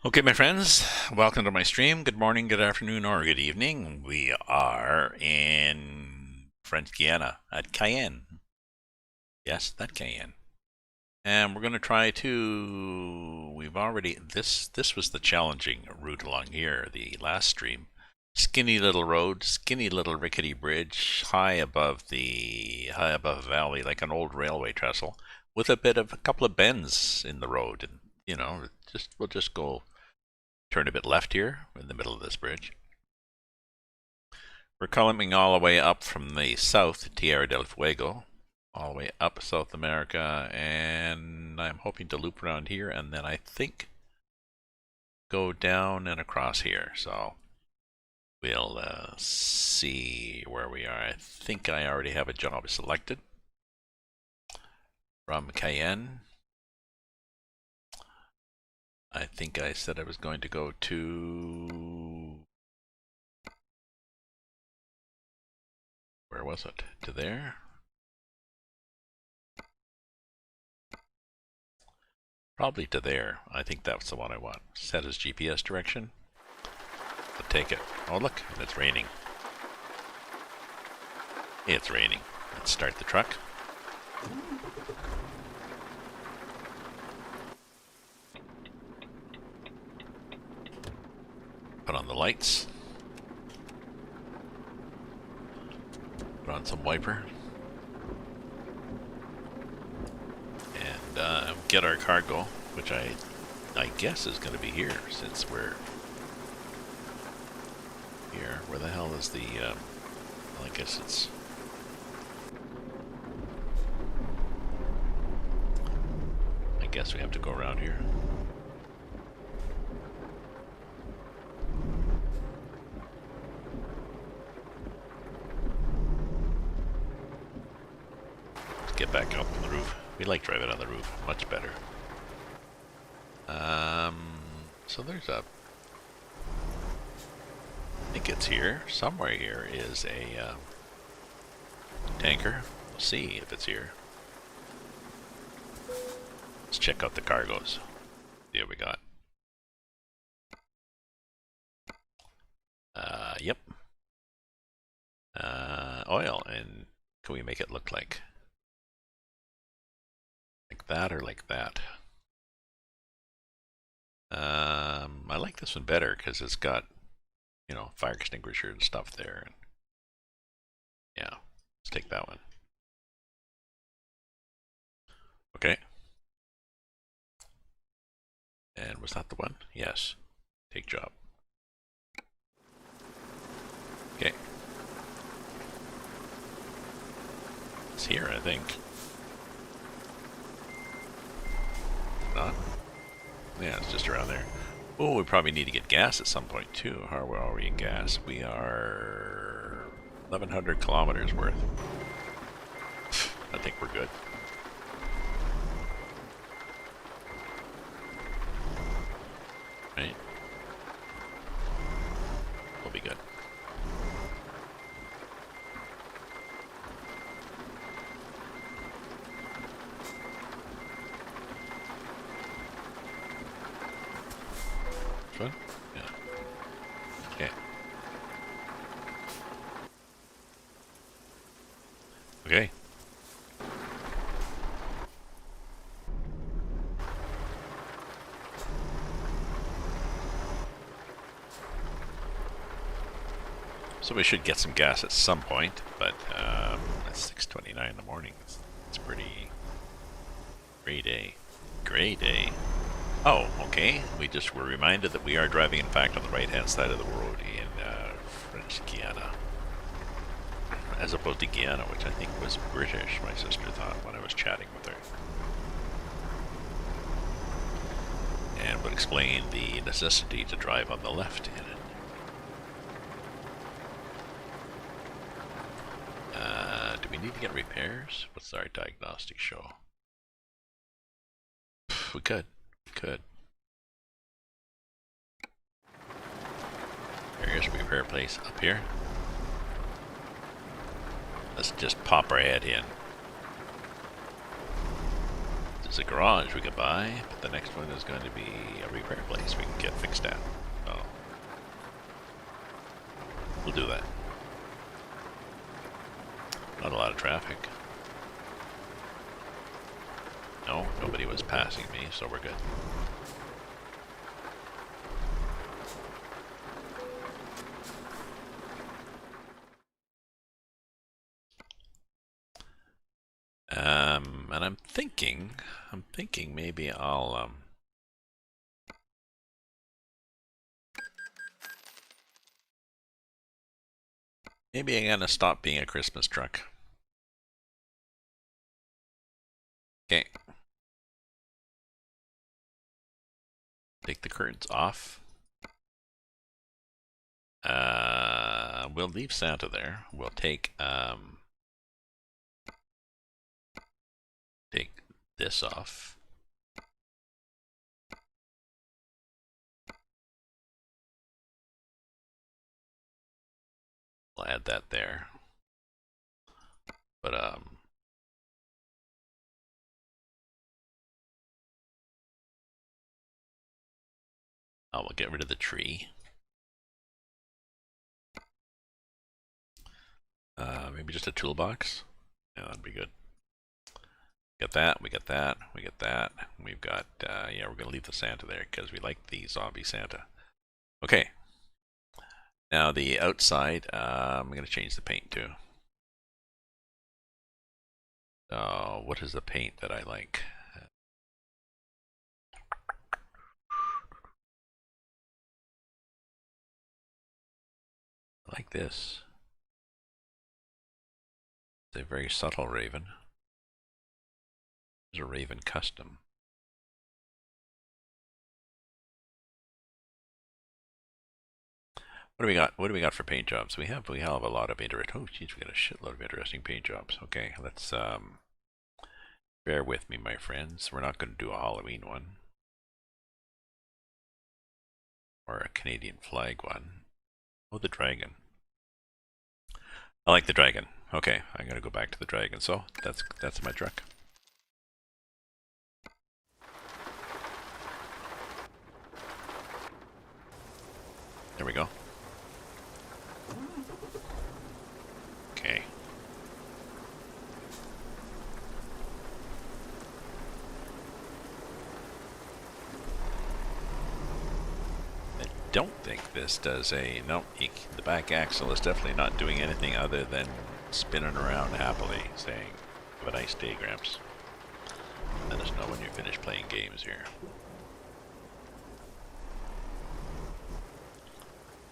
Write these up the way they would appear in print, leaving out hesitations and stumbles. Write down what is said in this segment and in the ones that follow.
Okay, my friends, welcome to my stream. Good morning, good afternoon, or good evening. We are in French Guiana at Cayenne. Yes, that Cayenne. And we're going to try to. We've already. This was the challenging route along here, the last stream. Skinny little road, skinny little rickety bridge, high above a valley, like an old railway trestle, with a couple of bends in the road. And, we'll just go turn a bit left here in the middle of this bridge. We're coming all the way up from the south, Tierra del Fuego, all the way up South America, and I'm hoping to loop around here and then I think go down and across here. So we'll see where we are. I think I already have a job selected from Cayenne. I think I said I was going to go to... Where was it? To there? Probably to there. I think that's the one I want. Set as GPS direction. I'll take it. Oh look, it's raining. It's raining. Let's start the truck. Put on the lights. Put on some wiper. And get our cargo, which I guess is going to be here since we're here. Where the hell is the... well, I guess it's... I guess we have to go around here. Let's get back up on the roof. We like driving on the roof. Much better. So there's a... I think it's here. Somewhere here is a tanker. We'll see if it's here. Let's check out the cargoes. See what we got. Yep. Oil. And can we make it look like that or like that? I like this one better because it's got, fire extinguisher and stuff there. And yeah, let's take that one. Okay. And was that the one? Yes. Take job. Okay. It's here, I think. Not? Yeah, it's just around there. Oh, we probably need to get gas at some point too. How are we in gas? We are 1,100 kilometers worth. I think we're good. Right? We'll be good. Fun? Yeah. Okay. Okay. So we should get some gas at some point, but at 6:29 in the morning, it's pretty gray day. Gray day. Oh, okay. We just were reminded that we are driving, in fact, on the right-hand side of the road in French Guiana, as opposed to Guiana, which I think was British, my sister thought when I was chatting with her. And would explain the necessity to drive on the left in it. Do we need to get repairs? What's our diagnostic show? We could. Could. Here's a repair place up here. Let's just pop our head in. is a garage we could buy, but the next one is going to be a repair place we can get fixed at. So we'll do that. Not a lot of traffic. No, nobody was passing me, so we're good. And I'm thinking maybe I'll, maybe I'm gonna stop being a Christmas truck. Okay. Take the curtains off. We'll leave Santa there. We'll take this off. We'll add that there. But oh, we'll get rid of the tree. Maybe just a toolbox. Yeah, that'd be good. Get that, we get that, we get that. We've got, yeah, we're going to leave the Santa there because we like the zombie Santa. Okay. Now the outside, I'm going to change the paint too. What is the paint that I like? I like this. It's a very subtle raven. There's a raven custom. What do we got? What do we got for paint jobs? We have a lot of interesting. Oh, geez, we got a shitload of interesting paint jobs. Okay, let's bear with me, my friends. We're not going to do a Halloween one or a Canadian flag one. Oh, the dragon. I like the dragon. Okay, I'm gonna go back to the dragon. So that's my truck. There we go. Okay. I don't think this does a... No, the back axle is definitely not doing anything other than spinning around happily, saying, "Have a nice day, Gramps." Let us know when you're finished playing games here.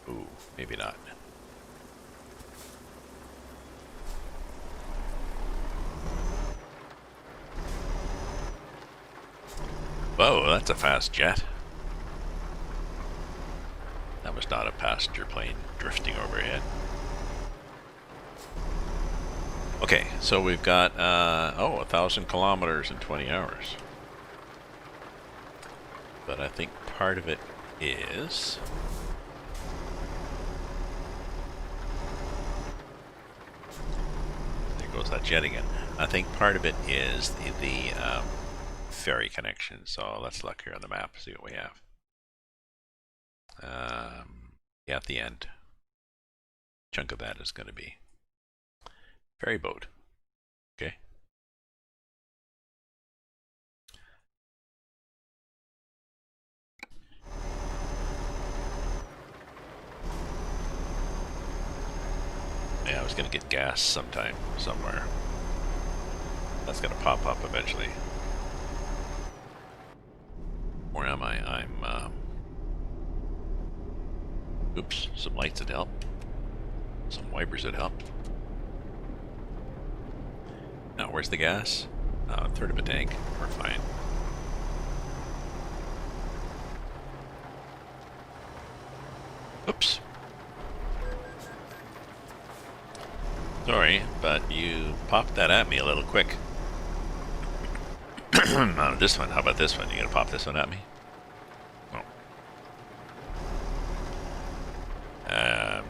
Ooh, maybe not. Whoa, that's a fast jet. That was not a passenger plane drifting overhead. Okay, so we've got, 1,000 kilometers in 20 hours. But I think part of it is... There goes that jet again. I think part of it is the ferry connection. So let's look here on the map, see what we have. Yeah, at the end. Chunk of that is going to be ferry boat. Okay. Yeah, I was going to get gas sometime, somewhere. That's going to pop up eventually. Where am I? I'm, oops, some lights would help. Some wipers would help. Now, where's the gas? A third of a tank. We're fine. Oops. Sorry, but you popped that at me a little quick. Not this one. How about this one? You gonna pop this one at me? Oh.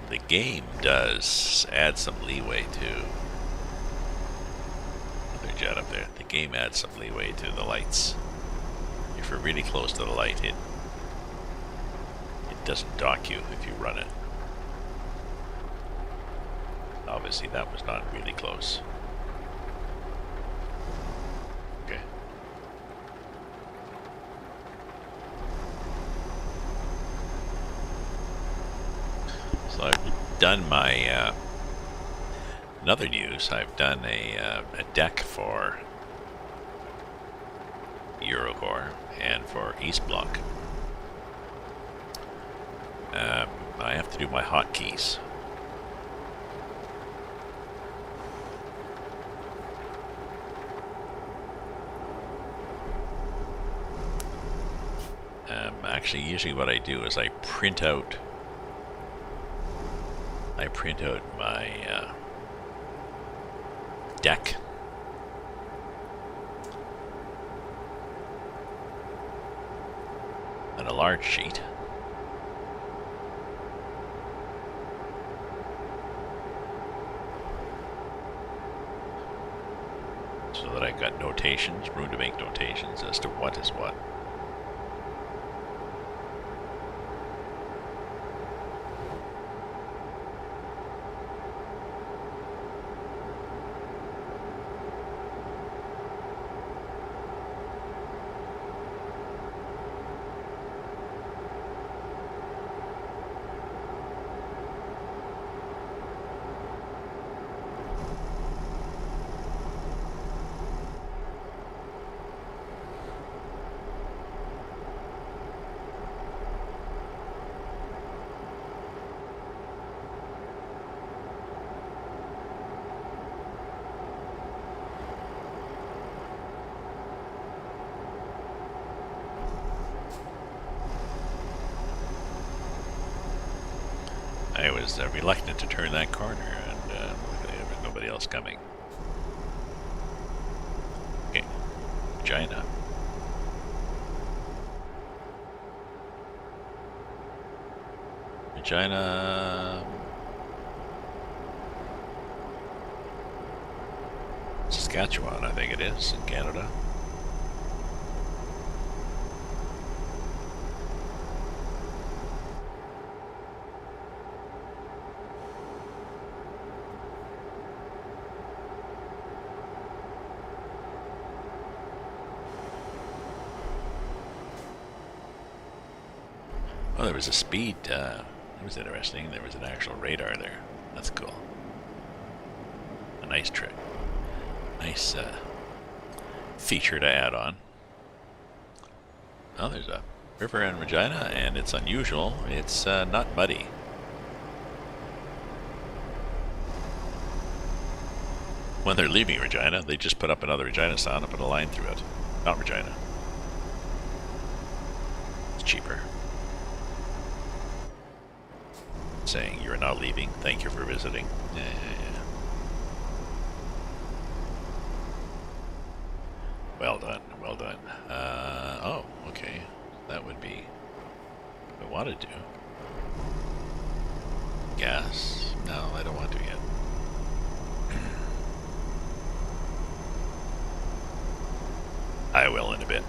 The game does add some leeway to another jet up the game adds some leeway to the lights. If you're really close to the light, it doesn't dock you if you run it. Obviously, that was not really close. Okay. So I've done my another news. I've done a deck for Eurocore and for East Block. I have to do my hotkeys. Actually, usually what I do is I print out my deck. On a large sheet. So that I got notations, room to make notations as to what is what. I was reluctant to turn that corner, and there was nobody else coming. Okay, Guiana. Guiana. Saskatchewan, I think it is, in Canada. Oh, there was a speed, it was interesting. There was an actual radar there. That's cool. A nice trick. Nice feature to add on. Oh, there's a river in Regina, and it's unusual. It's not muddy. When they're leaving Regina, they just put up another Regina sign and put a line through it. Not Regina. It's cheaper. Saying you're now leaving. Thank you for visiting. Yeah. Well done. Well done. Oh, okay. That would be what I want to do. Gas? No, I don't want to yet. I will in a bit.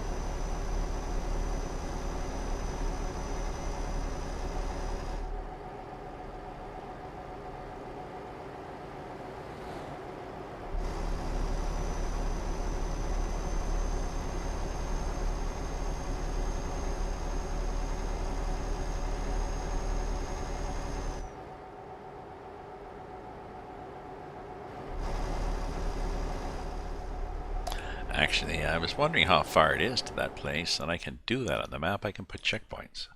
Actually, I was wondering how far it is to that place, and I can do that on the map. I can put checkpoints.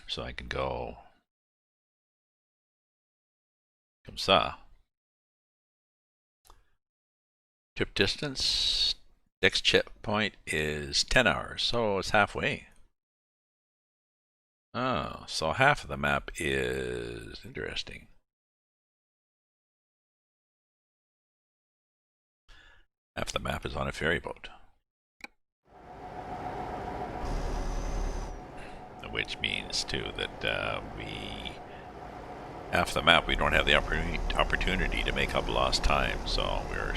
So I can go... Comme ça. Trip distance, next checkpoint is 10 hours, so it's halfway. Oh, so half of the map is interesting. Half the map is on a ferry boat. Which means, too, that we half the map we don't have the opportunity to make up lost time. So we're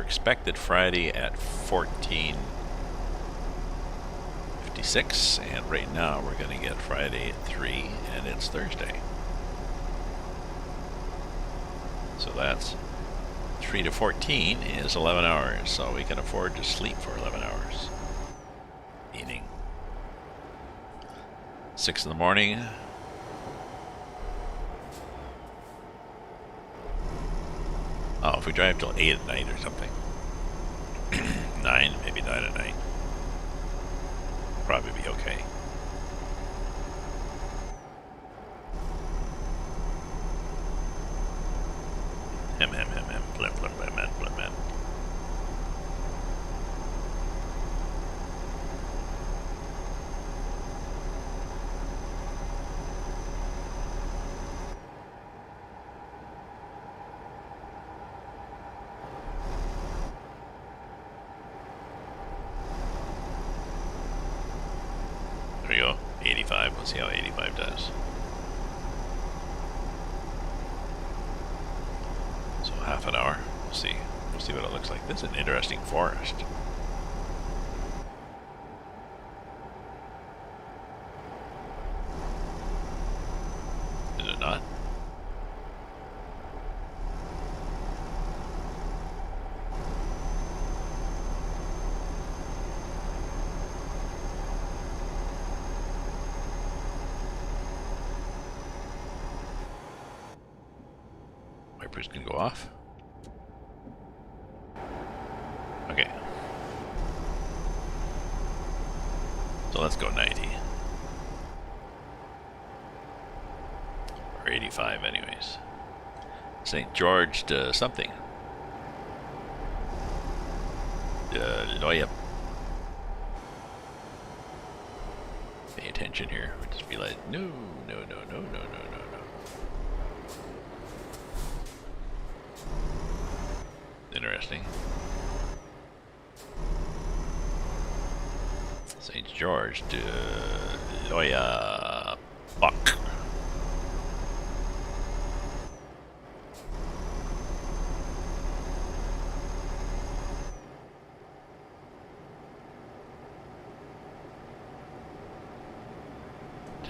expected Friday at 14:56, and right now we're going to get Friday at 3, and it's Thursday. So that's 3 to 14 is 11 hours, so we can afford to sleep for 11 hours. Meaning 6 in the morning. Oh, if we drive till 8 at night or something. 9, maybe 9 at night. Probably be okay. Flip. There we go. 85. Let's see how 85 does. So half an hour. We'll see. We'll see what it looks like. This is an interesting forest. Is it not? Wipers can go off. Okay. So let's go 90. Or 85 anyways. St. George to something. Loya. Pay attention here. We'll just be like, no. Interesting. St. George to Loya Buck.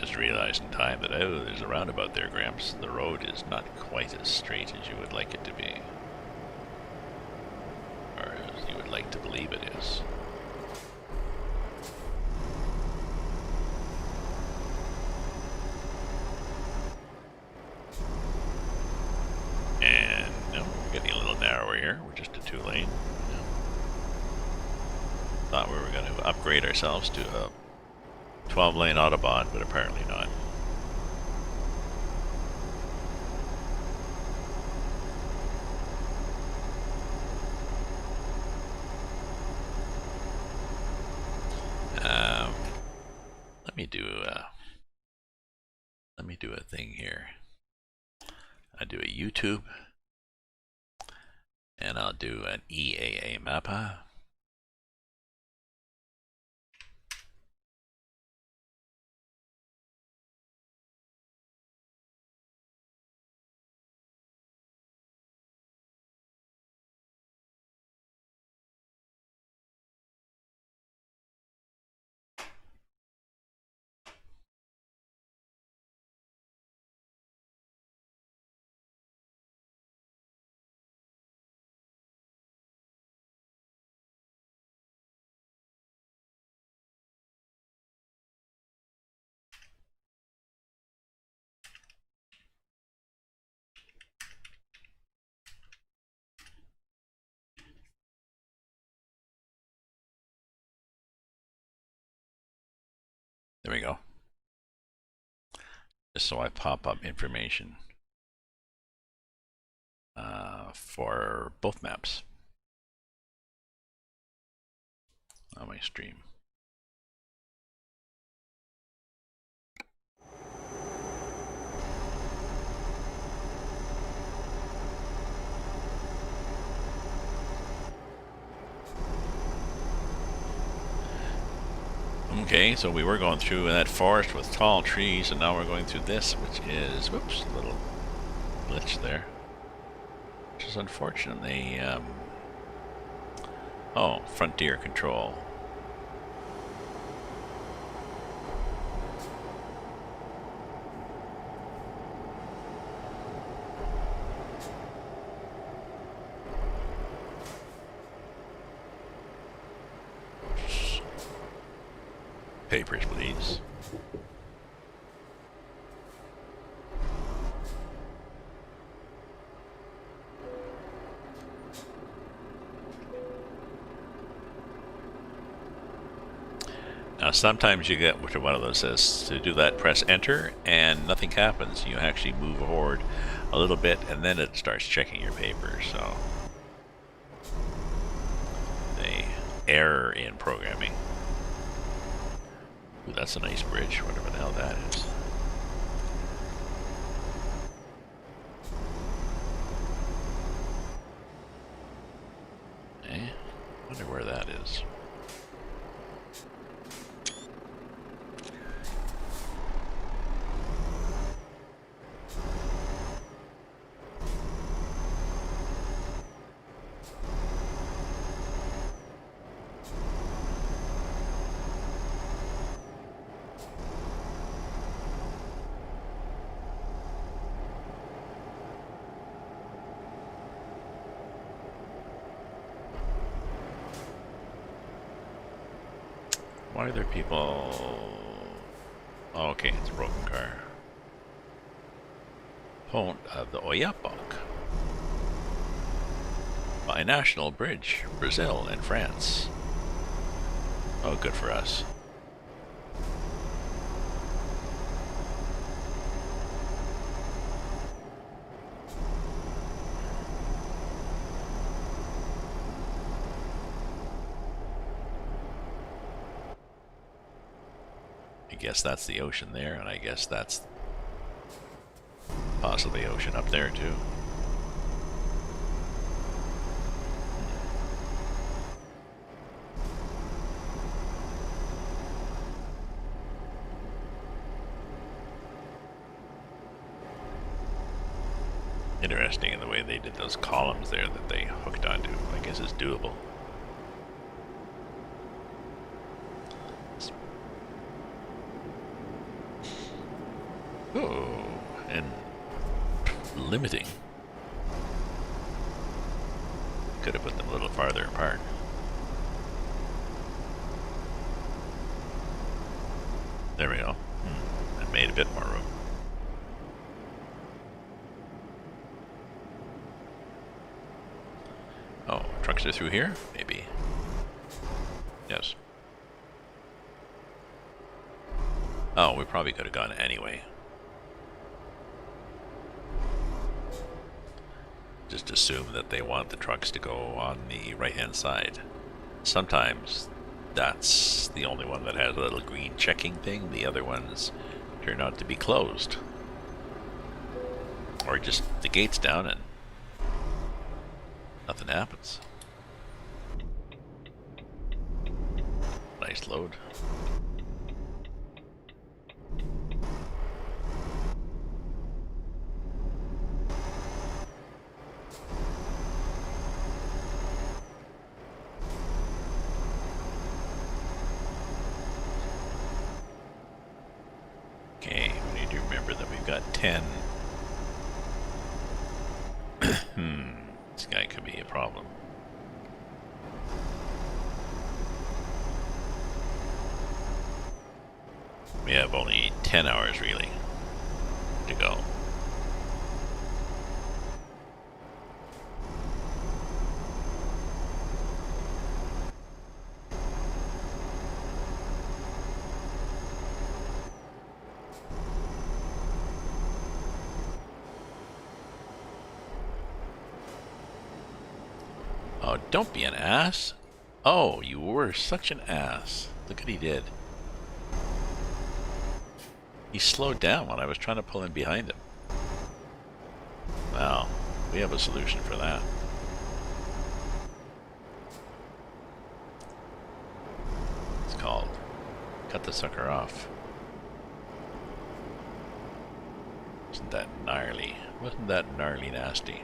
Just realized in time that, oh, there's a roundabout there, Gramps. The road is not quite as straight as you would like it to be. Or as you would like to believe it is. And no, we're getting a little narrower here. We're just a 2-lane. Thought we were going to upgrade ourselves to a 12-lane Autobahn, but apparently not. Let me do a thing here. I do a YouTube, and I'll do an EAA mappa. There we go. Just so I pop up information for both maps on my stream. Okay, so we were going through that forest with tall trees, and now we're going through this, which is, whoops, a little glitch there, which is unfortunately, oh, frontier control. Papers, please. Now sometimes you get which one of those says to do that, press enter and nothing happens. You actually move forward a little bit and then it starts checking your papers. So the error in programming. Ooh, that's a nice bridge, whatever the hell that is. Wonder where that is. Why are there people... Oh, okay, it's a broken car. Pont of the Oyapock. Binational bridge, Brazil and France. Oh, good for us. I guess that's the ocean there, and I guess that's possibly ocean up there too. Interesting in the way they did those columns there that they hooked onto. I guess it's doable. Oh, and limiting. Could have put them a little farther apart. There we go. And made a bit more room. Oh, trucks are through here? Maybe. Yes. Oh, we probably could have gone anyway. Just assume that they want the trucks to go on the right-hand side. Sometimes that's the only one that has a little green checking thing. The other ones turn out to be closed. Or just the gate's down and nothing happens. Nice load. Okay, we need to remember that we've got 10. This guy could be a problem. We have only 10 hours really to go. Oh, don't be an ass. Oh, you were such an ass. Look what he did. He slowed down when I was trying to pull in behind him. Well, we have a solution for that. It's called cut the sucker off. Isn't that gnarly? Wasn't that gnarly nasty?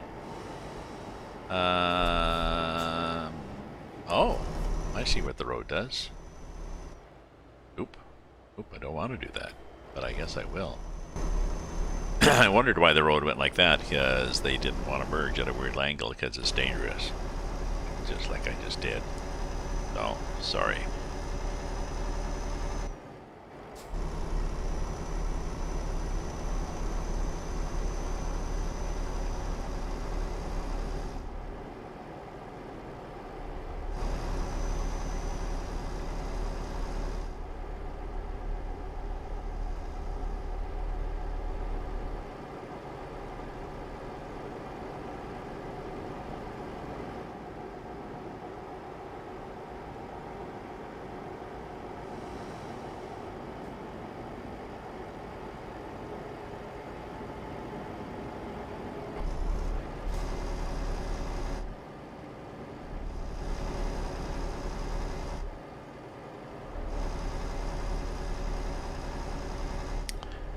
Oh, I see what the road does. Oop. Oop, I don't want to do that, but I guess I will. I wondered why the road went like that, because they didn't want to merge at a weird angle because it's dangerous. Just like I just did. So, sorry.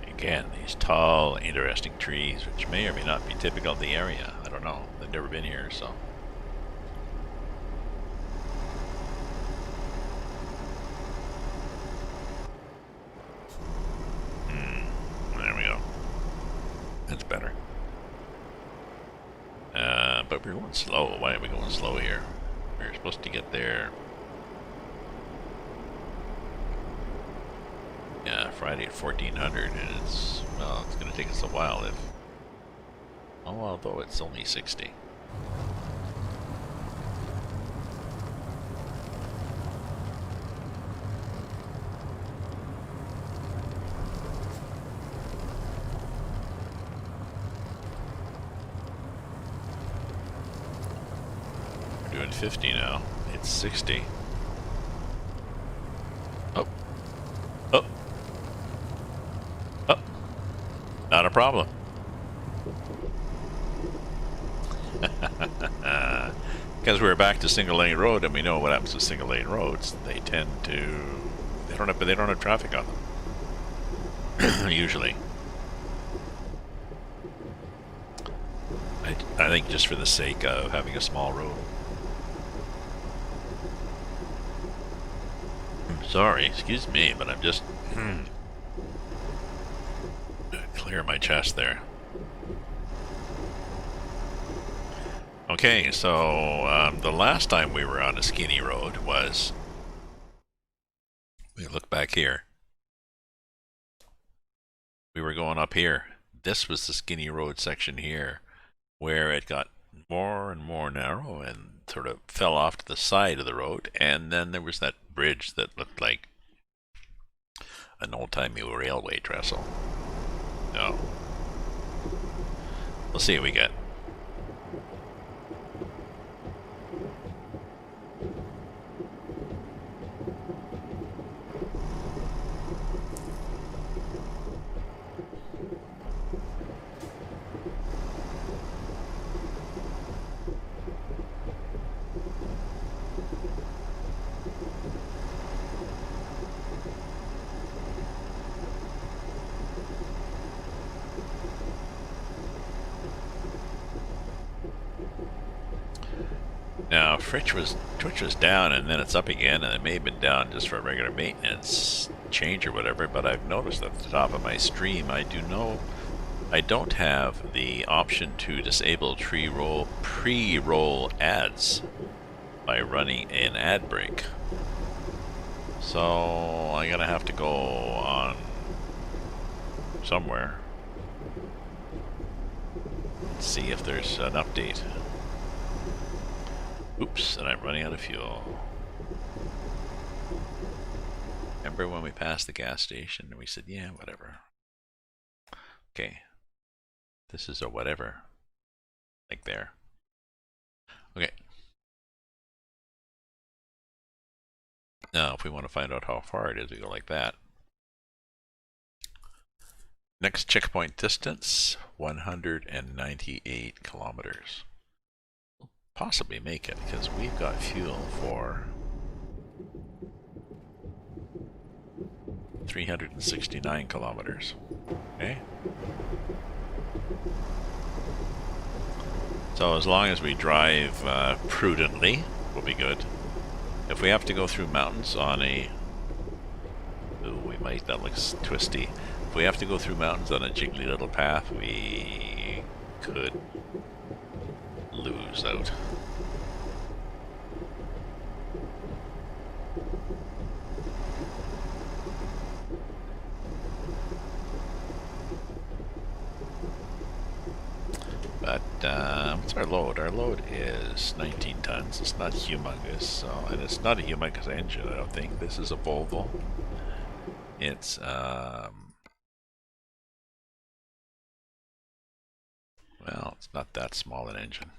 Again, these tall, interesting trees, which may or may not be typical of the area. I don't know. I've never been here, so. There we go. That's better. But we're going slow. Why are we going slow here? We're supposed to get there. Yeah, Friday at 1400, and it's, well, it's going to take us a while if, oh, although it's only 60. We're doing 50 now. It's 60. Oh. Oh. Oh. Not a problem. Because we're back to single lane road, and we know what happens to single lane roads. They tend to, they don't have traffic on them. Usually. I think just for the sake of having a small road. Sorry, excuse me, but I'm just clear my chest there. Okay, so the last time we were on a skinny road was, we look back here, we were going up here. This was the skinny road section here, where it got more and more narrow and sort of fell off to the side of the road, and then there was that bridge that looked like an old-timey railway trestle. So, we'll see what we get. Now, Twitch was down, and then it's up again, and it may have been down just for a regular maintenance change or whatever, but I've noticed at the top of my stream, I don't have the option to disable pre-roll ads by running an ad break. So, I'm gonna have to go on somewhere, see if there's an update. Oops, and I'm running out of fuel. Remember when we passed the gas station and we said, yeah, whatever. Okay. This is a whatever. Like there. Okay. Now, if we want to find out how far it is, we go like that. Next checkpoint distance, 198 kilometers. Possibly make it, because we've got fuel for 369 kilometers. Okay. So as long as we drive prudently, we'll be good. If we have to go through mountains on a... Ooh, we might. That looks twisty. If we have to go through mountains on a jiggly little path, we could lose out. But what's our load? Our load is 19 tons. It's not humongous, so, and it's not a humongous engine, I don't think. This is a Volvo. It's well, it's not that small an engine.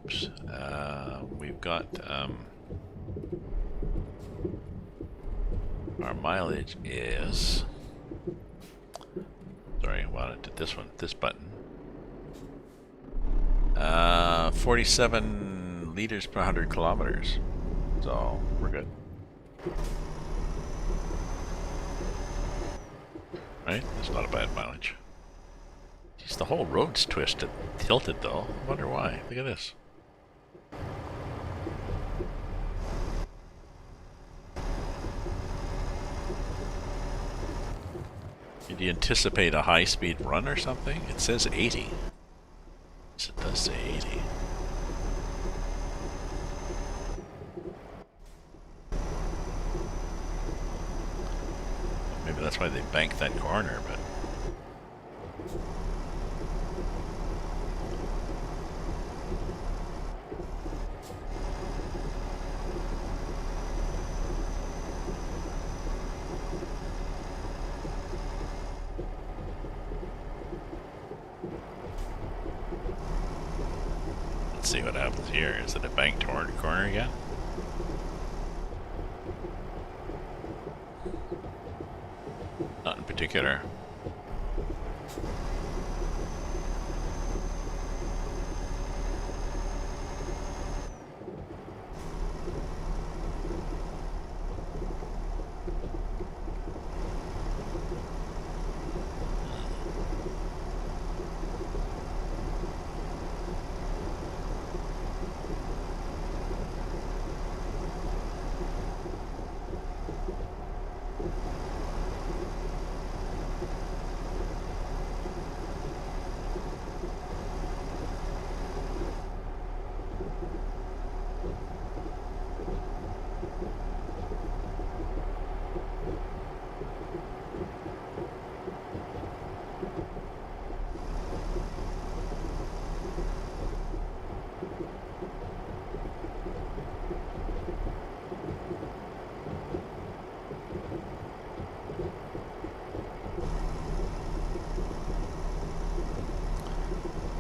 Oops. We've got our mileage is, sorry, I wanted to this one, this button. 47 liters per 100 kilometers. So we're good. Right? That's not a bad mileage. Jeez, the whole road's tilted though. I wonder why. Look at this. Did you anticipate a high-speed run or something? It says 80. Yes, it does say 80. Maybe that's why they banked that corner, but... Let's see what happens here. Is it a banked corner again? Not in particular.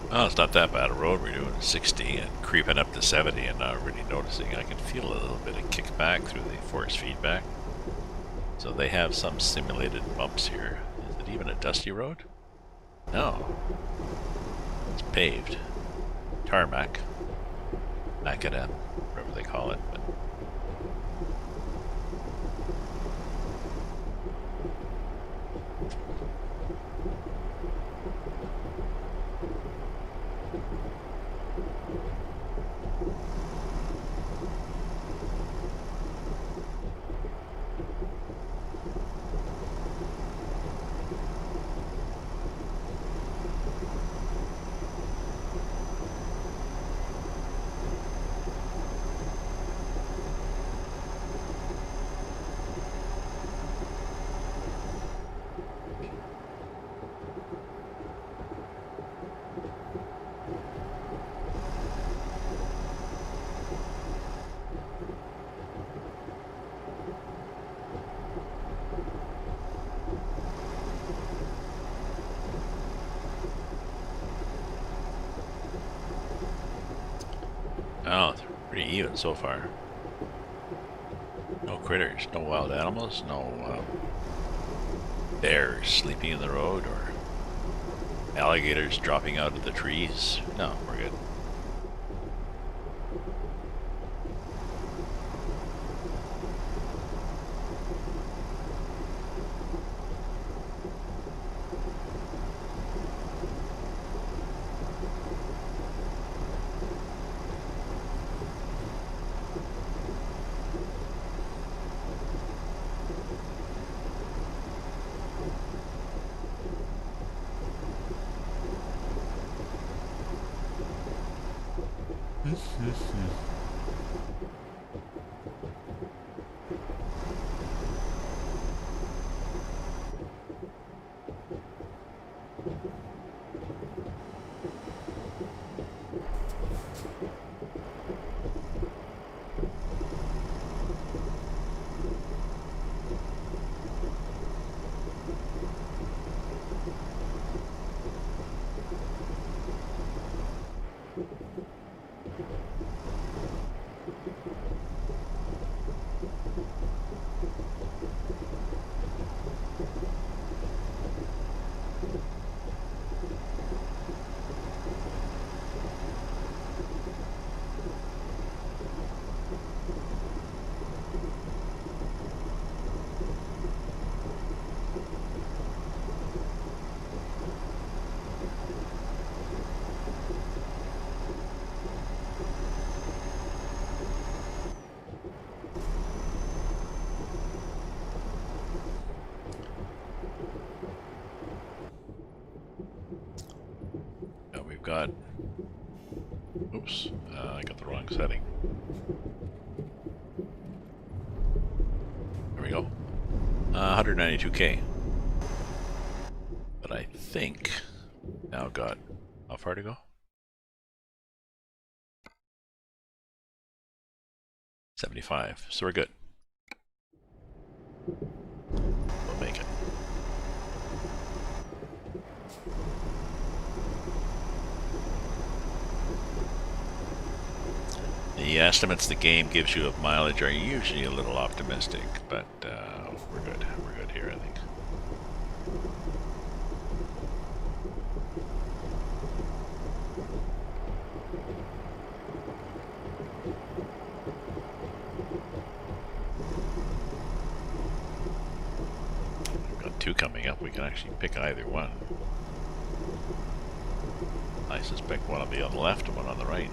Oh, it's not that bad a road. We're doing 60 and creeping up to 70 and not really noticing. I can feel a little bit of kickback through the force feedback. So they have some simulated bumps here. Is it even a dusty road? No. It's paved. Tarmac. Macadam, whatever they call it. But oh, it's pretty even so far. No critters, no wild animals, no bears sleeping in the road or alligators dropping out of the trees. No, we're good. We've got... Oops, I got the wrong setting. There we go. 192k. But I think now got how far to go? 75. So we're good. We'll make it. The estimates the game gives you of mileage are usually a little optimistic, but we're good. We're good here, I think. We've got two coming up. We can actually pick either one. I suspect one will be on the left and one on the right.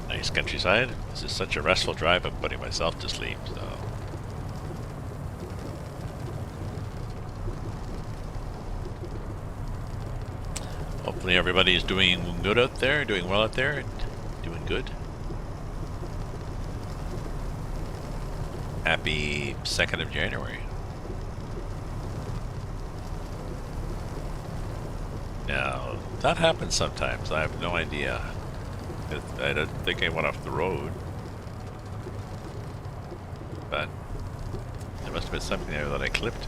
Nice countryside. This is such a restful drive, I'm putting myself to sleep, so... Hopefully everybody's doing good out there, doing well out there, doing good. Happy 2nd of January. Now, that happens sometimes. I have no idea. I don't think I went off the road. But there must have been something there that I clipped.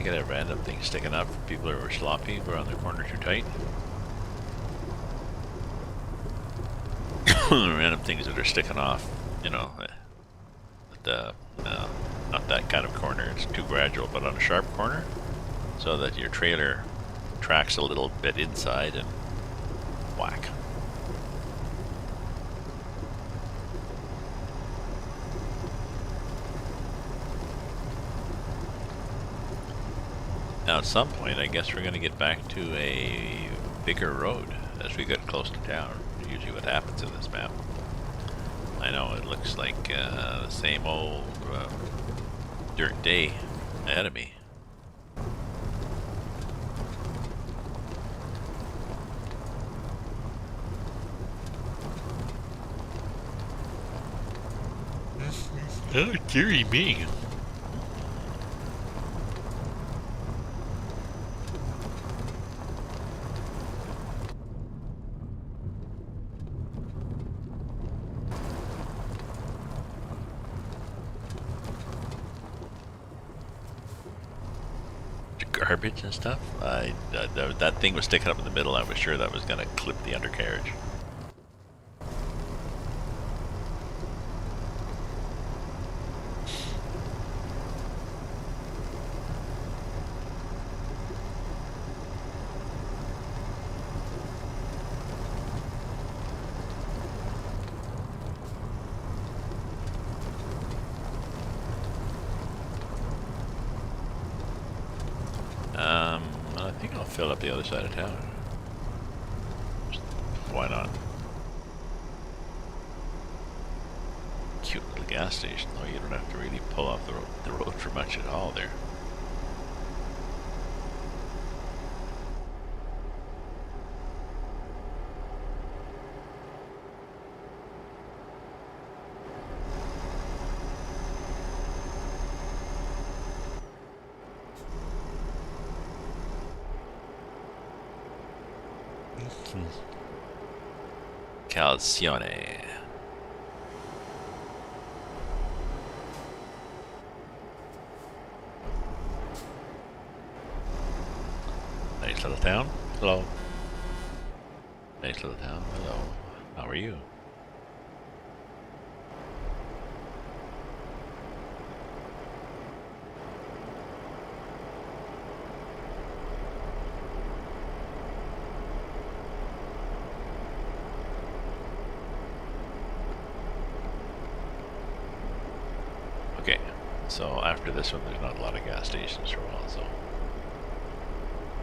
Get a random thing sticking up for people who are sloppy, but on the corner too tight. Random things that are sticking off, you know, not that kind of corner, it's too gradual, but on a sharp corner, so that your trailer tracks a little bit inside and whack. Now at some point, I guess we're going to get back to a bigger road as we get close to town. Usually what happens in this map. I know it looks like the same old dirt day ahead of me. Oh, dearie me. Garbage and stuff. That thing was sticking up in the middle. I was sure that was going to clip the undercarriage. fill up the other side of town. Why not? Cute little gas station, though. You don't have to really pull off the road for much at all there. Calzione. Nice little town. Hello. Nice little town. Hello. How are you? Okay, so after this one, there's not a lot of gas stations for a while, so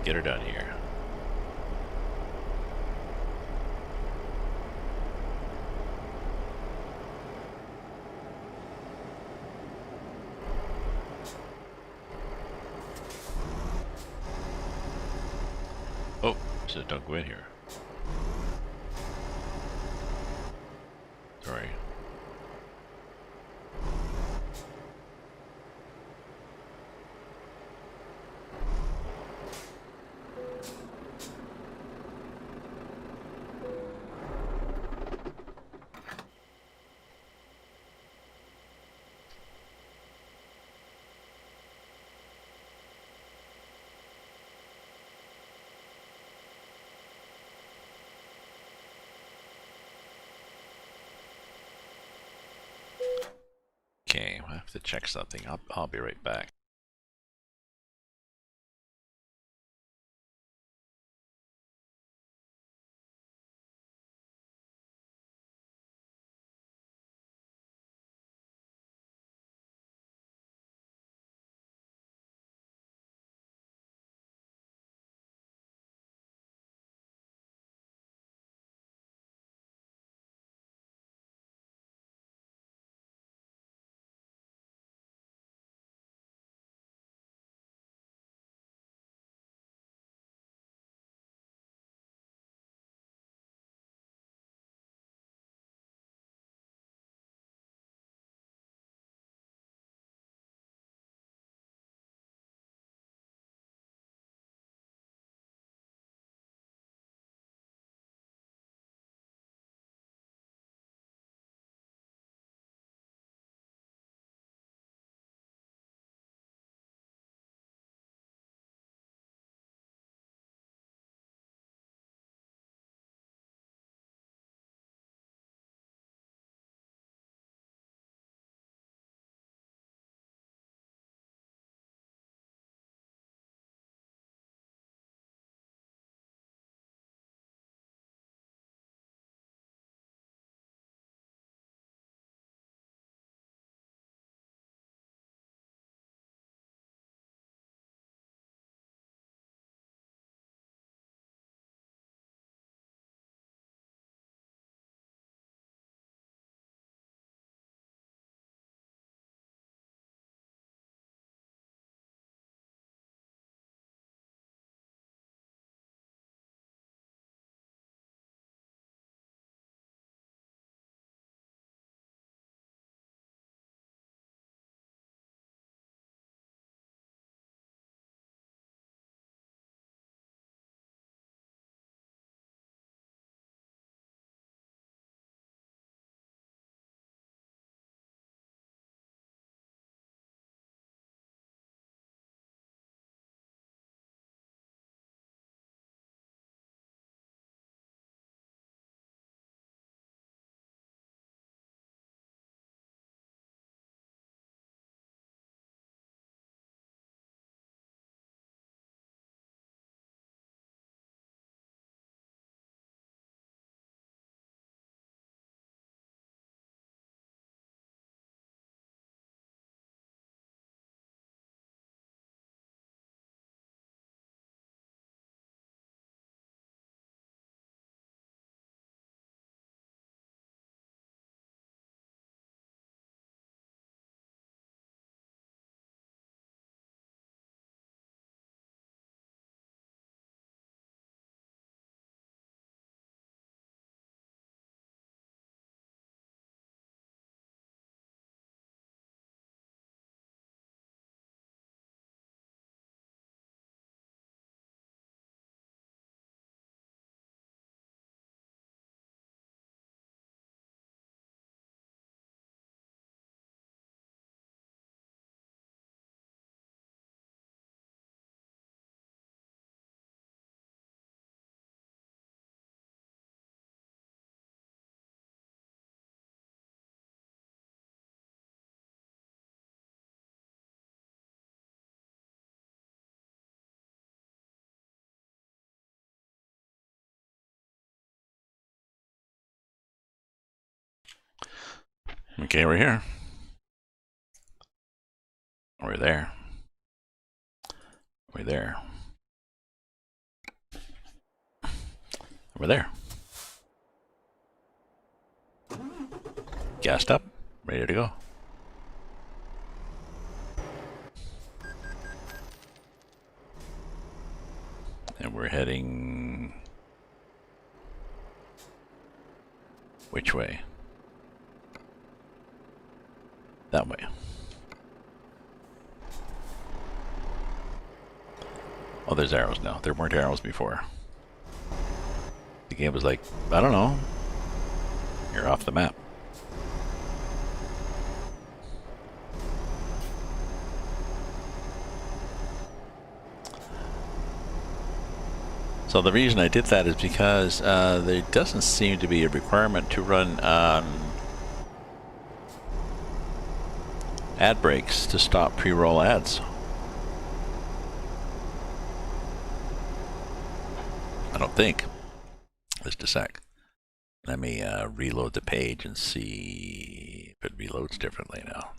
get her done here. Oh, so don't go in here. Sorry. Okay, I have to check something. I'll be right back. Okay, we're here. We're there. We're there. We're there. Gassed up. Ready to go. And we're heading... which way? That way. Oh, there's arrows now. There weren't arrows before. The game was like, I don't know. You're off the map. So the reason I did that is because there doesn't seem to be a requirement to run ad breaks to stop pre-roll ads. I don't think. Just a sec. Let me reload the page and see if it reloads differently now.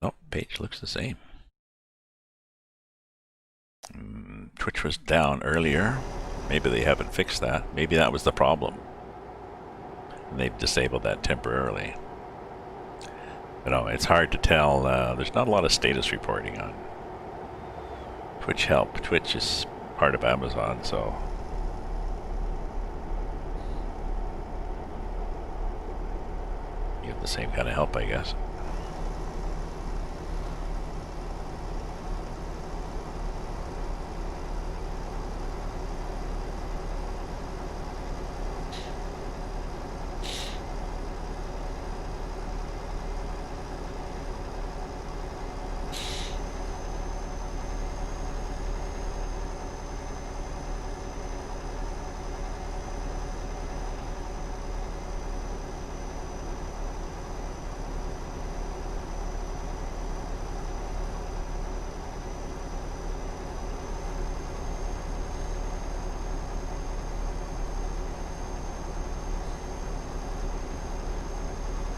Oh, page looks the same. Twitch was down earlier. Maybe they haven't fixed that. Maybe that was the problem. And they've disabled that temporarily. But no, it's hard to tell. There's not a lot of status reporting on Twitch Help. Twitch is part of Amazon, so... you have the same kind of help, I guess.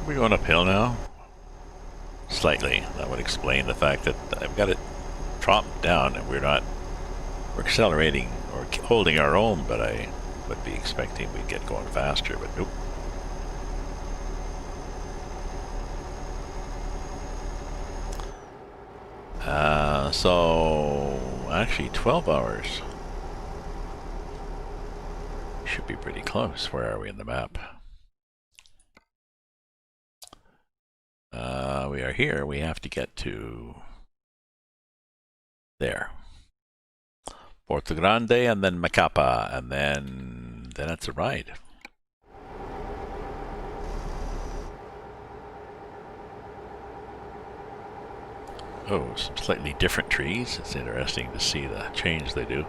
We're going uphill now. Slightly. That would explain the fact that I've got it dropped down and we're accelerating or holding our own, but I would be expecting we'd get going faster, but nope. So actually 12 hours. Should be pretty close. Where are we in the map? We are here. We have to get to there. Porto Grande and then Macapa, and then it's a ride. Oh, some slightly different trees. It's interesting to see the change they do.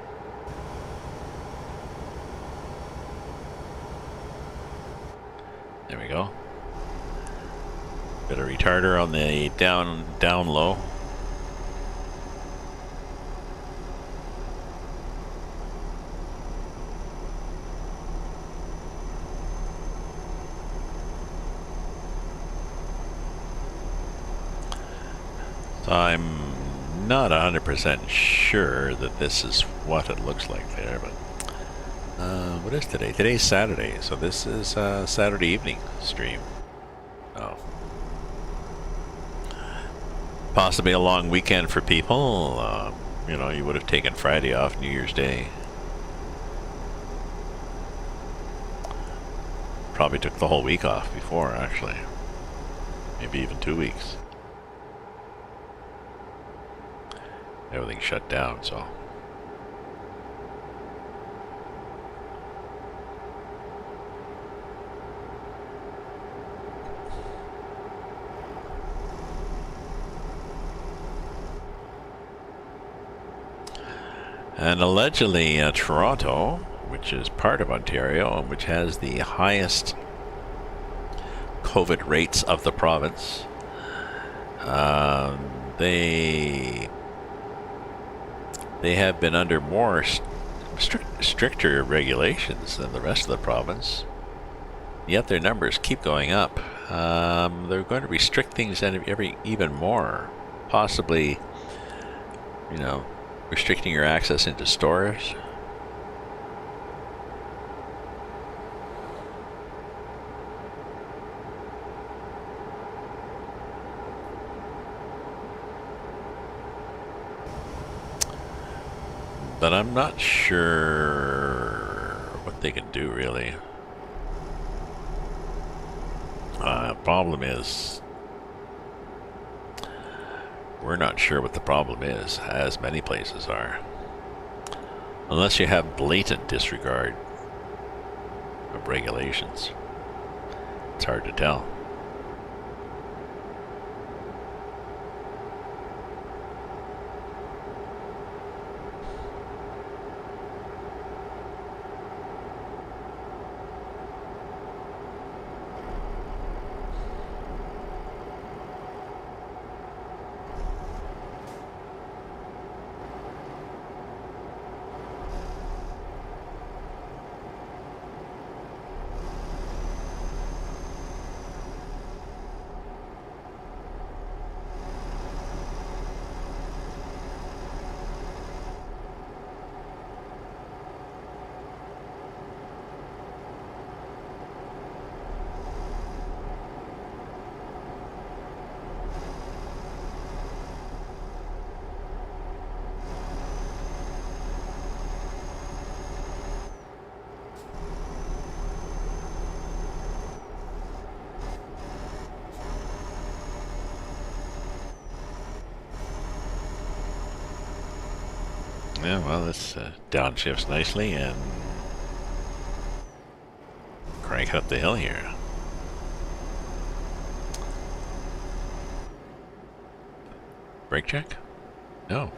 There we go. Bit of retarder on the down low. So I'm not 100% sure that this is what it looks like there, but what is today? Today's Saturday, so this is Saturday evening stream. Oh. Possibly a long weekend for people. You know, you would have taken Friday off, New Year's Day. Probably took the whole week off before, actually. Maybe even 2 weeks. Everything shut down, so. And allegedly Toronto, which is part of Ontario, which has the highest COVID rates of the province, they they have been under more stricter regulations than the rest of the province. Yet their numbers keep going up. They're going to restrict things even more. Possibly, you know, restricting your access into stores. But I'm not sure what they can do, really. Problem is, we're not sure what the problem is, as many places are. Unless you have blatant disregard of regulations. It's hard to tell. Yeah, well, this downshifts nicely and crank up the hill here. Brake check? No.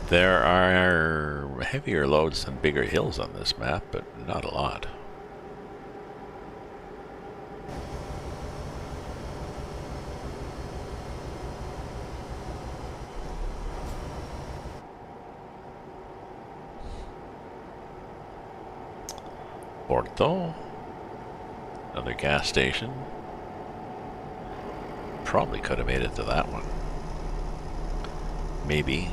There are heavier loads and bigger hills on this map, but not a lot. Porto, another gas station. Probably could have made it to that one. Maybe.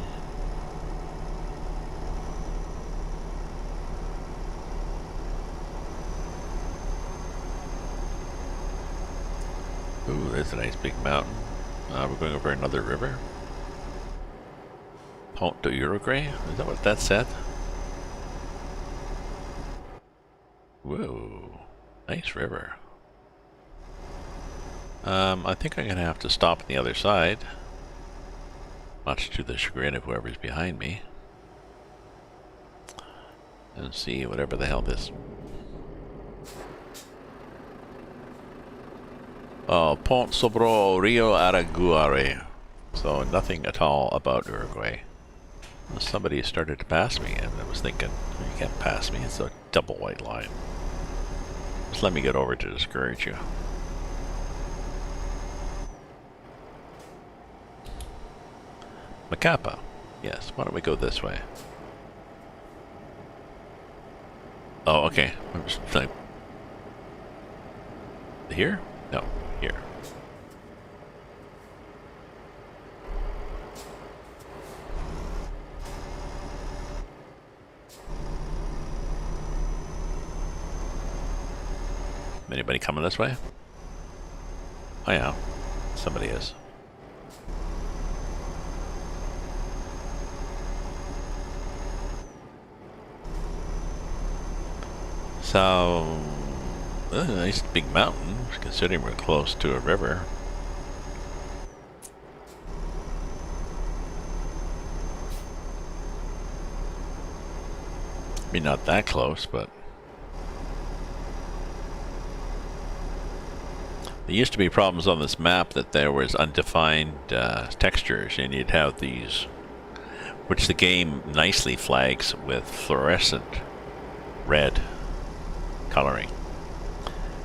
Ooh, there's a nice big mountain. We're going over another river. Pont de Uruguay? Is that what that said? Whoa, nice river. I think I'm going to have to stop on the other side, much to the chagrin of whoever's behind me, and see whatever the hell this... Oh, Pont sobre Rio Araguaia. So nothing at all about Uruguay. Somebody started to pass me, and I was thinking, you can't pass me, it's a double white line. Just let me get over to discourage you. Macapa. Yes, why don't we go this way? Oh, okay. I'm just like... Here? No, here. Anybody coming this way? Oh yeah, somebody is. So, a nice big mountain, considering we're close to a river. I mean, not that close, but... There used to be problems on this map that there was undefined textures, and you'd have these, which the game nicely flags with fluorescent red coloring,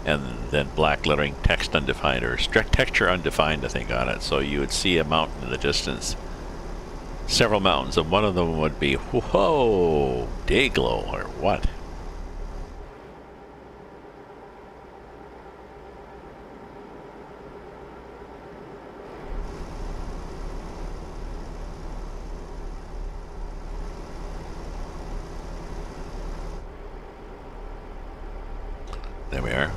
and then black lettering, text undefined, or texture undefined, I think, on it. So you would see a mountain in the distance, several mountains, and one of them would be, whoa, Dayglow, or what? There we are.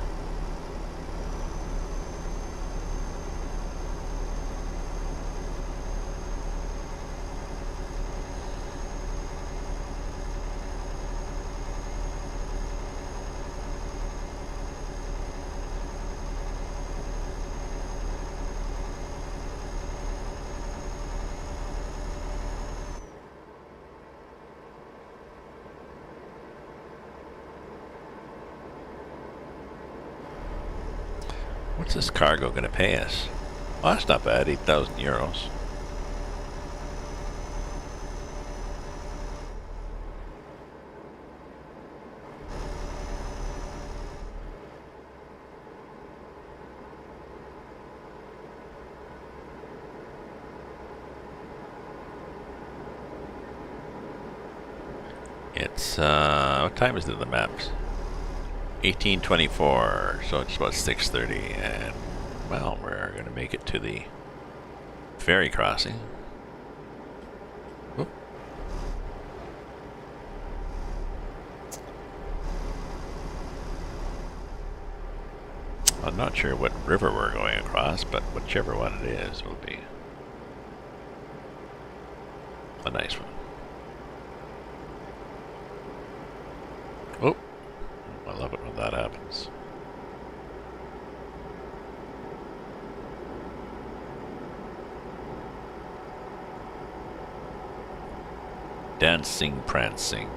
What's this cargo going to pay us? Well, that's not bad, 8,000 euros. It's, what time is it in the maps? 1824, so it's about 6:30, and, well, we're going to make it to the ferry crossing. Oop. I'm not sure what river we're going across, but whichever one it is will be a nice one. Oh, I love it when that happens. Dancing, prancing.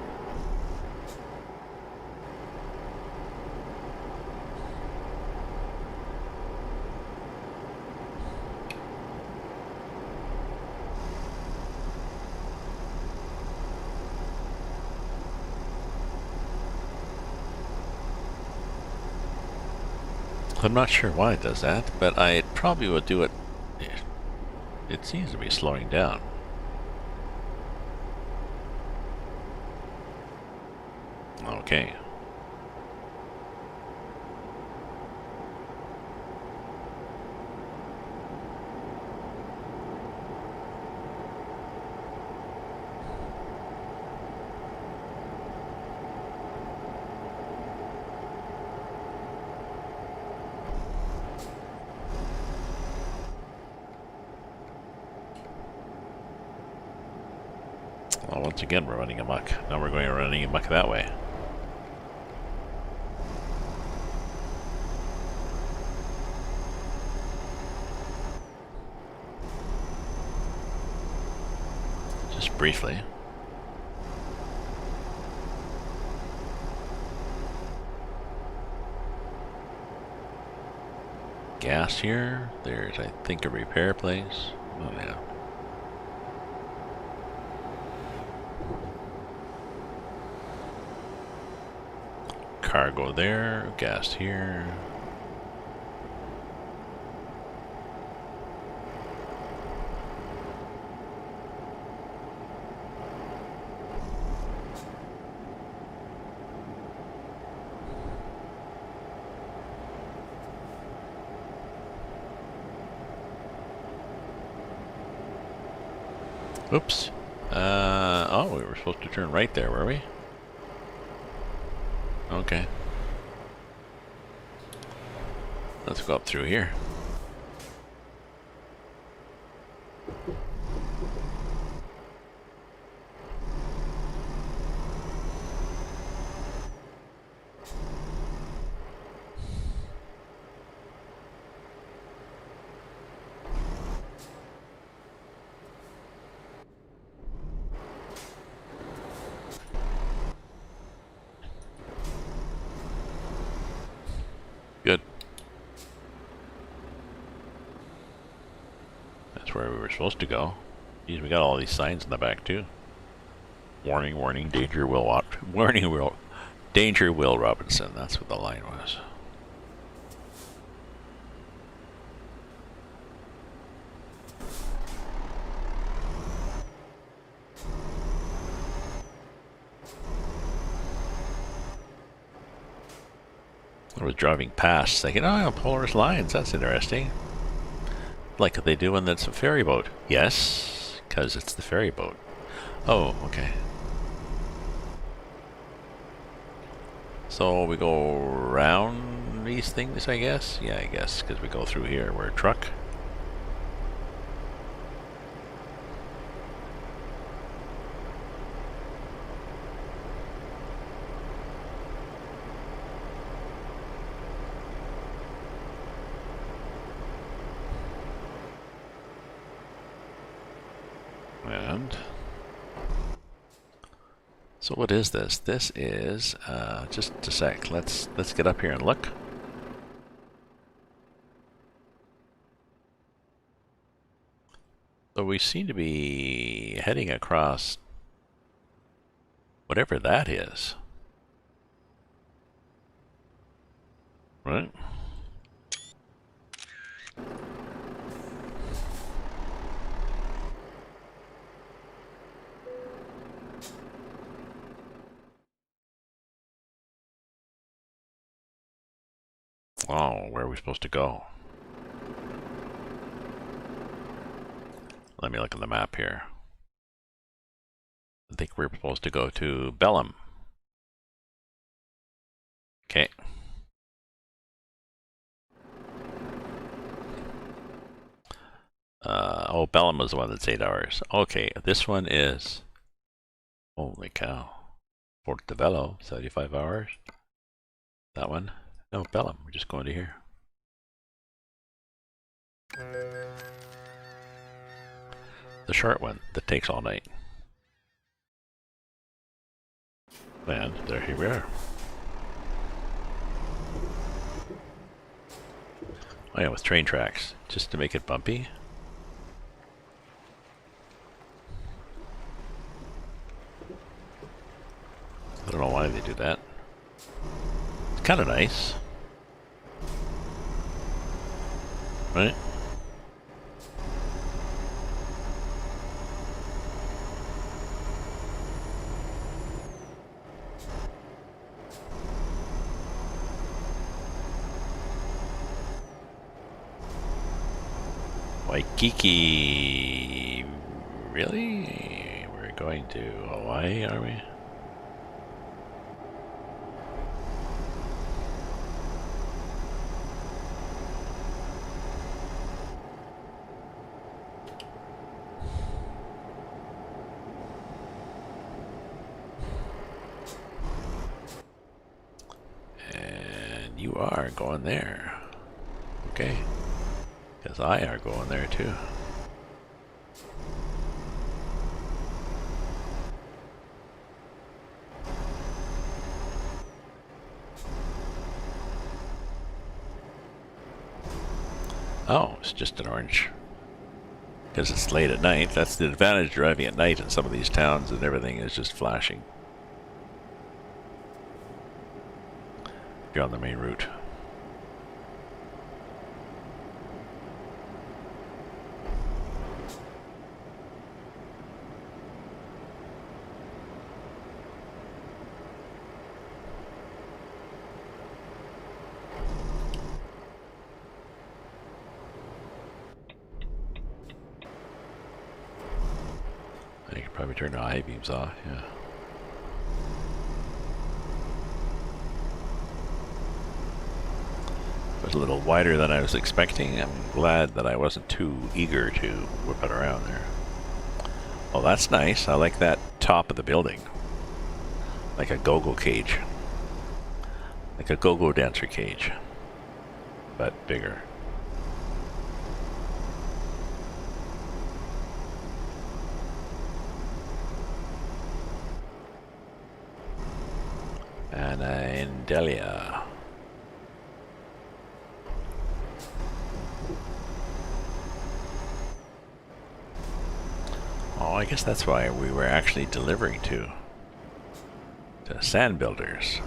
I'm not sure why it does that, but I probably would do it. It seems to be slowing down. Okay. Well, once again, we're running amok. Now we're running amok that way. Just briefly. Gas here. There's, I think, a repair place. Oh, yeah. Cargo there, gas here. Oops. Oh, we were supposed to turn right there, were we? Okay. Let's go up through here. Good. That's where we were supposed to go. Geez, we got all these signs in the back too. Warning, warning, danger, Will warning, Will, danger, Will Robinson. That's what the line was. I was driving past thinking, oh, Polaris lines, that's interesting. Like they do when it's a ferry boat. Yes, because it's the ferry boat. Oh, okay. So we go around these things, I guess? Yeah, I guess, because we go through here. We're a truck. And so what is this? This is just a sec. Let's get up here and look. So we seem to be heading across whatever that is. Right? Oh, where are we supposed to go? Let me look at the map here. I think we're supposed to go to Bellum. Okay. Oh, Bellum was the one that's 8 hours. Okay, this one is... Holy cow. Portobello, 75 hours. That one? No, Bellum. We're just going to here. The short one that takes all night. And there, here we are. Oh yeah, with train tracks, just to make it bumpy. I don't know why they do that. It's kind of nice. Right? Waikiki. Really? We're going to Hawaii, are we? And you are going there. Okay. Because I are going there too. Oh, it's just an orange. Because it's late at night. That's the advantage of driving at night in some of these towns, and everything is just flashing. If you're on the main route. I could probably turn the high beams off, yeah. It was a little wider than I was expecting. I'm glad that I wasn't too eager to whip it around there. Oh, that's nice. I like that top of the building. Like a go-go cage. Like a go-go dancer cage. But bigger. And in Delia. Oh, I guess that's why we were actually delivering to sand builders.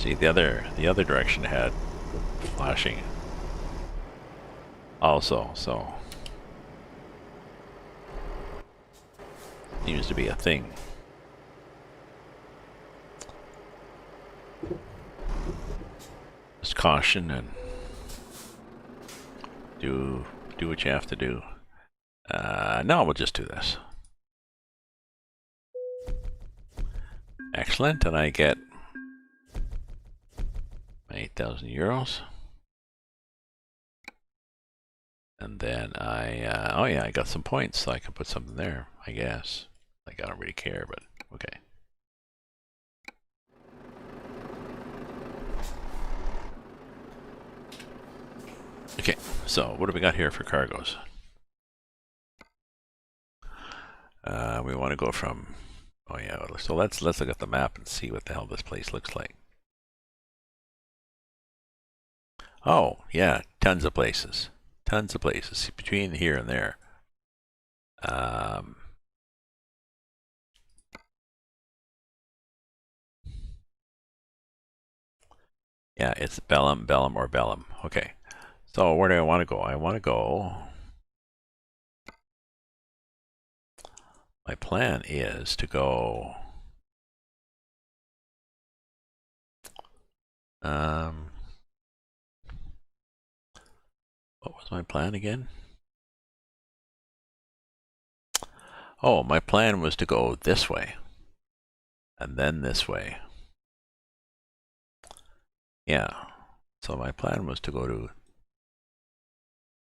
See, the other direction had flashing also, so seems to be a thing. Just caution and do what you have to do. No, we'll just do this. Excellent, and I get 8,000 euros. And then oh yeah, I got some points, so I can put something there, I guess. Like, I don't really care, but okay. Okay, so what do we got here for cargoes? We want to go from, oh yeah, so let's look at the map and see what the hell this place looks like. Oh, yeah, tons of places. Tons of places between here and there. Yeah, it's Bellum, Bellum, or Bellum. Okay, so where do I want to go? I want to go... My plan is to go... what was my plan again? Oh, my plan was to go this way. And then this way. Yeah. So my plan was to go to...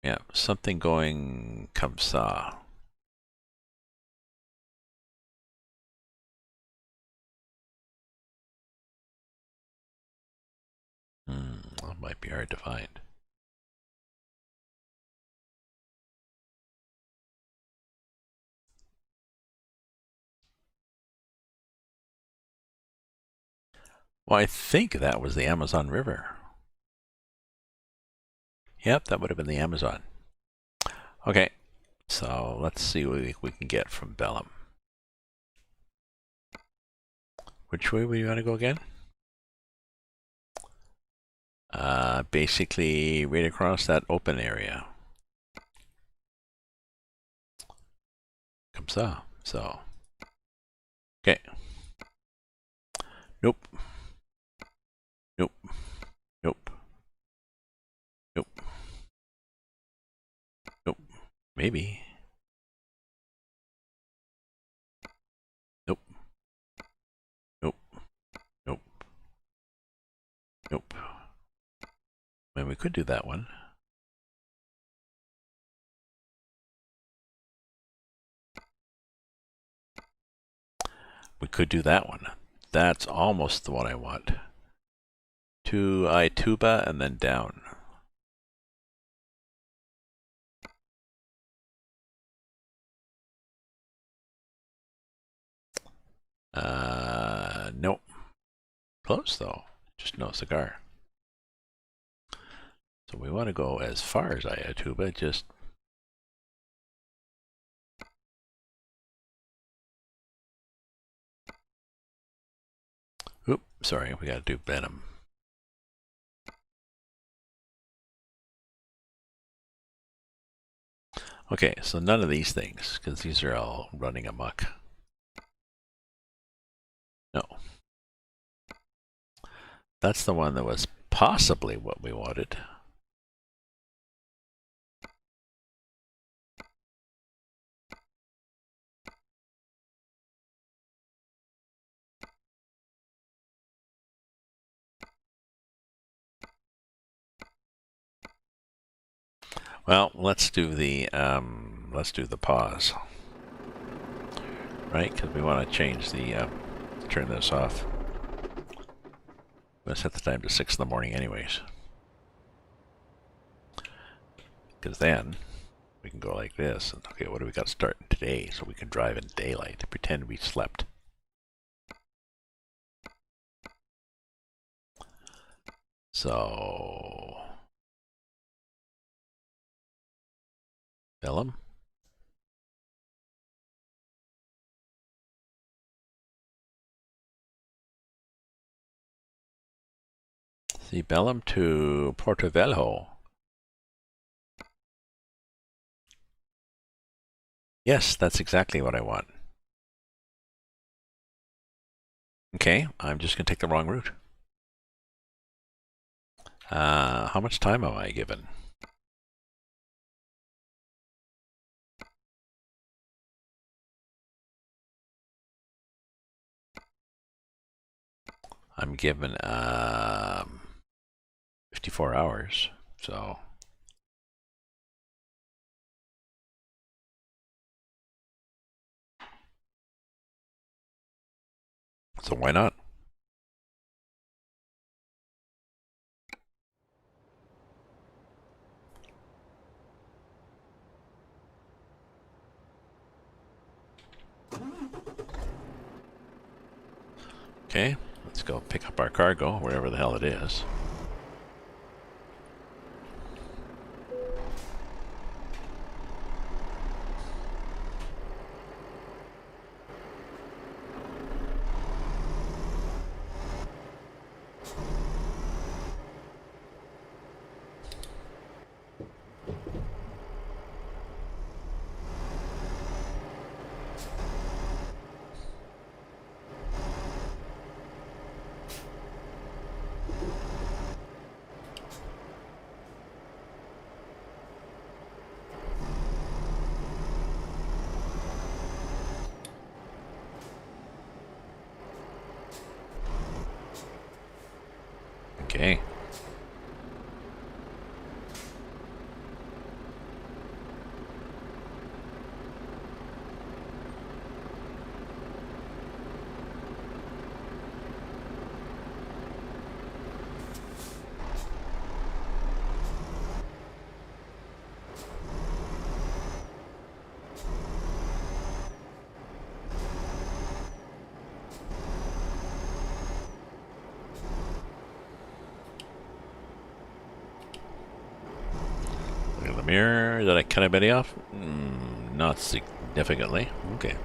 Yeah, something going comme ça. That might be hard to find. Well, I think that was the Amazon River. Yep, that would have been the Amazon. Okay, so let's see what we can get from Bellum. Which way we want to go again? Basically right across that open area. Comme ça. So, okay. Nope. Nope. Nope. Nope. Nope. Maybe. Nope. Nope. Nope. Nope. I mean, we could do that one. We could do that one. That's almost the one I want. To Ituba and then down. Nope. Close though. Just no cigar. So we want to go as far as Ayatuba, just... Oop, sorry, we got to do Benham. Okay, so none of these things, because these are all running amok. No. That's the one that was possibly what we wanted. Well, let's do the pause, right? Because we want to change the turn this off. I'm gonna set the time to 6 in the morning, anyways, because then we can go like this. And, okay, what do we got starting today? So we can drive in daylight to pretend we slept. So, Bellum. The Bellum to Portobello. Yes, that's exactly what I want. Okay, I'm just going to take the wrong route. How much time am I given? I'm given 54 hours, so why not? Okay, let's go pick up our cargo, wherever the hell it is. Okay. Look at the mirror. Did I cut anybody off? Not significantly. Okay.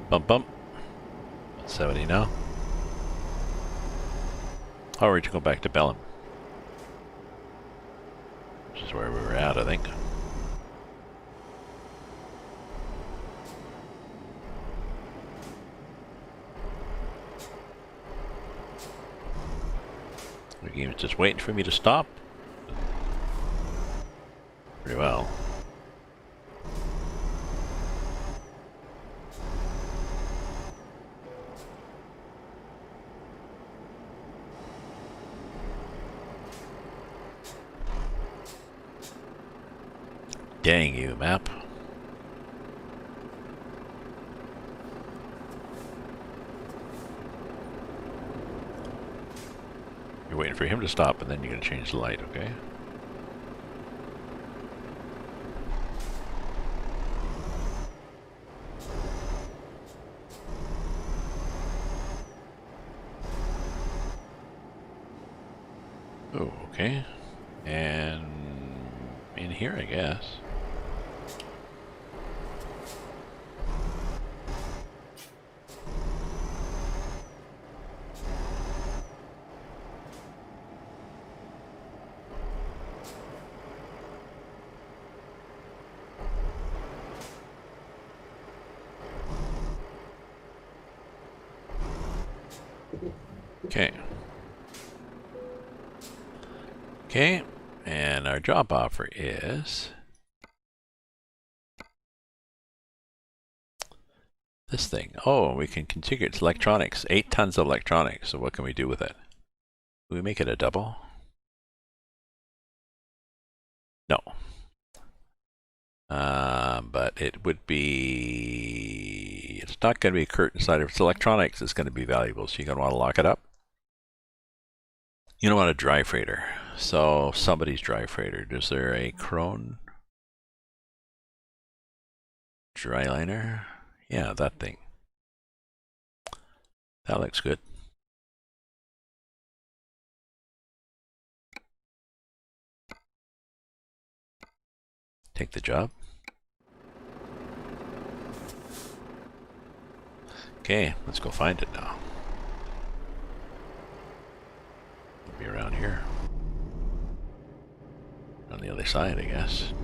Bump bump. 70 now. Oh, we're to go back to Bellum, which is where we were at, I think. The game's just waiting for me to stop. Pretty well. Dang you, map. You're waiting for him to stop, and then you're going to change the light, okay? Oh, okay. And in here, I guess. Okay. Okay, and our job offer is this thing. Oh, we can configure it to electronics. 8 tons of electronics. So what can we do with it? Do we make it a double? No. But it would be... It's not going to be a curtain side. If it's electronics, it's going to be valuable. So you're going to want to lock it up. You don't want a dry freighter. So somebody's dry freighter. Is there a Krone dry liner? Yeah, that thing. That looks good. Take the job. Okay, let's go find it now. It'll be around here. On the other side, I guess.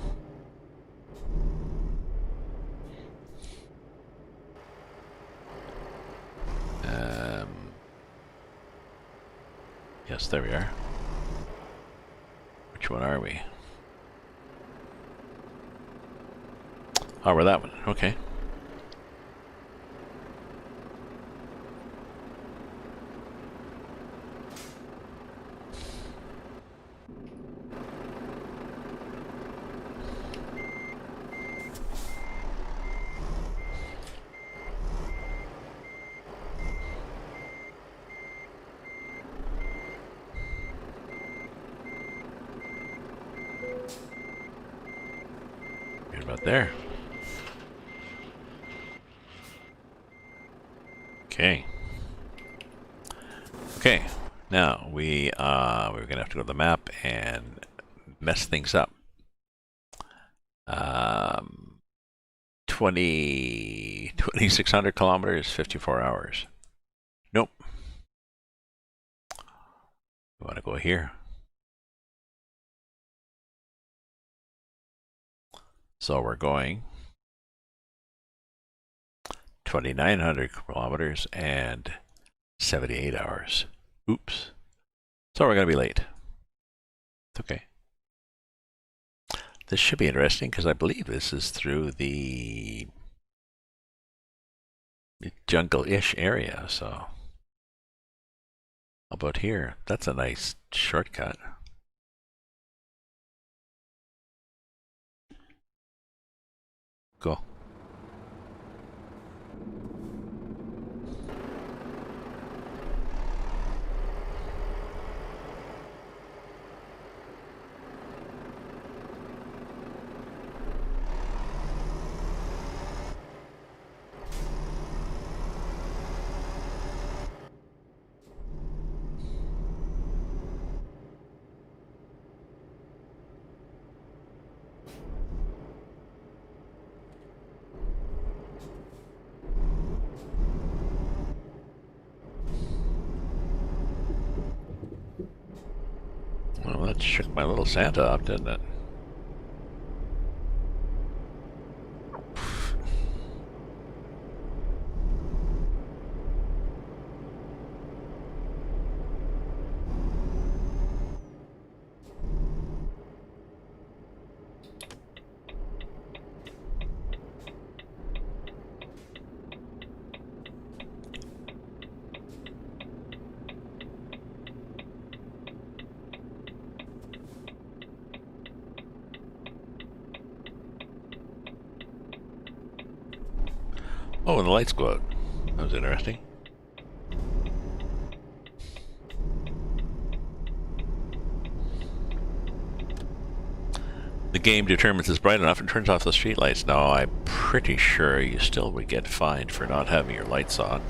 Yes, there we are. Which one are we? Oh, we're that one. Okay. Right about there. Okay. Okay. Now we're gonna have to go to the map and mess things up. 2,600 kilometers, 54 hours. Nope. We want to go here. So we're going 2,900 kilometers and 78 hours. Oops. So we're going to be late. It's okay. This should be interesting because I believe this is through the jungle-ish area, so. How about here? That's a nice shortcut. Go. Well, that shook my little Santa up, didn't it? Oh, the lights go out. That was interesting. The game determines it's bright enough and turns off the street lights. Now, I'm pretty sure you still would get fined for not having your lights on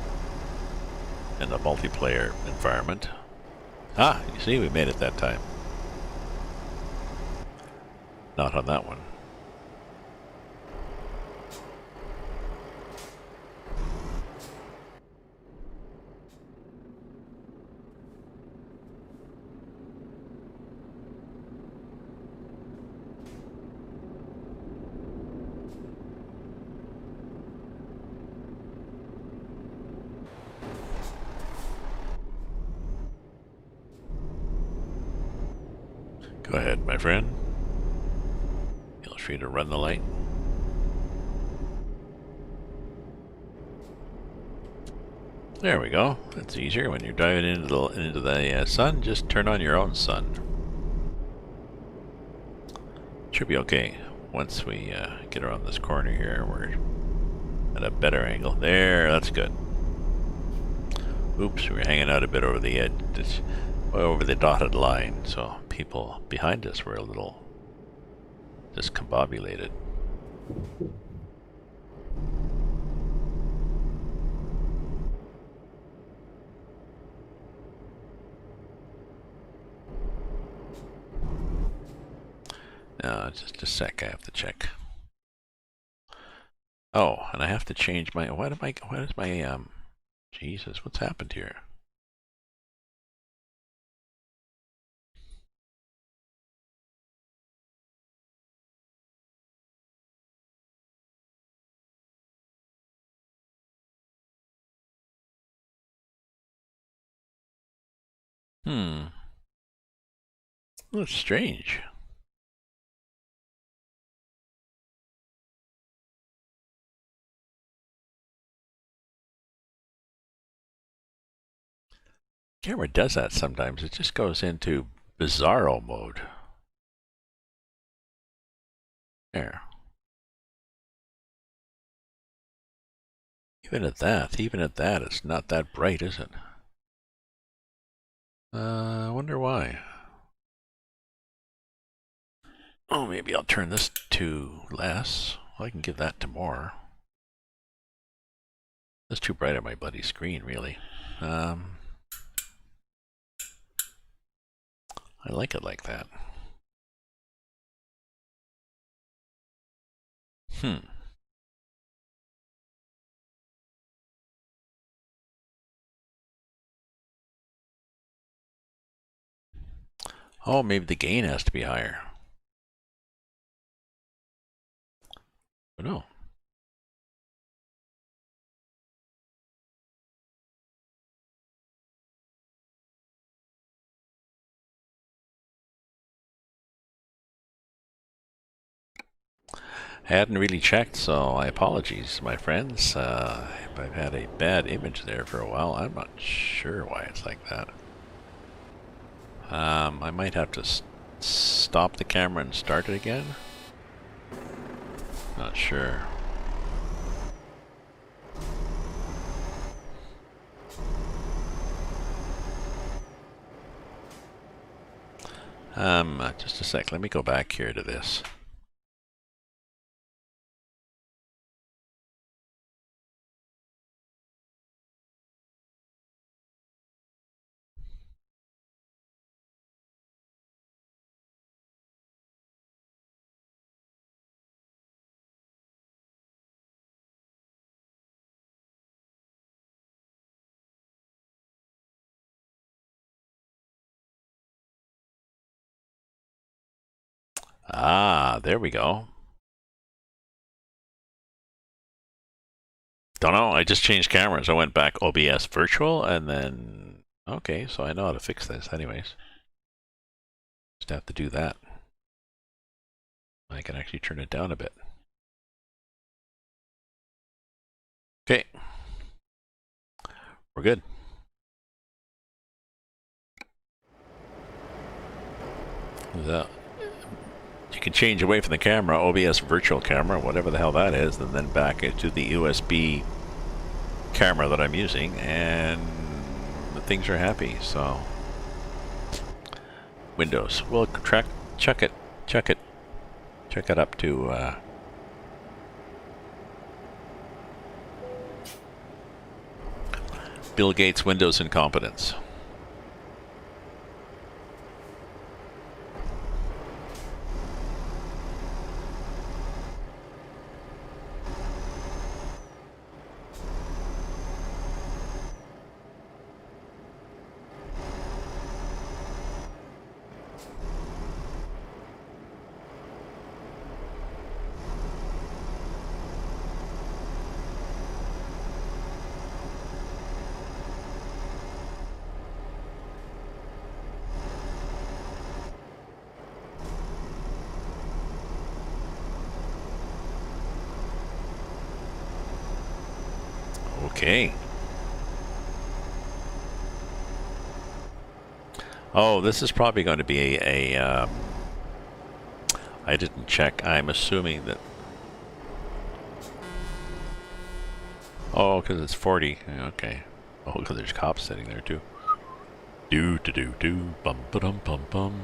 in the multiplayer environment. Ah, you see, we made it that time. Not on that one. Go ahead, my friend. Feel free to run the light. There we go. That's easier when you're diving into the sun. Just turn on your own sun. Should be okay. Once we get around this corner here, we're at a better angle. There, that's good. Oops, we're hanging out a bit over the edge, over the dotted line, so people behind us were a little discombobulated. No, just a sec, I have to check. Oh, and I have to change my, what is my Jesus, what's happened here? That's strange. Camera does that sometimes. It just goes into bizarro mode. There. Even at that, it's not that bright, is it? I wonder why. Oh, maybe I'll turn this to less. Well, I can give that to more. That's too bright on my bloody screen, really. I like it like that. Oh, maybe the gain has to be higher. Oh, no. I hadn't really checked, so I apologize, my friends. If I've had a bad image there for a while, I'm not sure why it's like that. I might have to stop the camera and start it again. Not sure. Just a sec. Let me go back here to this. Ah, there we go. Don't know. I just changed cameras. I went back OBS virtual and then... Okay, so I know how to fix this anyways. Just have to do that. I can actually turn it down a bit. Okay. We're good. You can change away from the camera, OBS virtual camera, whatever the hell that is, and then back into the USB camera that I'm using, and the things are happy, so... Windows. We'll chuck it up to... Bill Gates Windows incompetence. Okay. Oh, this is probably going to be I didn't check. I'm assuming that... Oh, because it's 40. Okay. Oh, because there's cops sitting there too. Do bum ba dum bum bum.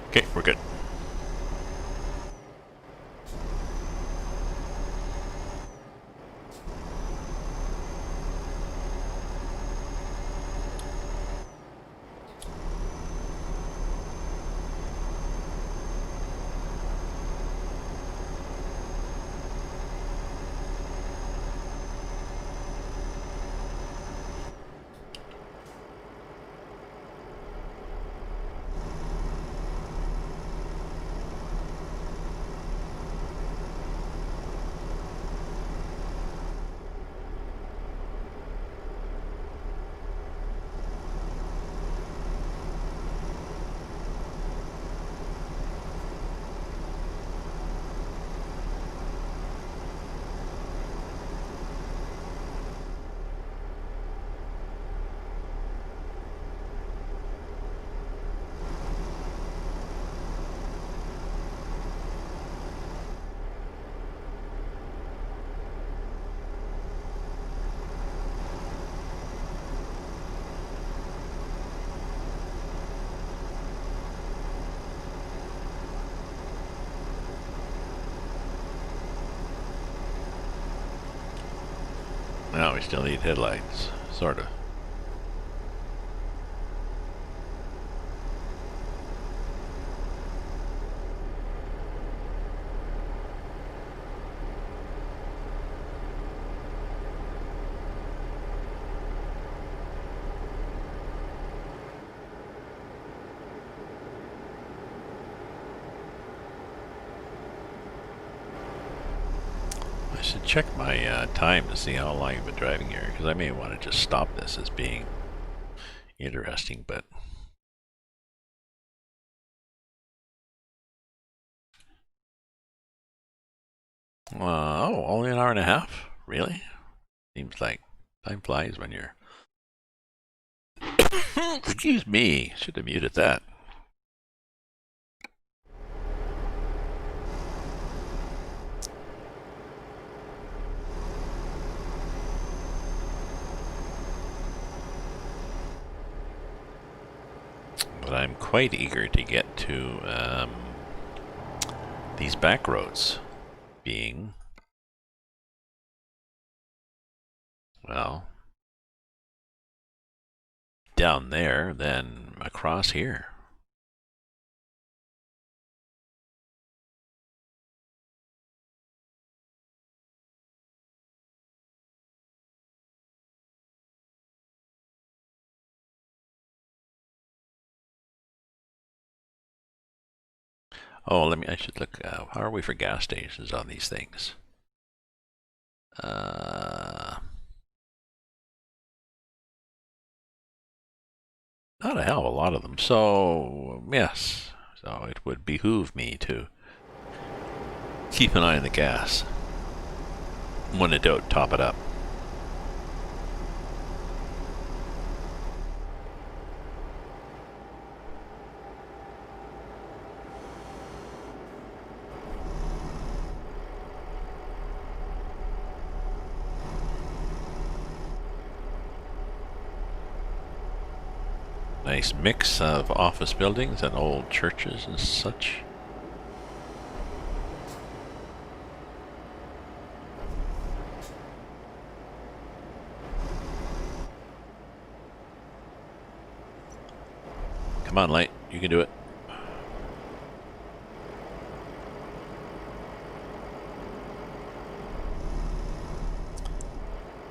Okay, we're good. we still need headlights, sort of. I should check my time to see how long I've been driving here, because I may want to just stop this as being interesting, but... oh, only an hour and a half? Really? Seems like time flies when you're... Excuse me, should have muted that. But I'm quite eager to get to these back roads being, well, down there than across here. Oh, I should look, how are we for gas stations on these things? Not a hell of a lot of them, so yes. So it would behoove me to keep an eye on the gas. When in doubt, top it up. Nice mix of office buildings and old churches and such. Come on, Light, you can do it.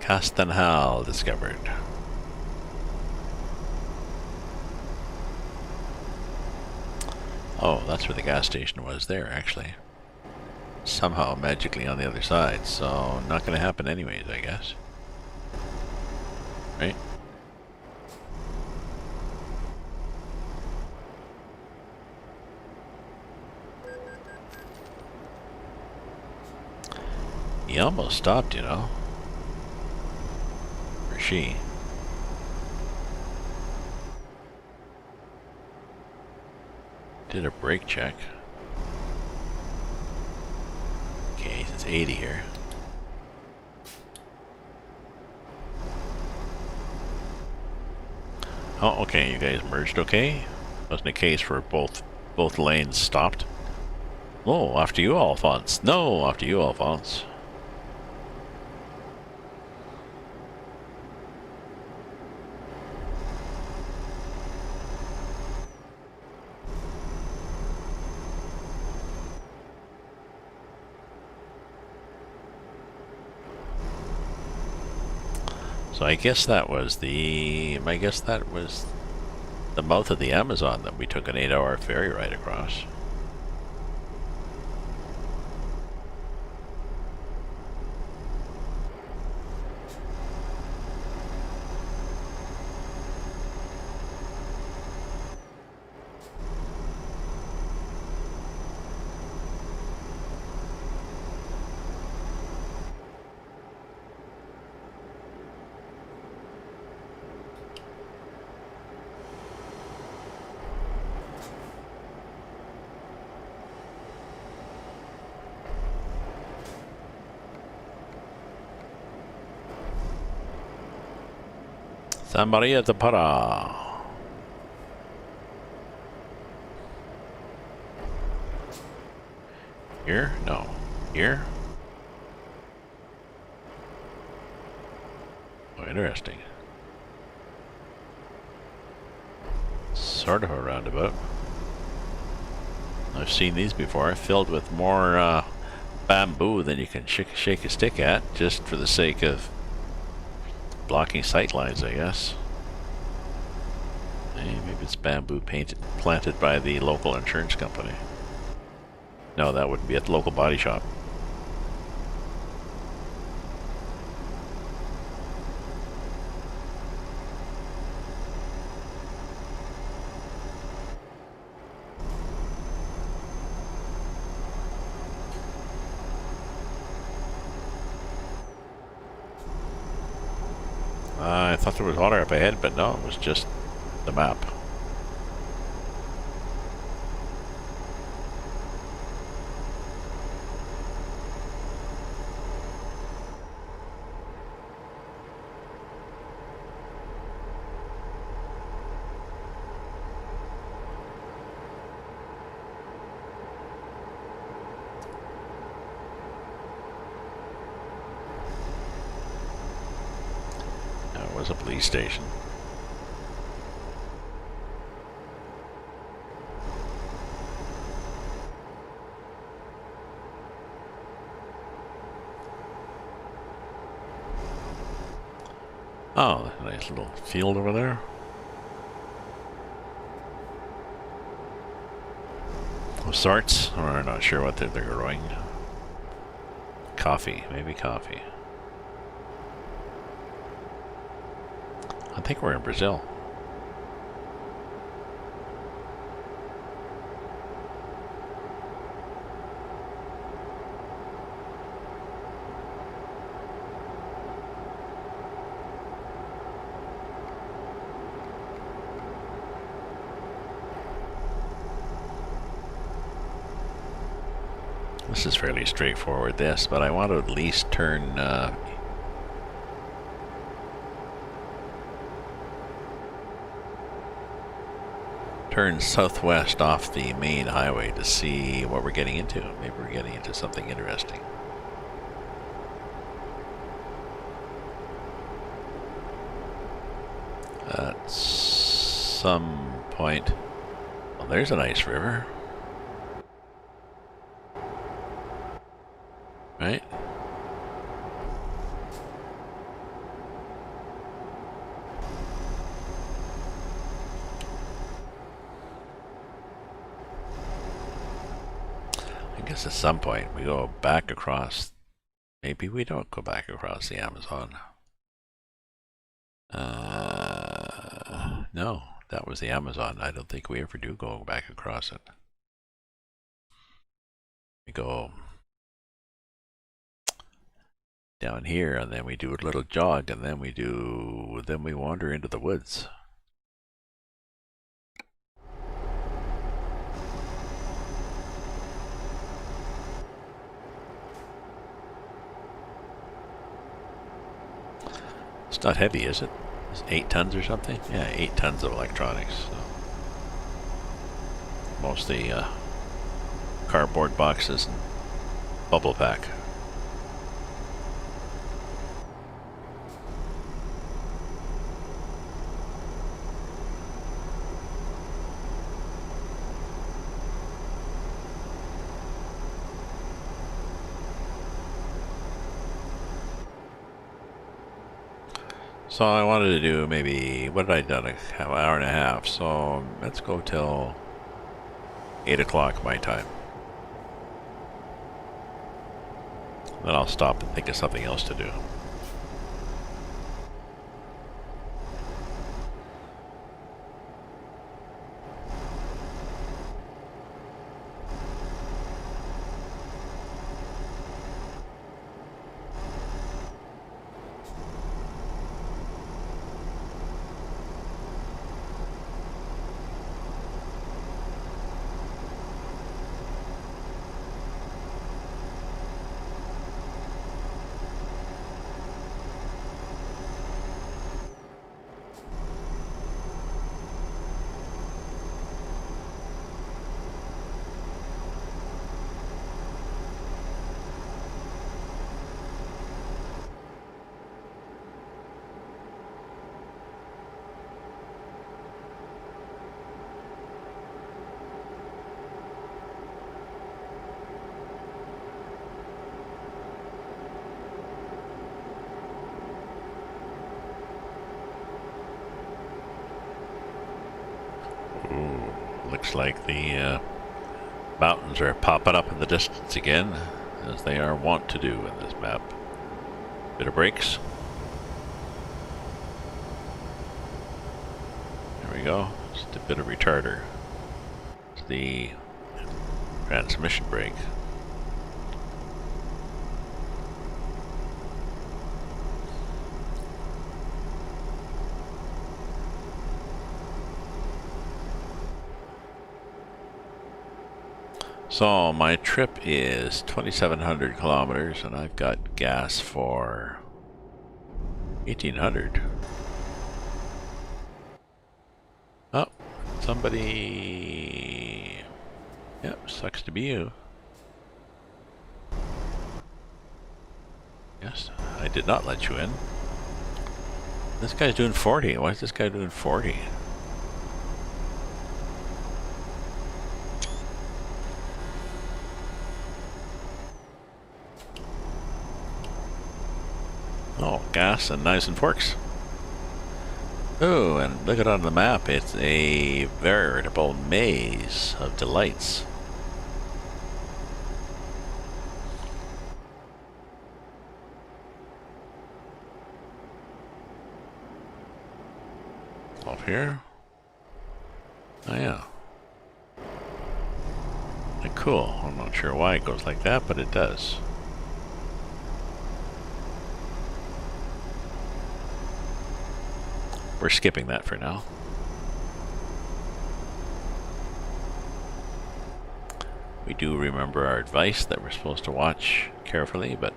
Castanhal discovered. Oh, that's where the gas station was there, actually. Somehow magically on the other side, so not going to happen anyways, I guess. Right? He almost stopped, you know. Or she. Did a brake check. Okay, it's 80 here. Oh, okay, you guys merged okay? Wasn't a case for both lanes stopped. Oh, after you, Alphonse. No, after you, Alphonse. So I guess that was the mouth of the Amazon that we took an 8-hour ferry ride across. San Maria de Para. Here? No. Here? interesting. Sort of a roundabout. I've seen these before, filled with more bamboo than you can shake a stick at, just for the sake of blocking sight lines, I guess. Hey, maybe it's bamboo planted by the local insurance company. No, that wouldn't be at the local body shop. I thought there was water up ahead, but no, it was just the map. It was a police station. Oh, a nice little field over there. Of sorts, or I'm not sure what they're growing. Coffee, maybe coffee. I think we're in Brazil. This is fairly straightforward, but I want to at least turn southwest off the main highway to see what we're getting into. Maybe we're getting into something interesting. At some point... Well, there's a nice river. Right? I guess at some point we go back across. Maybe we don't go back across the Amazon. No, that was the Amazon. I don't think we ever do go back across it. We go down here, and then we do a little jog, and then we wander into the woods. It's not heavy, is it? It's 8 tons or something? Yeah, 8 tons of electronics. So mostly cardboard boxes and bubble pack. So I wanted to do maybe, what did I done? An hour and a half. So let's go till 8 o'clock my time. Then I'll stop and think of something else to do. looks like the mountains are popping up in the distance again, as they are wont to do in this map. Bit of brakes. There we go. Just a bit of retarder. It's the transmission brake. So my trip is 2,700 kilometers and I've got gas for 1,800. Oh, somebody... Yep, sucks to be you. Yes, I did not let you in. This guy's doing 40. Why is this guy doing 40? Oh, gas and knives and forks. Oh, and look at it on the map. It's a veritable maze of delights. Off here. Oh yeah. Cool. I'm not sure why it goes like that, but it does. We're skipping that for now. We do remember our advice that we're supposed to watch carefully, but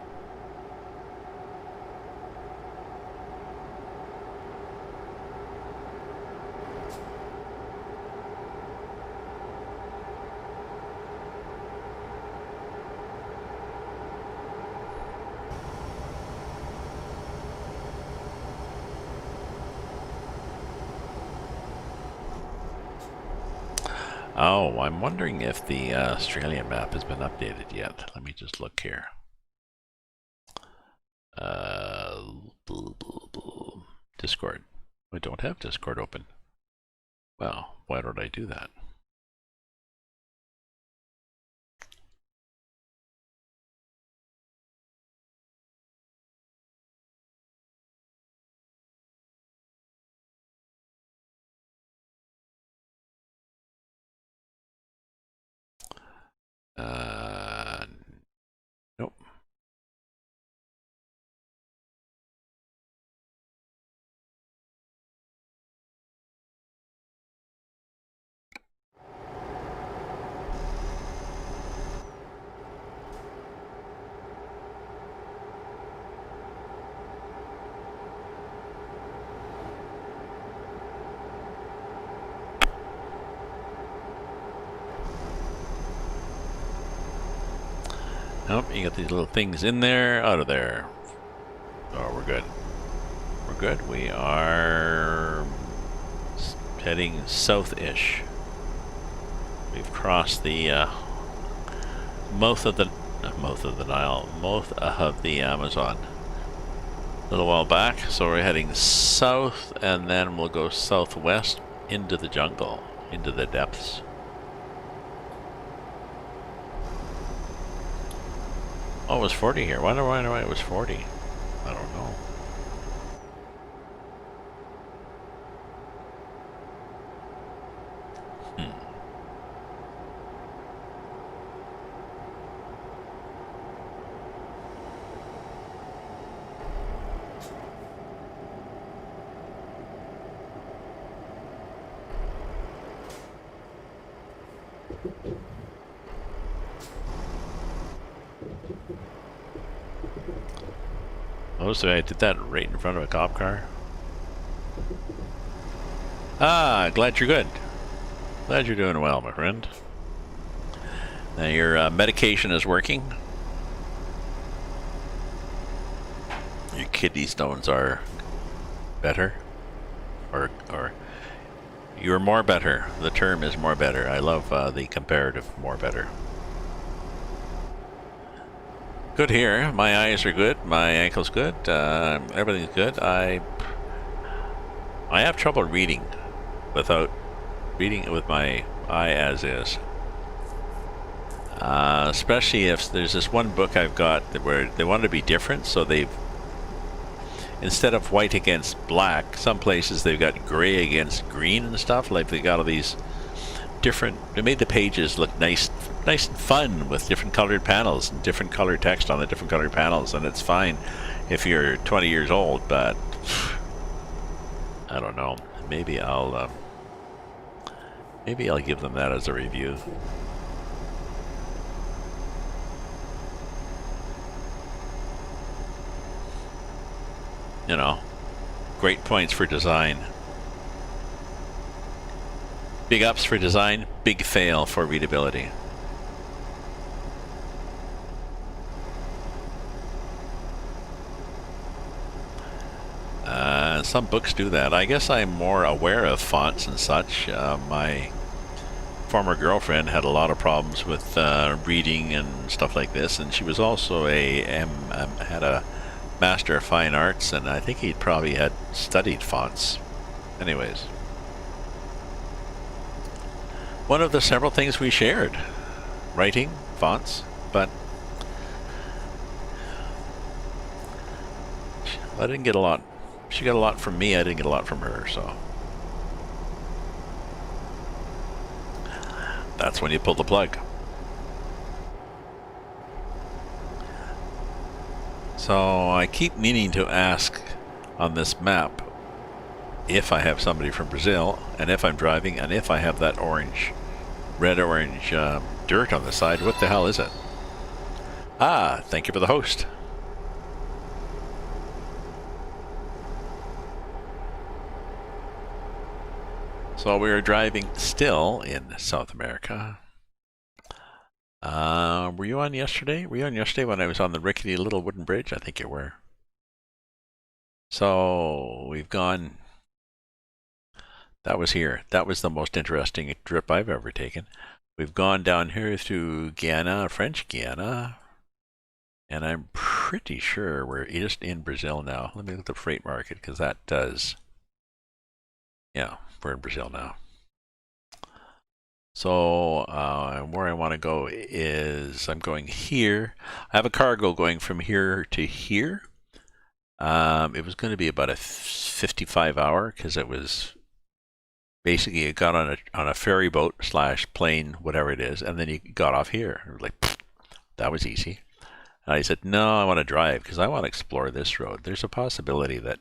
oh, I'm wondering if the Australian map has been updated yet. Let me just look here. Discord. I don't have Discord open. Well, why don't I do that? Nope. Nope, you got these little things in there, out of there. Oh, we're good. We're good. We are heading south-ish. We've crossed the mouth of the Nile, mouth of the Amazon a little while back. So we're heading south, and then we'll go southwest into the jungle, into the depths. Oh, it was 40 here. Why do I know it was 40? I don't know. Oh, so I did that right in front of a cop car? Ah, glad you're good. Glad you're doing well, my friend. Now your medication is working. Your kidney stones are better. Or you're more better. The term is more better. I love the comparative more better. Good here. My eyes are good. My ankle's good. Everything's good. I have trouble reading without reading with my as is. Especially if there's this one book I've got where they want to be different, so they've, instead of white against black, some places they've got gray against green and stuff. Like they got all these different, they made the pages look nice and fun with different colored panels and different colored text on the different colored panels, and it's fine if you're 20 years old, but I don't know. Maybe I'll give them that as a review. You know, great points for design. Big ups for design, big fail for readability. Some books do that. I guess I'm more aware of fonts and such. My former girlfriend had a lot of problems with reading and stuff like this, and she was also had a Master of Fine Arts, and I think he probably had studied fonts. Anyways, one of the several things we shared, writing, fonts, but I didn't get a lot. She got a lot from me, I didn't get a lot from her, so that's when you pull the plug. So I keep meaning to ask on this map if I have somebody from Brazil, and if I'm driving, and if I have that red-orange dirt on the side. What the hell is it? Ah, thank you for the host. So we are driving still in South America. Were you on yesterday? Were you on yesterday when I was on the rickety little wooden bridge? I think you were. So we've gone. That was here. That was the most interesting trip I've ever taken. We've gone down here through Guiana, French Guiana, and I'm pretty sure we're just in Brazil now. Let me look at the freight market, because that does. Yeah, we're in Brazil now. So where I want to go is I'm going here. I have a cargo going from here to here. It was going to be about a 55-hour, because it was basically, it got on a ferry boat / plane, whatever it is, and then you got off here. It was like, pfft, that was easy. And I said, no, I want to drive because I want to explore this road. There's a possibility that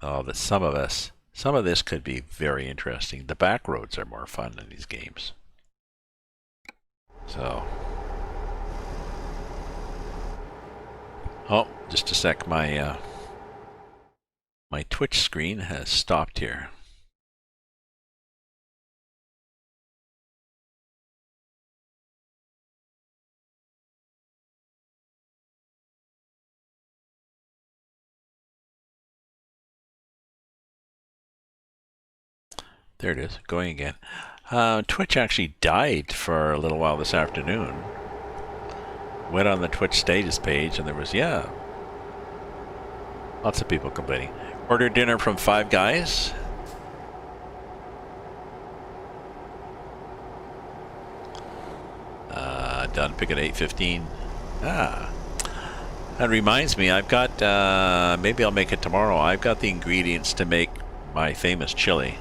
that some of this could be very interesting. The back roads are more fun in these games. So, oh, just a sec. My Twitch screen has stopped here. There it is, going again. Twitch actually died for a little while this afternoon. Went on the Twitch status page and there was, yeah, lots of people complaining. Ordered dinner from Five Guys. Done pick at 8:15. Ah, that reminds me, I've got, maybe I'll make it tomorrow. I've got the ingredients to make my famous chili.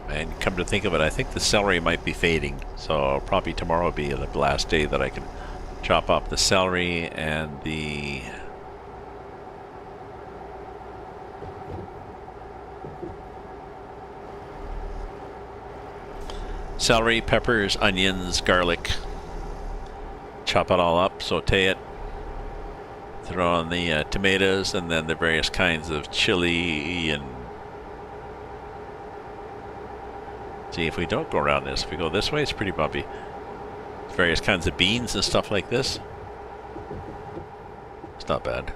And come to think of it, I think the celery might be fading, so probably tomorrow will be the last day that I can chop up the celery and the celery, peppers, onions, garlic. Chop it all up, saute it, throw on the tomatoes, and then the various kinds of chili. And see, if we don't go around this, if we go this way, it's pretty bumpy. Various kinds of beans and stuff like this. It's not bad.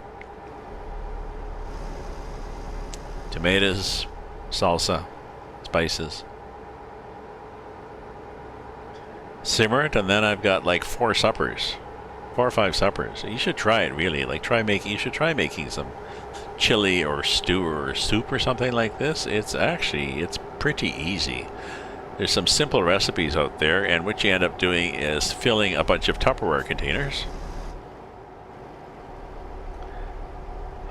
Tomatoes, salsa, spices. Simmer it, and then I've got like 4 suppers. 4 or 5 suppers. You should try it, really. Like, you should try making some chili or stew or soup or something like this. It's pretty easy. There's some simple recipes out there, and what you end up doing is filling a bunch of Tupperware containers.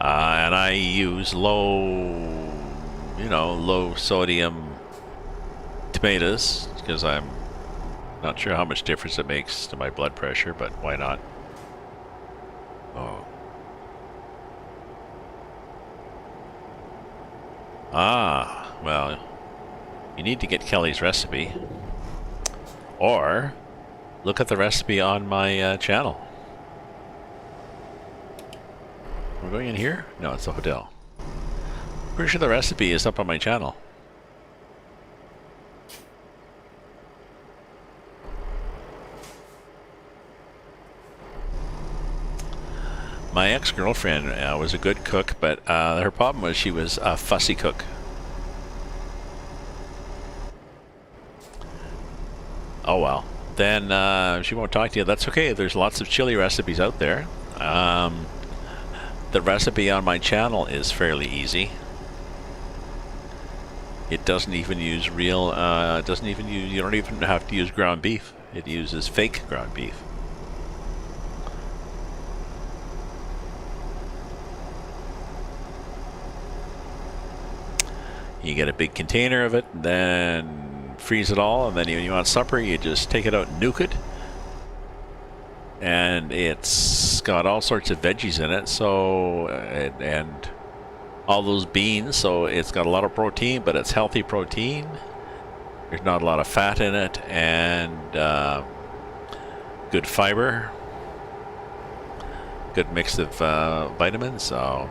And I use low sodium tomatoes because I'm not sure how much difference it makes to my blood pressure, but why not? Oh. Ah, well, you need to get Kelly's recipe, or look at the recipe on my channel. We're going in here? No, it's the hotel. Pretty sure the recipe is up on my channel. My ex-girlfriend was a good cook, but her problem was she was a fussy cook. Oh well. Then she won't talk to you. That's okay. There's lots of chili recipes out there. The recipe on my channel is fairly easy. It doesn't even use real, you don't even have to use ground beef. It uses fake ground beef. You get a big container of it, then freeze it all, and then when you want supper, you just take it out and nuke it. And it's got all sorts of veggies in it, so and all those beans, so it's got a lot of protein, but it's healthy protein. There's not a lot of fat in it, and good fiber, good mix of vitamins. So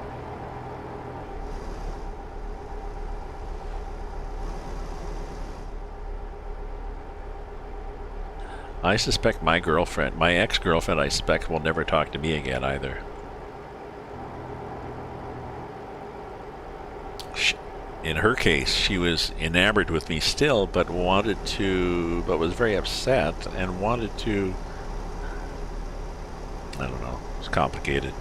I suspect my ex-girlfriend, I suspect, will never talk to me again either. In her case, she was enamored with me still, but was very upset and wanted to, I don't know, it's complicated.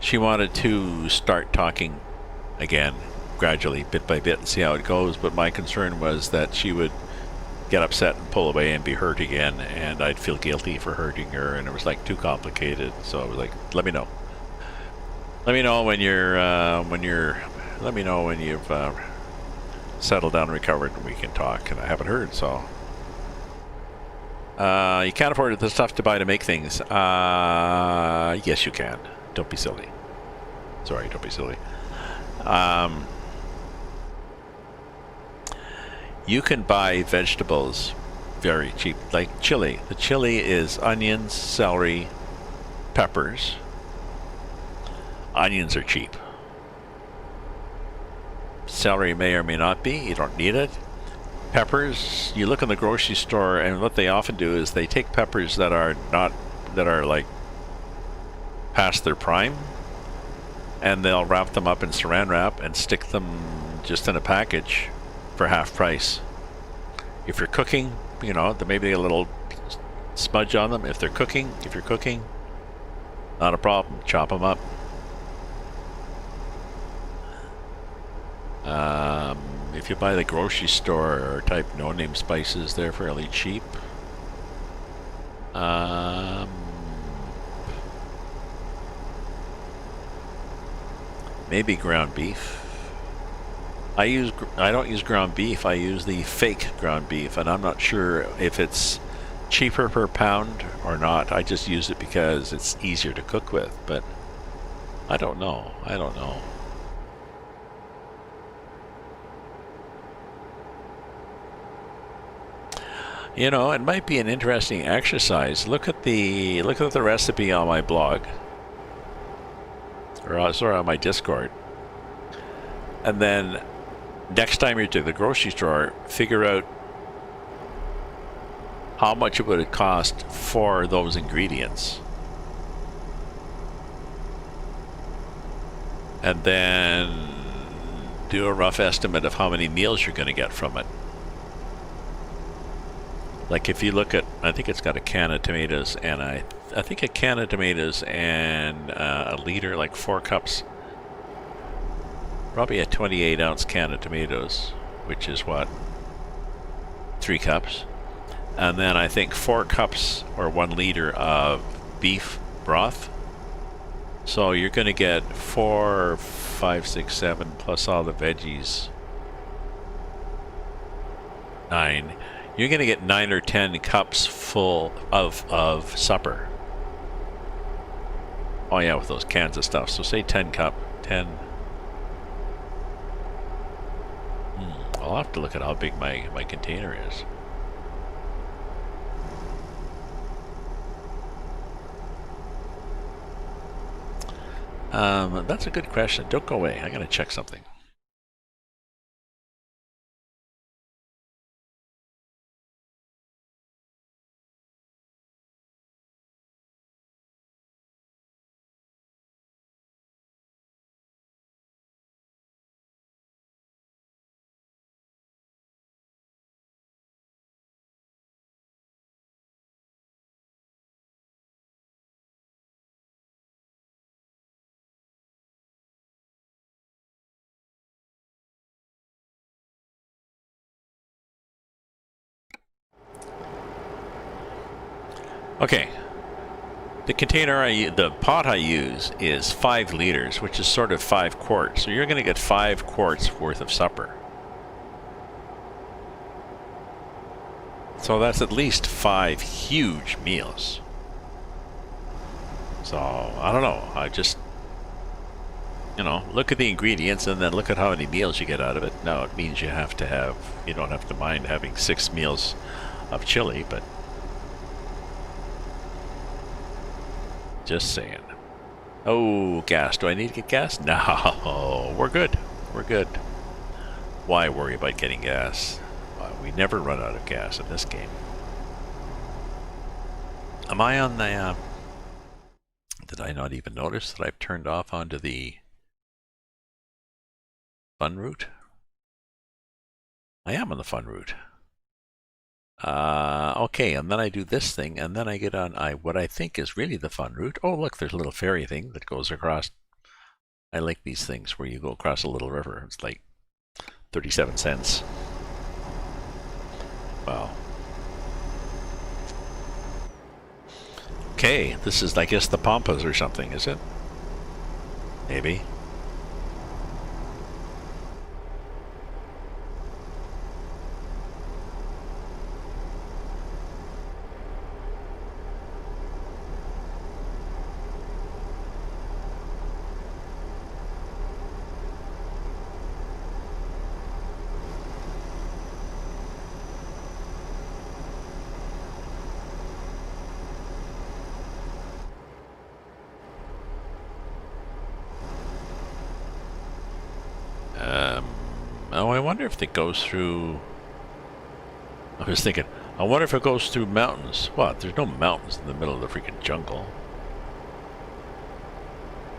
She wanted to start talking again, gradually, bit by bit, and see how it goes, but my concern was that she would get upset and pull away and be hurt again, and I'd feel guilty for hurting her, and it was like too complicated. So I was like, let me know when you've settled down and recovered, and we can talk. And I haven't heard, so you can't afford the stuff to buy to make things. Yes, you can. Don't be silly. Sorry, don't be silly. You can buy vegetables very cheap, like chili. The chili is onions, celery, peppers. Onions are cheap. Celery may or may not be. You don't need it. Peppers, you look in the grocery store, and what they often do is they take peppers that are like past their prime, and they'll wrap them up in saran wrap and stick them just in a package for half price. If you're cooking, maybe a little smudge on them. If you're cooking, not a problem. Chop them up. If you buy the grocery store or type no-name spices, they're fairly cheap. Maybe ground beef. I don't use ground beef. I use the fake ground beef, and I'm not sure if it's cheaper per pound or not. I just use it because it's easier to cook with, but I don't know. It might be an interesting exercise. Look at the recipe on my blog, or sorry, on my Discord, and then next time you're to the grocery store, figure out how much it would cost for those ingredients, and then do a rough estimate of how many meals you're going to get from it. Like if you look at, I think it's got a can of tomatoes, and I think a can of tomatoes and a liter, like 4 cups. Probably a 28-ounce can of tomatoes, which is what, 3 cups. And then I think 4 cups or 1 liter of beef broth. So you're going to get 4, 5, 6, 7 plus all the veggies. 9. You're going to get 9 or 10 cups full of supper. Oh yeah, with those cans of stuff. So say 10 cup, 10. I'll have to look at how big my container is. That's a good question. Don't go away. I gotta check something. Okay. The container the pot I use is 5 liters, which is sort of 5 quarts. So you're going to get 5 quarts worth of supper. So that's at least 5 huge meals. So I don't know. I just, look at the ingredients and then look at how many meals you get out of it. Now it means you don't have to mind having 6 meals of chili, but just saying. Oh, gas. Do I need to get gas? No, we're good. We're good. Why worry about getting gas? We never run out of gas in this game. Am I on the... Did I not even notice that I've turned off onto the fun route? I am on the fun route. Okay, and then I do this thing, and then I get on what I think is really the fun route. Oh, look, there's a little ferry thing that goes across. I like these things where you go across a little river. It's like 37 cents. Wow. Okay, this is, I guess, the Pampas or something, is it? Maybe. Oh, I wonder if it goes through... I was thinking, I wonder if it goes through mountains. What? There's no mountains in the middle of the freaking jungle.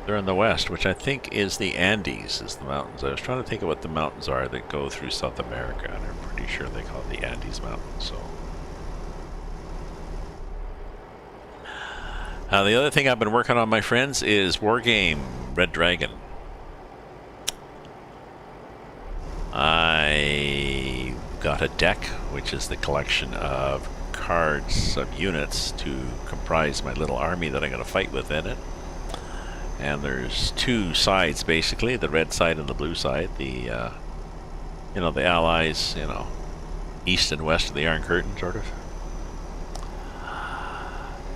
They're in the west, which I think is the Andes, is the mountains. I was trying to think of what the mountains are that go through South America, and I'm pretty sure they call it the Andes Mountains, so... the other thing I've been working on, my friends, is Wargame Red Dragon. I got a deck, which is the collection of cards of units to comprise my little army that I'm going to fight with in it. And there's 2 sides, basically, the red side and the blue side. The, the allies, east and west of the Iron Curtain, sort of.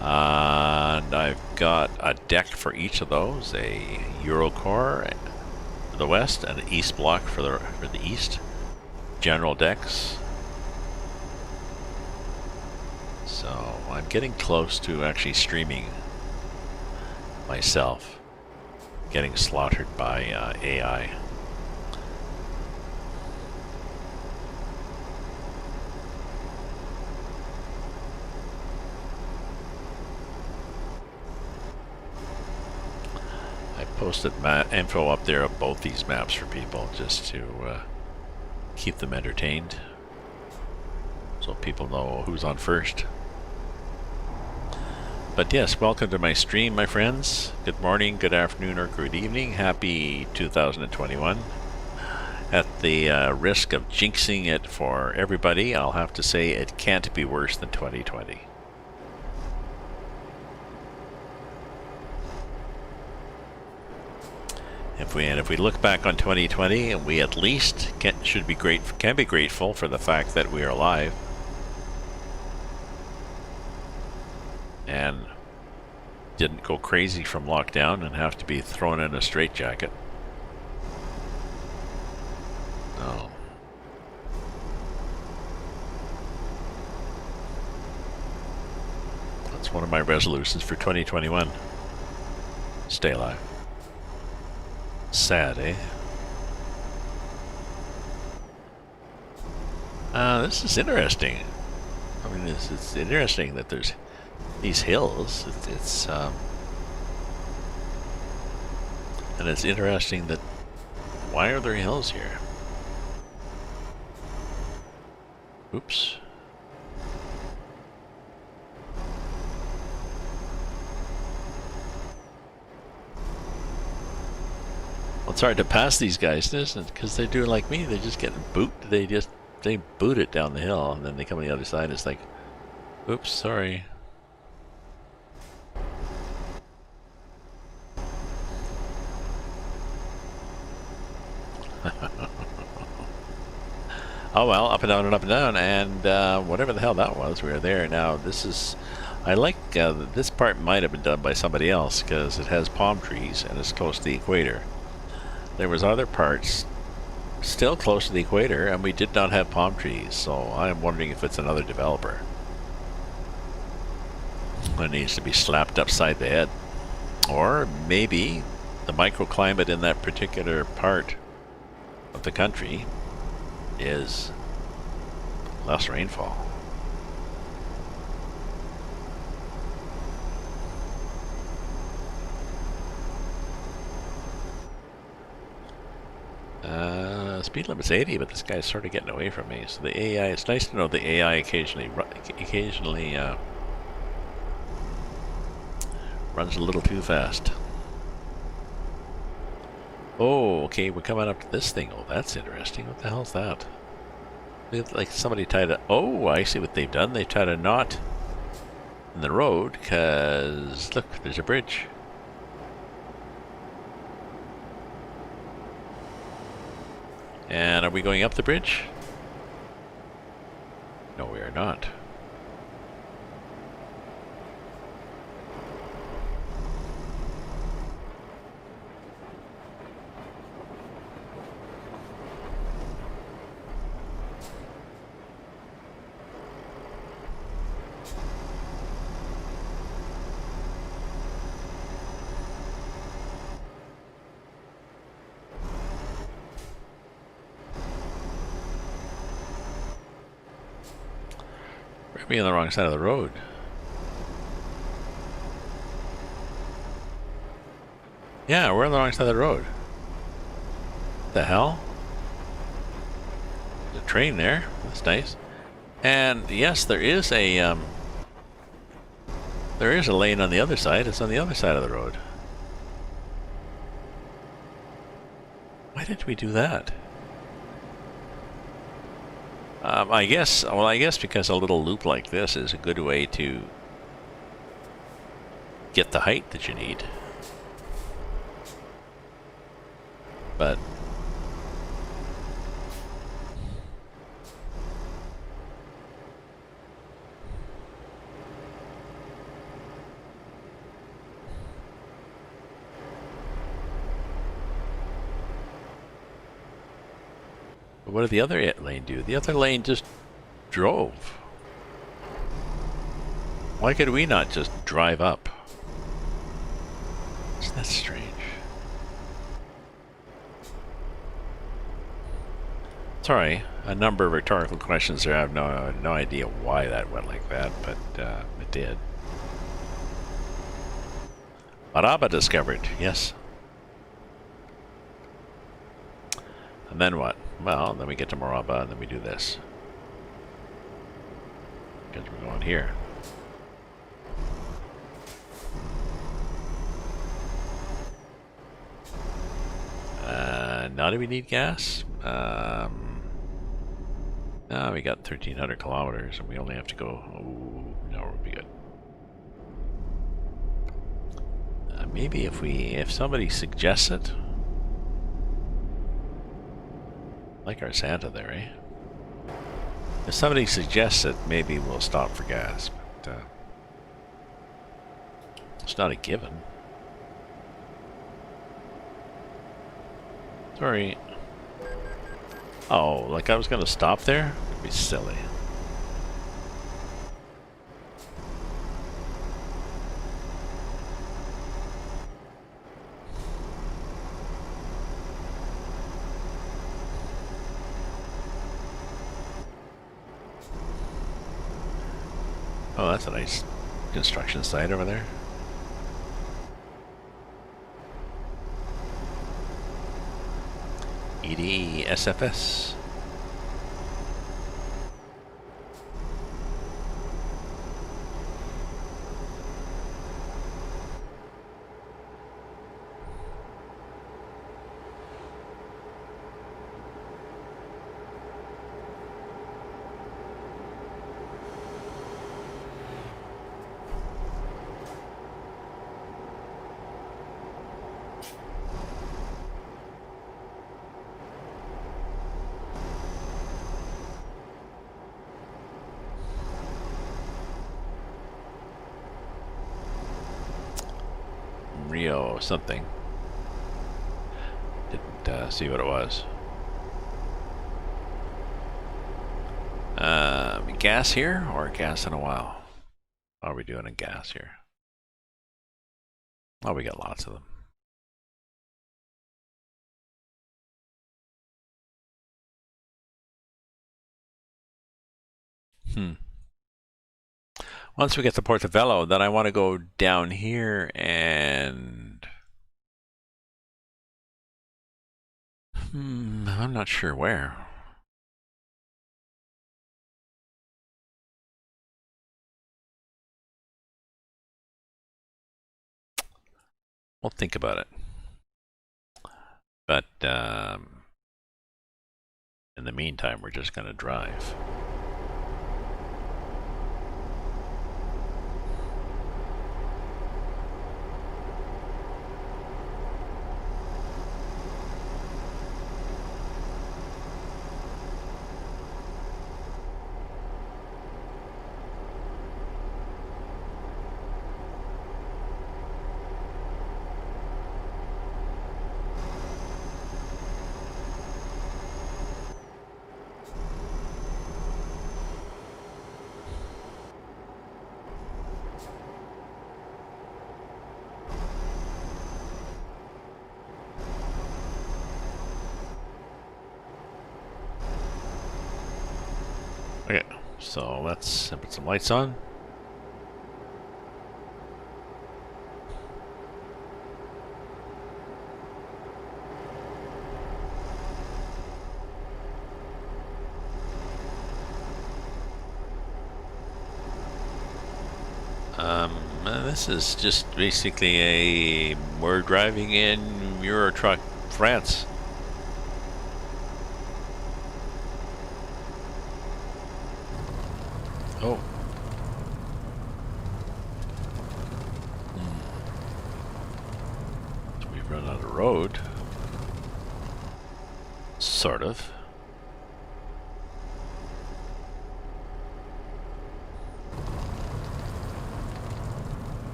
And I've got a deck for each of those, a Eurocorps for the west and an East block for the east. General decks. So I'm getting close to actually streaming myself, getting slaughtered by AI. I posted info up there of both these maps for people just to keep them entertained. so people know who's on first. But yes, welcome to my stream, my friends. Good morning, good afternoon, or good evening. Happy 2021. At the risk of jinxing it for everybody, I'll have to say it can't be worse than 2020. If we look back on 2020, we at least can be grateful for the fact that we are alive and didn't go crazy from lockdown and have to be thrown in a straitjacket. No. That's one of my resolutions for 2021. Stay alive. Sad, eh? This is interesting. I mean, it's interesting that there's these hills. And it's interesting that why are there hills here? Oops. Well, it's hard to pass these guys, isn't it? Because they're doing like me. They just get booted. They boot it down the hill, and then they come on the other side. It's like, oops, sorry. Oh well, up and down and up and down, and whatever the hell that was, we were there. Now this is, I like this part might have been done by somebody else because it has palm trees and it's close to the equator. There was other parts still close to the equator, and we did not have palm trees. So I am wondering if it's another developer that needs to be slapped upside the head, or maybe the microclimate in that particular part of the country is less rainfall. Speed limit's 80, but this guy's sort of getting away from me. So the AI, it's nice to know the AI occasionally runs a little too fast. Oh, okay, we're coming up to this thing. Oh, that's interesting. What the hell's that? Like somebody tied a... Oh, I see what they've done. They tied a knot in the road, because look, there's a bridge. And are we going up the bridge? No, we are not. We're on the wrong side of the road. Yeah, we're on the wrong side of the road. What the hell? There's a train there. That's nice. And yes, there is a lane on the other side. It's on the other side of the road. Why did we do that? I guess because a little loop like this is a good way to get the height that you need. But what did the other lane do? The other lane just drove. Why could we not just drive up? Isn't that strange? Sorry, a number of rhetorical questions there. I have no idea why that went like that, but it did. Maraba discovered, yes. And then what? Well, then we get to Maraba, and then we do this. Because we're going here. Now do we need gas? No, we got 1,300 kilometers and we only have to go... Oh, no, we'll be good. Maybe if somebody suggests it... Like our Santa there, eh? If somebody suggests it, maybe we'll stop for gas, but it's not a given. Sorry. Oh, like I was gonna stop there? That'd be silly. Oh, that's a nice construction site over there. ETS2. Rio something. Didn't see what it was. Gas here or gas in a while? How are we doing in gas here? Oh, we got lots of them. Once we get to Portobello, then I want to go down here and... I'm not sure where. We'll think about it. But in the meantime, we're just going to drive. Okay, so let's put some lights on. This is just basically we're driving in Euro Truck France. Oh. So we've run out of road. Sort of.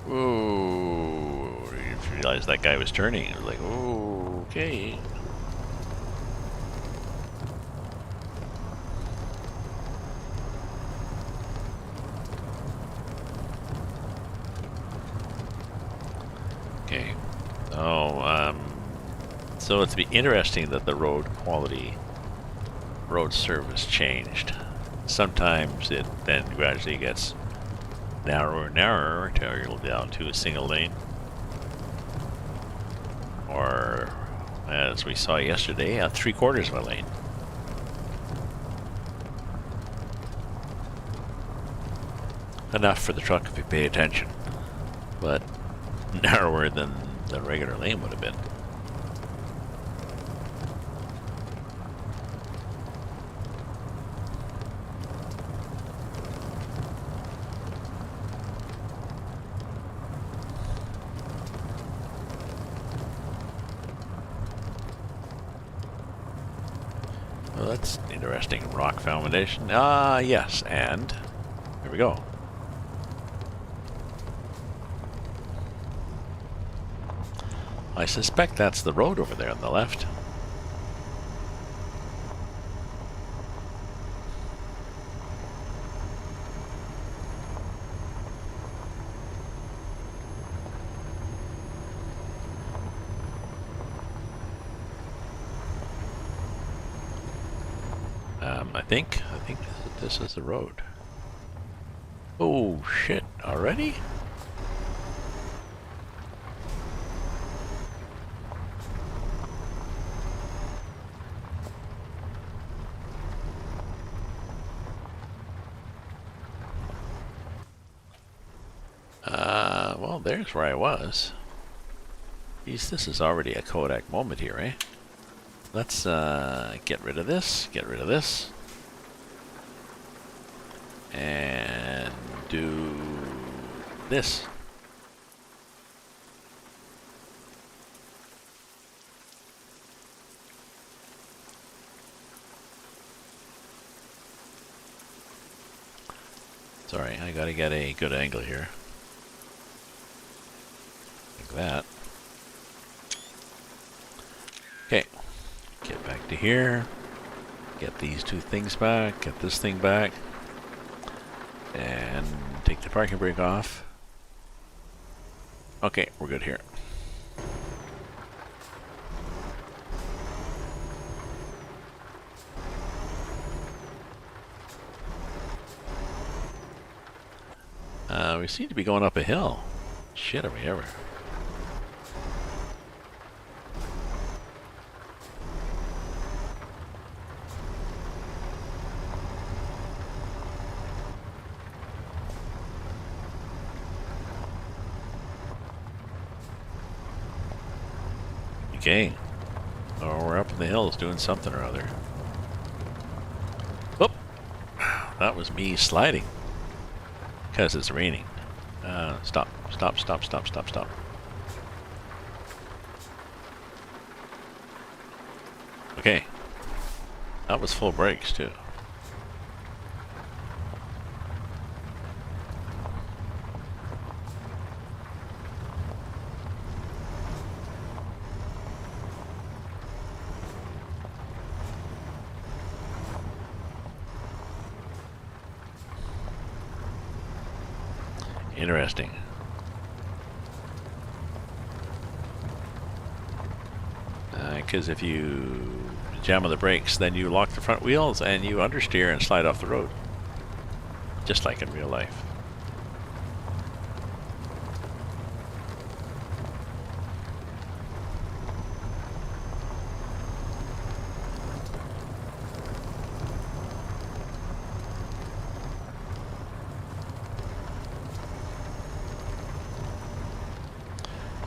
Ooh, you realized that guy was turning. It was like, oh, okay. Okay. So it's be interesting that the road quality, road service changed. Sometimes it then gradually gets narrower and narrower until you're down to a single lane. Or, as we saw yesterday, 3/4 of a lane. Enough for the truck if you pay attention, but narrower than the regular lane would have been. Well, that's interesting. Rock foundation. Yes, and here we go. I suspect that's the road over there on the left. I think this is the road. Oh shit, already? Well, there's where I was. Geez, this is already a Kodak moment here, eh? Let's get rid of this, and do this. Sorry, I gotta get a good angle here. Like that. Okay, get back to here. Get these two things back, get this thing back. And take the parking brake off. Okay, we're good here. We seem to be going up a hill. Shit, are we ever? Okay. Oh, we're up in the hills doing something or other. Oop! That was me sliding. Because it's raining. Stop. Okay. That was full brakes, too. Interesting. Because if you jam on the brakes, then you lock the front wheels and you understeer and slide off the road. Just like in real life.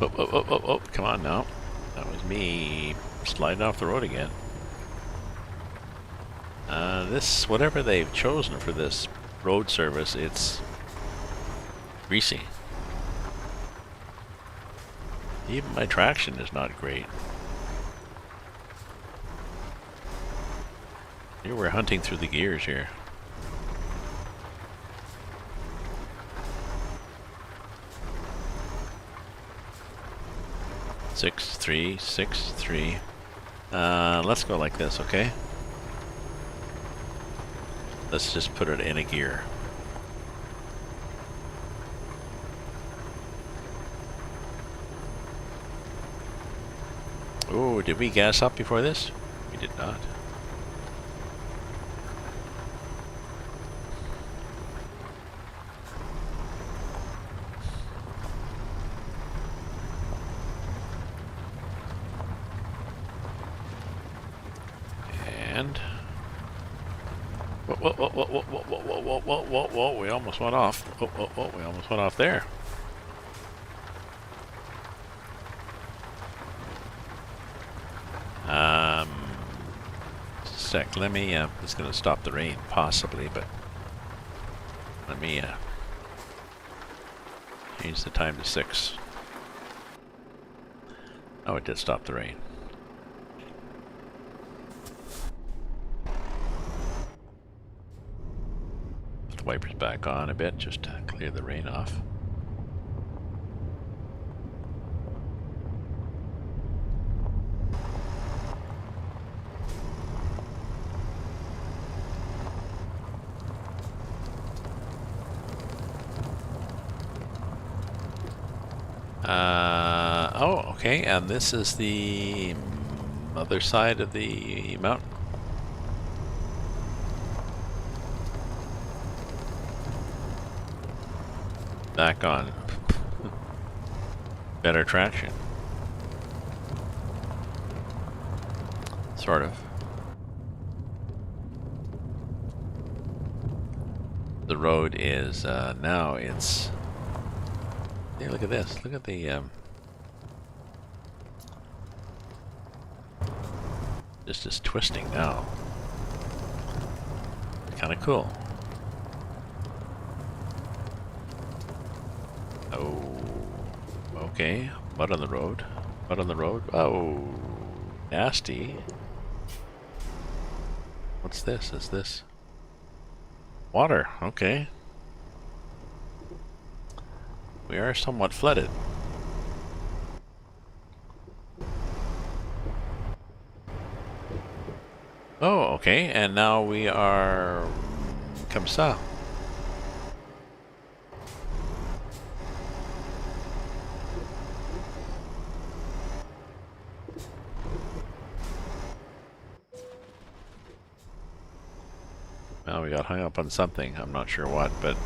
Oh, come on now. That was me sliding off the road again. This, whatever they've chosen for this road service, it's greasy. Even my traction is not great. Here we're hunting through the gears here. Six, three, 6, 3. Let's go like this, okay? Let's just put it in a gear. Oh, did we gas up before this? We did not. And whoa, we almost went off. Whoa, we almost went off there. Sec, let me, it's gonna stop the rain, possibly, but let me, change the time to 6. Oh, it did stop the rain. Put the wipers back on a bit, just to clear the rain off. Oh, okay, and this is the other side of the mountain. Back on. Better traction. Sort of. The road is, now it's... Hey, look at this. Look at the, just twisting now. Kind of cool. Oh, okay. Mud on the road. Mud on the road. Oh, nasty. What's this? Is this water? Okay. We are somewhat flooded. Oh, okay, and now we are... Comme ça. Well, we got hung up on something. I'm not sure what, but...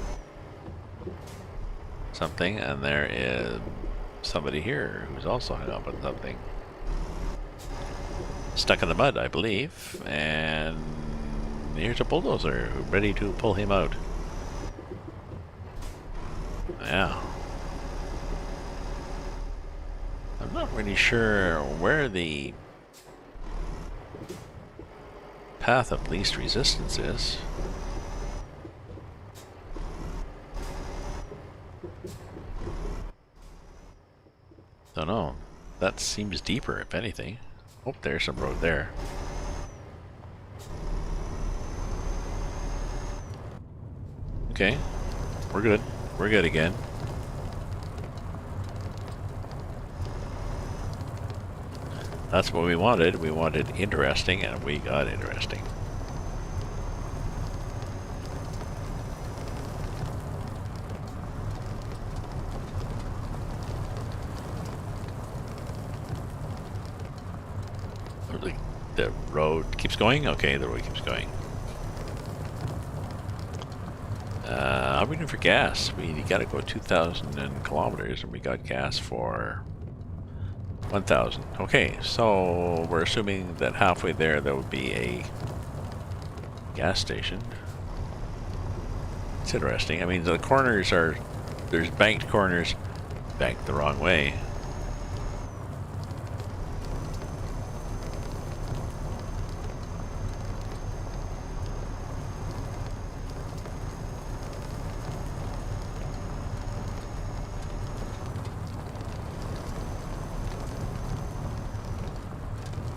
something, and there is somebody here who's also hung up on something. Stuck in the mud, I believe, and here's a bulldozer ready to pull him out. Yeah. I'm not really sure where the path of least resistance is. Don't know. That seems deeper, if anything. Oh, there's some road there. Okay. We're good. We're good again. That's what we wanted. We wanted interesting, and we got interesting. The road keeps going? Okay, the road keeps going. How are we doing for gas? We gotta go 2,000 kilometers, and we got gas for 1,000. Okay, so we're assuming that halfway there would be a gas station. It's interesting. I mean, the corners are... there's banked corners, banked the wrong way.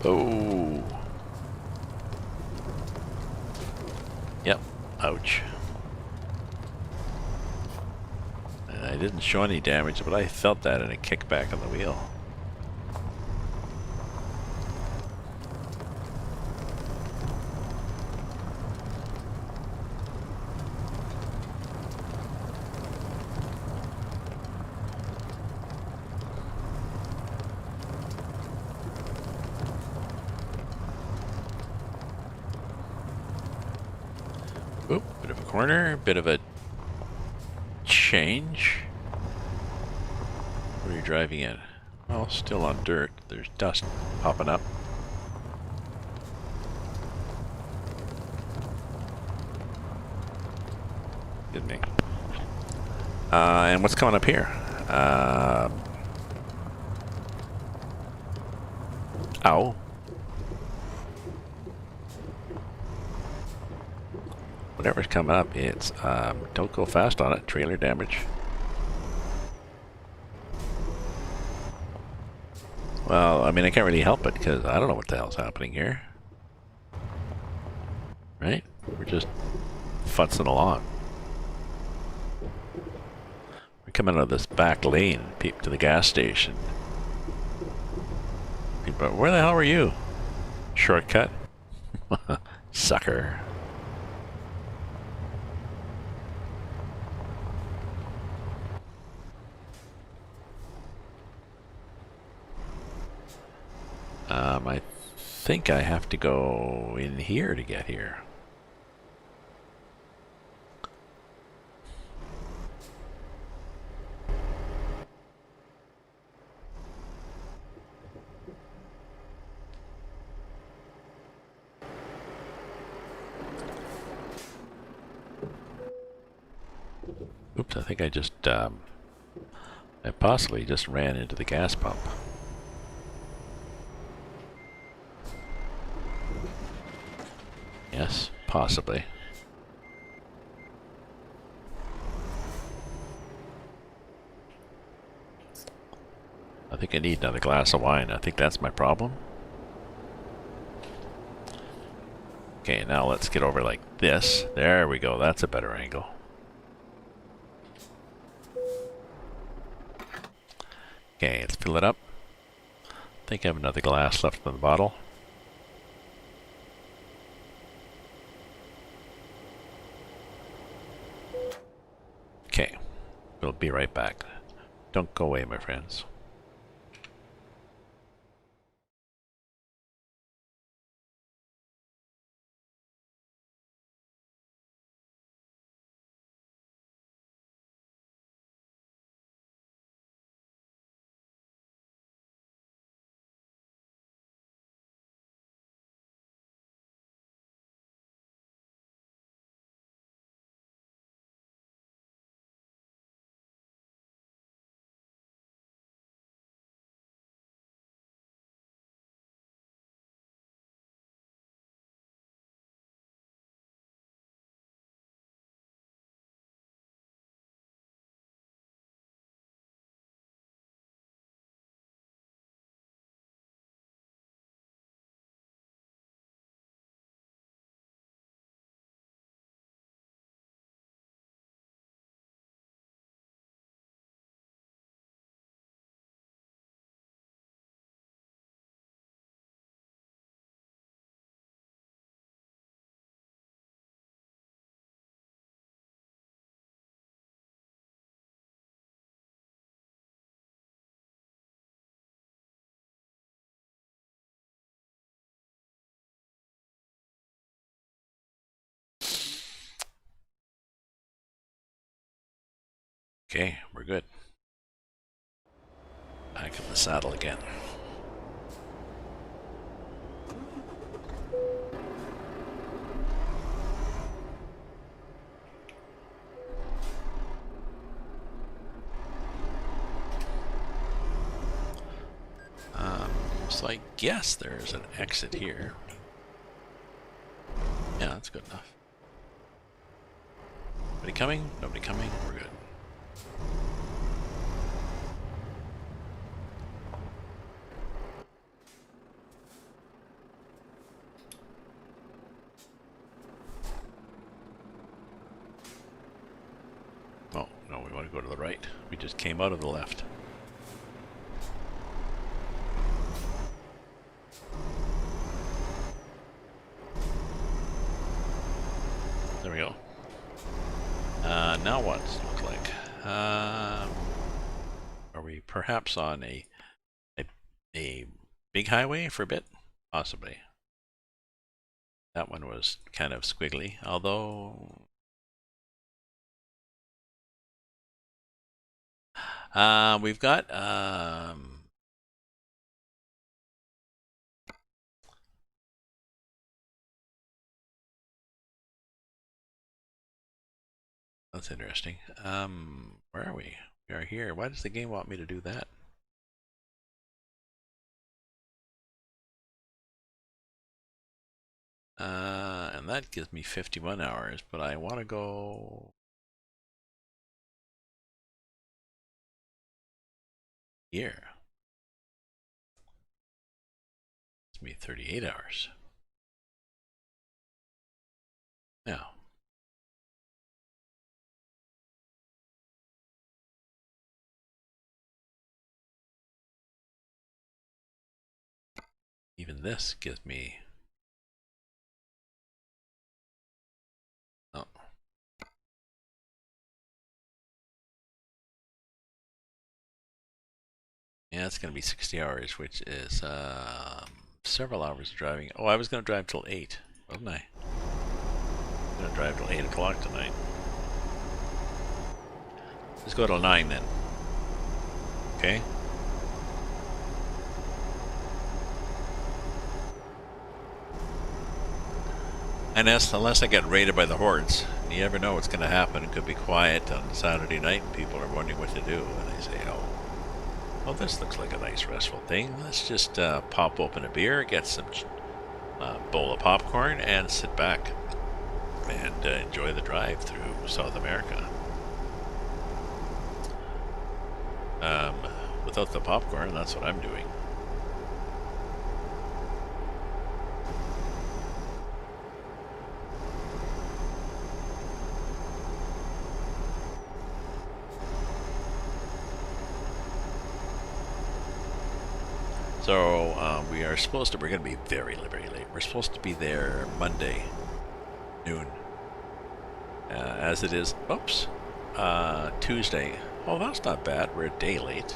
Oh. Yep. Ouch. And I didn't show any damage, but I felt that in a kickback on the wheel. corner, bit of a change. What are you driving in? Well, still on dirt. There's dust popping up. Good me. And what's coming up here? Ow. Whatever's coming up, it's, don't go fast on it, trailer damage. Well, I mean, I can't really help it because I don't know what the hell's happening here. Right? We're just futzing along. We're coming out of this back lane, peep to the gas station. But where the hell were you? Shortcut? Sucker. I think I have to go in here to get here. Oops, I think I just, I possibly just ran into the gas pump. Yes, possibly. I think I need another glass of wine. I think that's my problem. Okay, now let's get over like this. There we go. That's a better angle. Okay, let's fill it up. I think I have another glass left in the bottle. Okay, we'll be right back. Don't go away, my friends. Okay, we're good. Back in the saddle again. So I guess there's an exit here. Yeah, that's good enough. Nobody coming? Nobody coming? We're good. Oh, no, we want to go to the right. We just came out of the left. There we go. Now what does it look like? Are we perhaps on a big highway for a bit? Possibly. That one was kind of squiggly, although We've got that's interesting. Where are we? We are here. Why does the game want me to do that? And that gives me 51 hours, but I want to go here. It's me 38 hours. Now, even this gives me, oh, yeah, it's going to be 60 hours, which is several hours of driving. Oh, I was going to drive till 8, wasn't I? I'm going to drive till 8 o'clock tonight. Let's go till 9 then. Okay. And unless I get raided by the hordes, you never know what's going to happen. It could be quiet on Saturday night and people are wondering what to do. And I say, oh, well, this looks like a nice restful thing. Let's just pop open a beer, get some bowl of popcorn, and sit back and enjoy the drive through South America. Without the popcorn, that's what I'm doing. So we're going to be very, very late. We're supposed to be there Monday, noon. As it is, oops, Tuesday. Oh, that's not bad. We're a day late.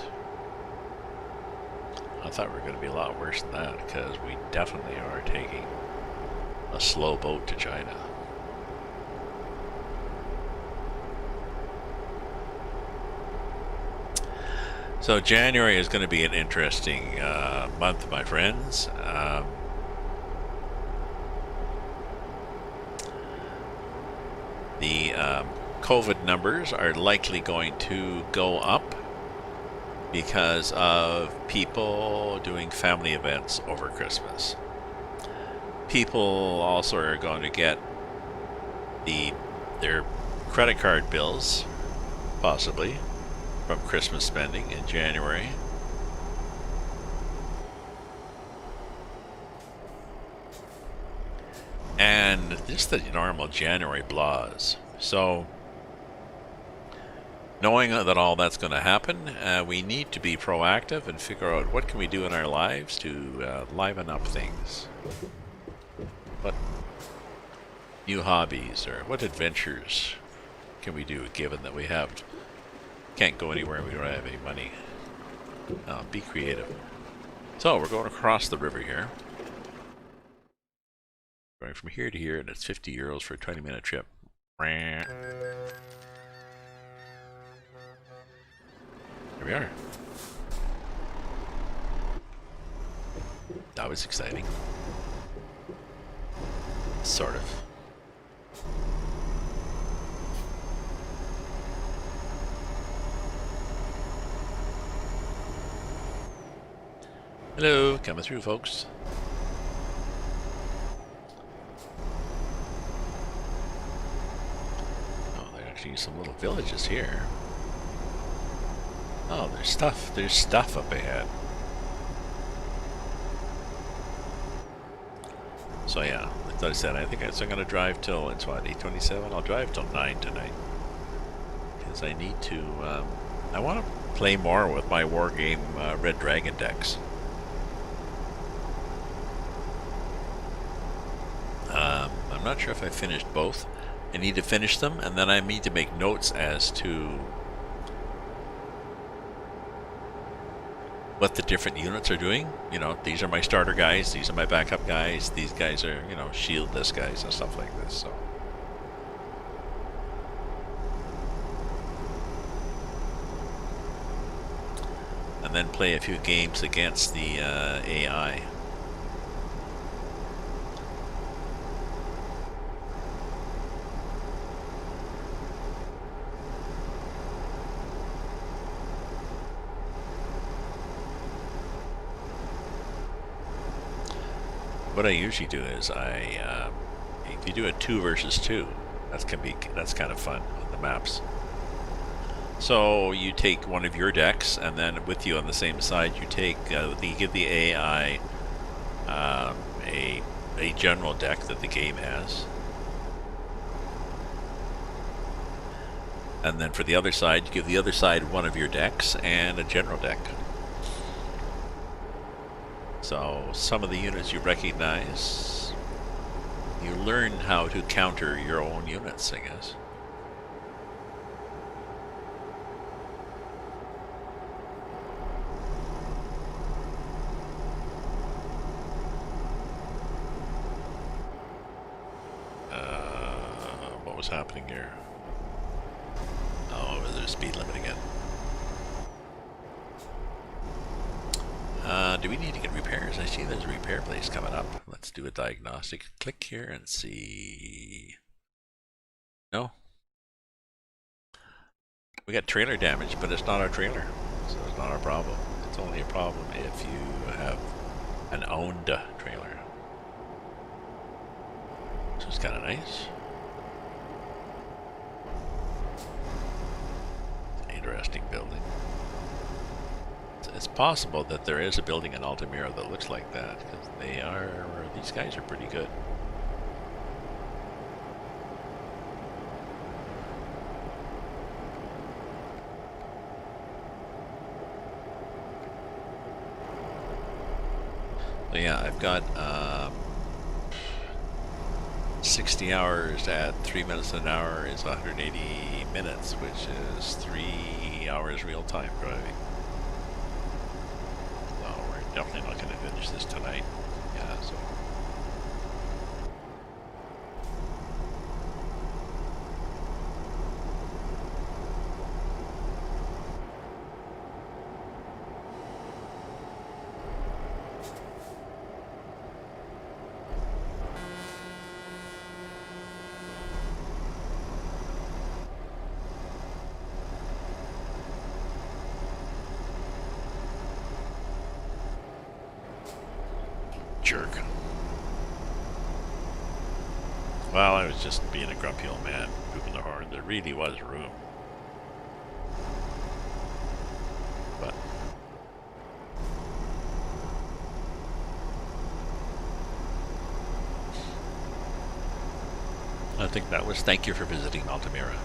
I thought we were going to be a lot worse than that because we definitely are taking a slow boat to China. So January is going to be an interesting month, my friends. The COVID numbers are likely going to go up because of people doing family events over Christmas. People also are going to get their credit card bills, possibly, from Christmas spending in January. And just the normal January blahs. So, knowing that all that's going to happen, we need to be proactive and figure out what can we do in our lives to liven up things. What new hobbies or what adventures can we do given that we can't go anywhere and we don't have any money? Be creative. So we're going across the river here. Going from here to here, and it's 50 euros for a 20-minute trip. Here we are. That was exciting. Sort of. Hello, coming through, folks. Oh, there are actually some little villages here. Oh, there's stuff up ahead. So yeah, like I said, I think I'm going to drive till, it's what, 8:27? I'll drive till 9 tonight. Because I need to, I want to play more with my war game Red Dragon decks. I'm not sure if I finished both. I need to finish them, and then I need to make notes as to what the different units are doing. You know, these are my starter guys, these are my backup guys, these guys are, you know, shieldless guys and stuff like this, so. and then play a few games against the AI. What I usually do is if you do a 2 versus 2, that's kind of fun on the maps. So you take one of your decks, and then with you on the same side, you give the AI a general deck that the game has, and then for the other side, you give the other side one of your decks and a general deck. So some of the units you recognize, you learn how to counter your own units, I guess. What was happening here? Oh, there's a speed limit again. Do we need to get repairs? I see there's a repair place coming up. Let's do a diagnostic. Click here and see. No. We got trailer damage, but it's not our trailer, so it's not our problem. It's only a problem if you have an owned trailer. So it's kind of nice. Interesting building. It's possible that there is a building in Altamira that looks like that, because these guys are pretty good. So yeah, I've got 60 hours at 3 minutes an hour is 180 minutes, which is 3 hours real time driving. Definitely not going to finish this tonight. Yeah, so. Jerk. Well, I was just being a grumpy old man, pooping the horn. There really was room. But I think that was thank you for visiting Altamira.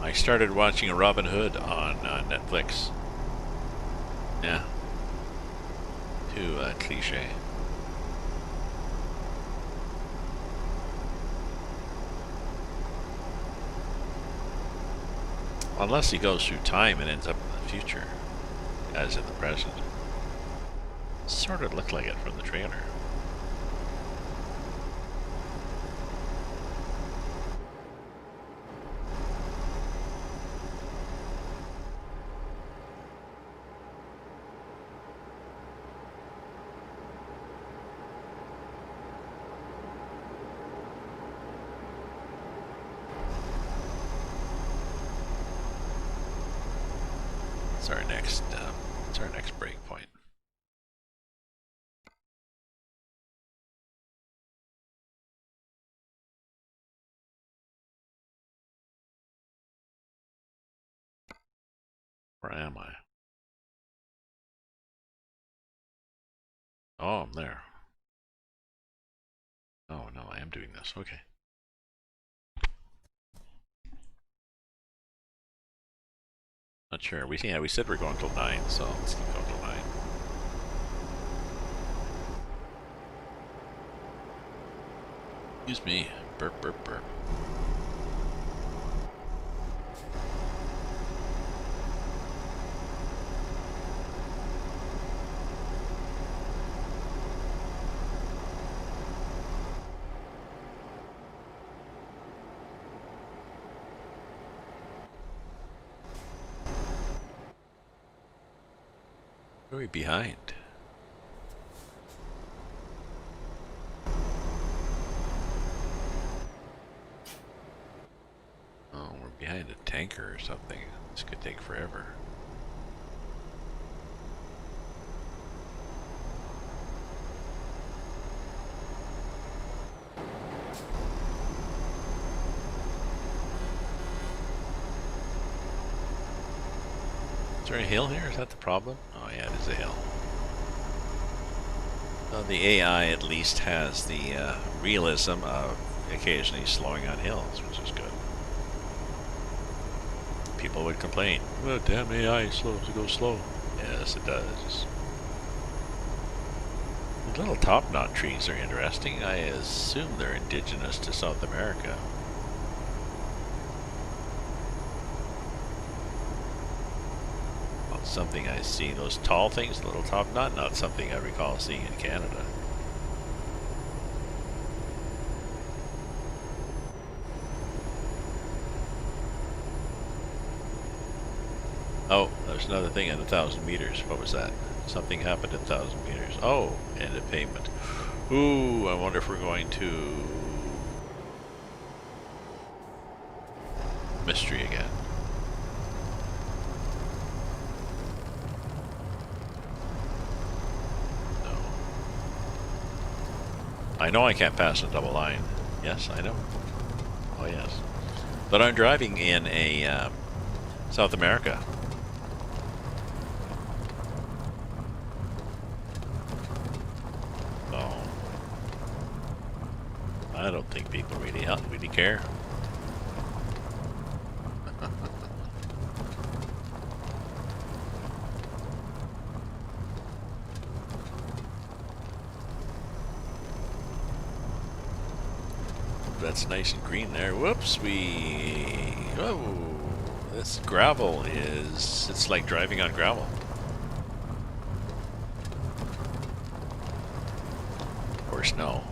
I started watching Robin Hood on Netflix. Yeah. Too cliche. Unless he goes through time and ends up in the future, as in the present. Sort of looked like it from the trailer. It's our next break point. Where am I? Oh, I'm there. Oh no, I am doing this. Okay. Not sure. We said we're going till 9, so let's keep going till 9. Excuse me. Burp, burp, burp. What are we behind? Oh, we're behind a tanker or something. This could take forever. Is there a hill here? Is that the problem? Oh yeah, it is a hill. Well, the AI at least has the realism of occasionally slowing on hills, which is good. People would complain, well, damn AI slow to go slow. Yes, it does. The little top knot trees are interesting. I assume they're indigenous to South America. Something I see. Those tall things, little top knot, not something I recall seeing in Canada. Oh, there's another thing at 1,000 meters. What was that? Something happened at 1,000 meters. Oh, end of pavement. Ooh, I wonder if we're going to mystery again. I know I can't pass a double line. Yes, I know. Oh, yes. But I'm driving in a South America. Oh. I don't think people really care. That's nice and green there. Whoops, oh, this gravel it's like driving on gravel. Or snow.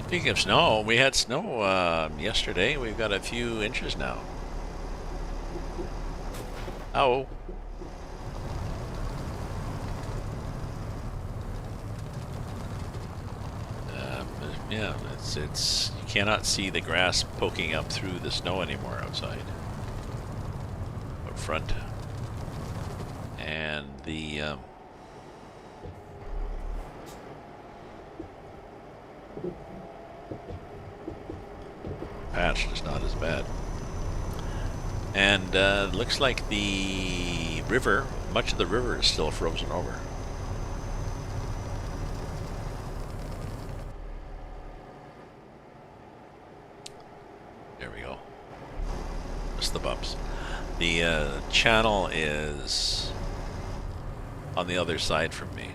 Speaking of snow, we had snow yesterday. We've got a few inches now. Oh. Yeah, it's you cannot see the grass poking up through the snow anymore outside. Up front. And the patch is not as bad. And looks like the river, much of the river is still frozen over. There we go. Just the bumps. The channel is on the other side from me.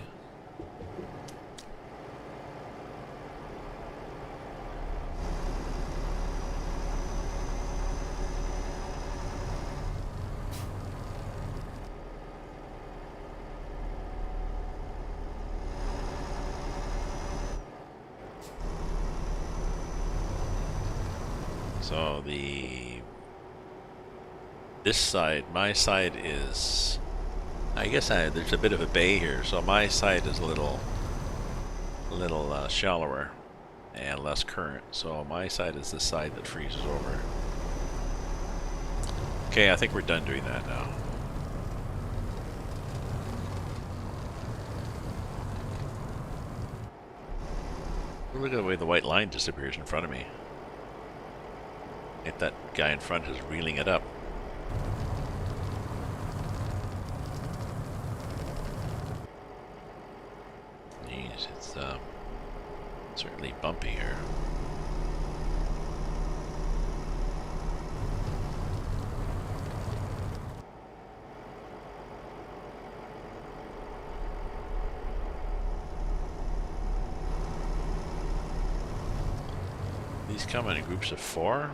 So this side, my side is, I guess there's a bit of a bay here, so my side is a little shallower and less current. So my side is the side that freezes over. Okay, I think we're done doing that now. Look at the way the white line disappears in front of me. If that guy in front is reeling it up. Jeez, it's certainly bumpy here. These come in groups of 4.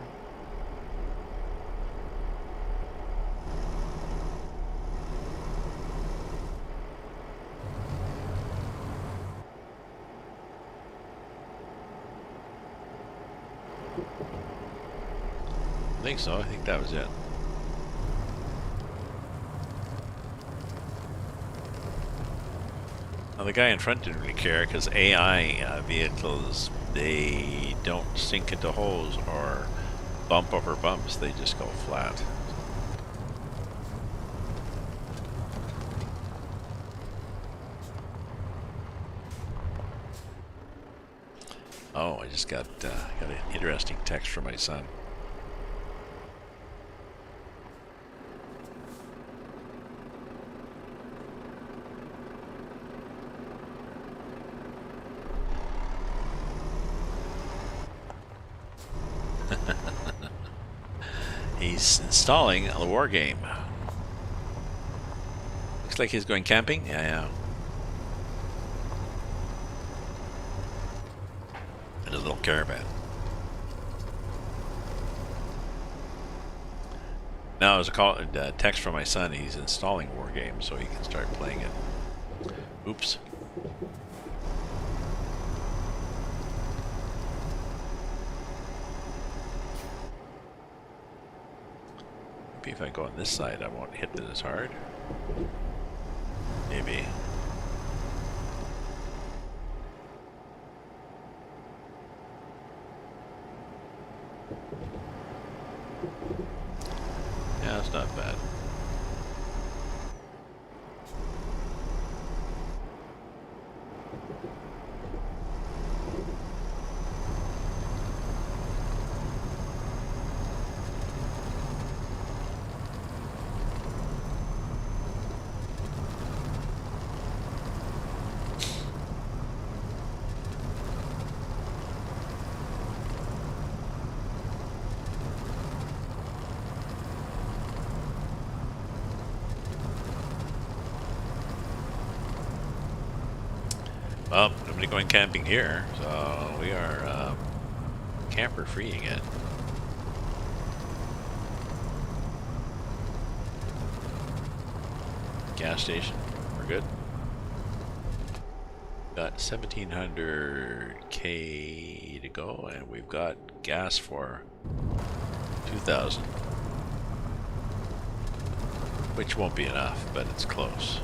I think so. I think that was it. Now the guy in front didn't really care because AI vehicles, they don't sink into holes or bump over bumps. They just go flat. Oh, I just got an interesting text from my son. He's installing the war game. Looks like he's going camping. Yeah. In a little caravan. Now, as a text from my son, he's installing war games so he can start playing it. Oops. Maybe if I go on this side, I won't hit it as hard. Maybe. Yeah, that's not bad. Well, nobody going camping here, so we are camper free again. Gas station, we're good. Got 1,700 K to go, and we've got gas for 2,000, which won't be enough, but it's close.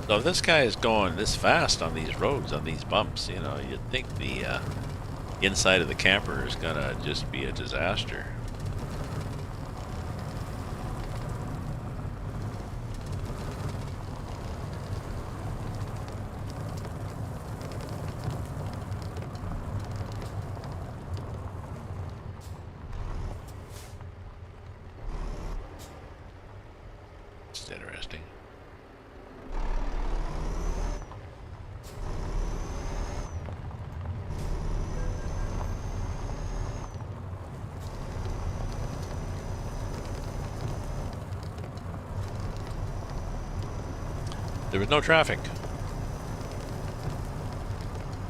So if this guy is going this fast on these roads, on these bumps, you know, you'd think the inside of the camper is gonna just be a disaster. It's interesting. There was no traffic.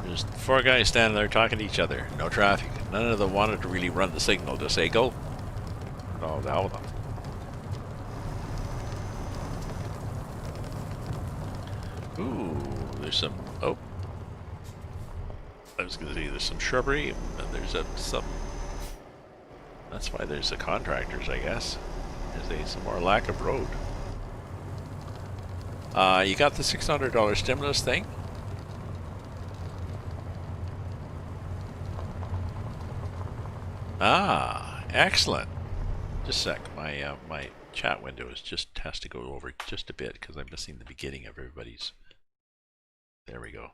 There's 4 guys standing there talking to each other. No traffic. None of them wanted to really run the signal to say go. No, the hell with them. Ooh, there's some. Oh, I was going to say there's some shrubbery, and there's some. That's why there's the contractors, I guess. There's some more lack of road. You got the $600 stimulus thing? Ah, excellent. Just a sec. My chat window has to go over just a bit because I'm missing the beginning of everybody's. There we go.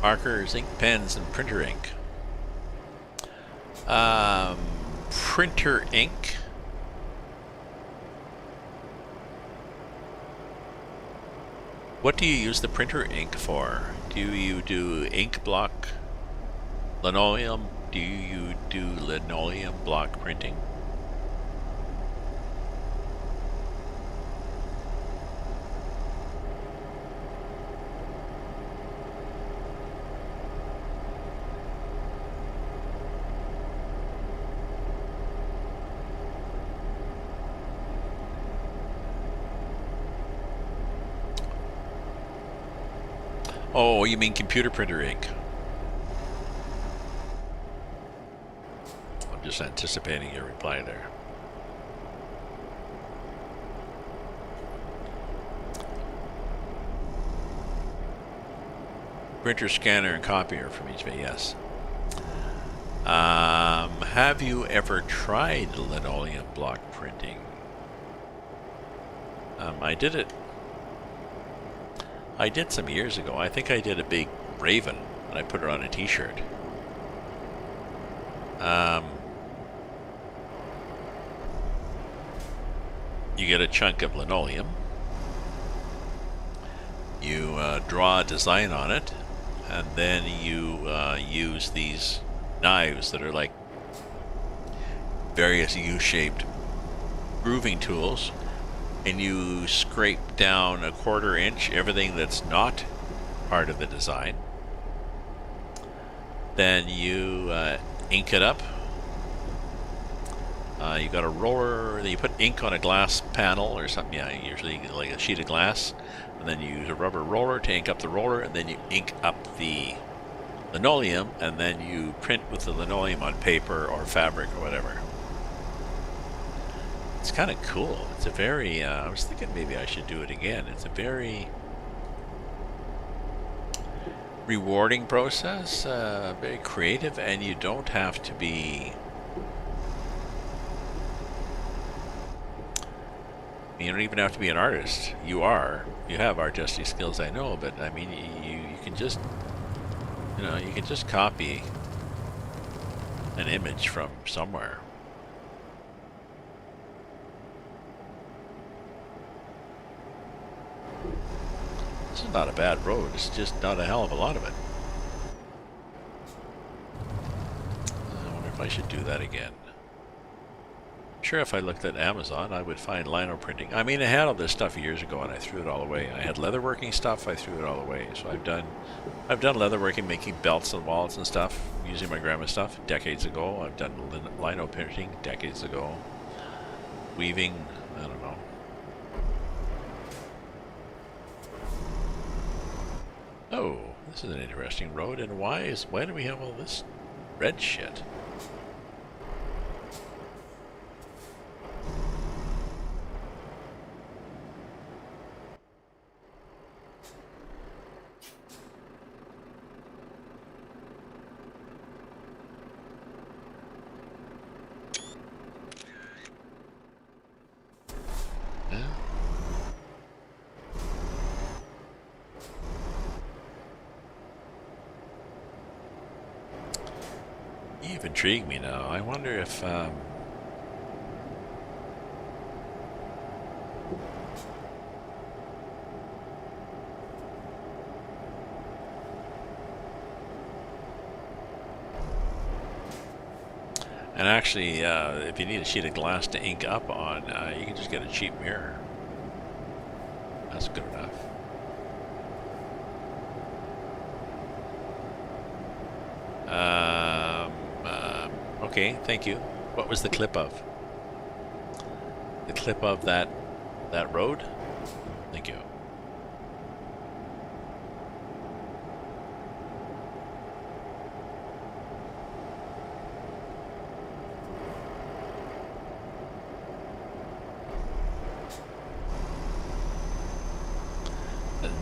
Markers, ink pens, and printer ink. Printer ink. What do you use the printer ink for? Do you do ink block linoleum? Do you do linoleum block printing? Oh, you mean computer printer ink? I'm just anticipating your reply there. Printer, scanner, and copier from each way, yes. Have you ever tried linoleum block printing? I did it. I did some years ago. I think I did a big raven and I put it on a t-shirt. You get a chunk of linoleum. You draw a design on it, and then you use these knives that are like various U-shaped grooving tools, and you scrape down 1/4 inch everything that's not part of the design. Then you ink it up. You got a roller, you put ink on a glass panel or something, yeah, usually like a sheet of glass, and then you use a rubber roller to ink up the roller, and then you ink up the linoleum, and then you print with the linoleum on paper or fabric or whatever. It's kind of cool. It's a very, I was thinking maybe I should do it again. It's a very rewarding process, very creative, and you don't have to be, you don't even have to be an artist. You have artistic skills, I know, but I mean, you can just, you know, you can just copy an image from somewhere. This is not a bad road, it's just not a hell of a lot of it. I wonder if I should do that again. Sure, if I looked at Amazon, I would find lino printing. I mean, I had all this stuff years ago and I threw it all away. I had leatherworking stuff, I threw it all away. So I've done leatherworking, making belts and wallets and stuff, using my grandma's stuff decades ago. I've done lino printing decades ago. Weaving, I don't know. Oh, this is an interesting road, and why do we have all this red shit? You've intrigued me now. I wonder if and actually, if you need a sheet of glass to ink up on, you can just get a cheap mirror. That's good enough. Okay, thank you. What was the clip of? The clip of that road? Thank you.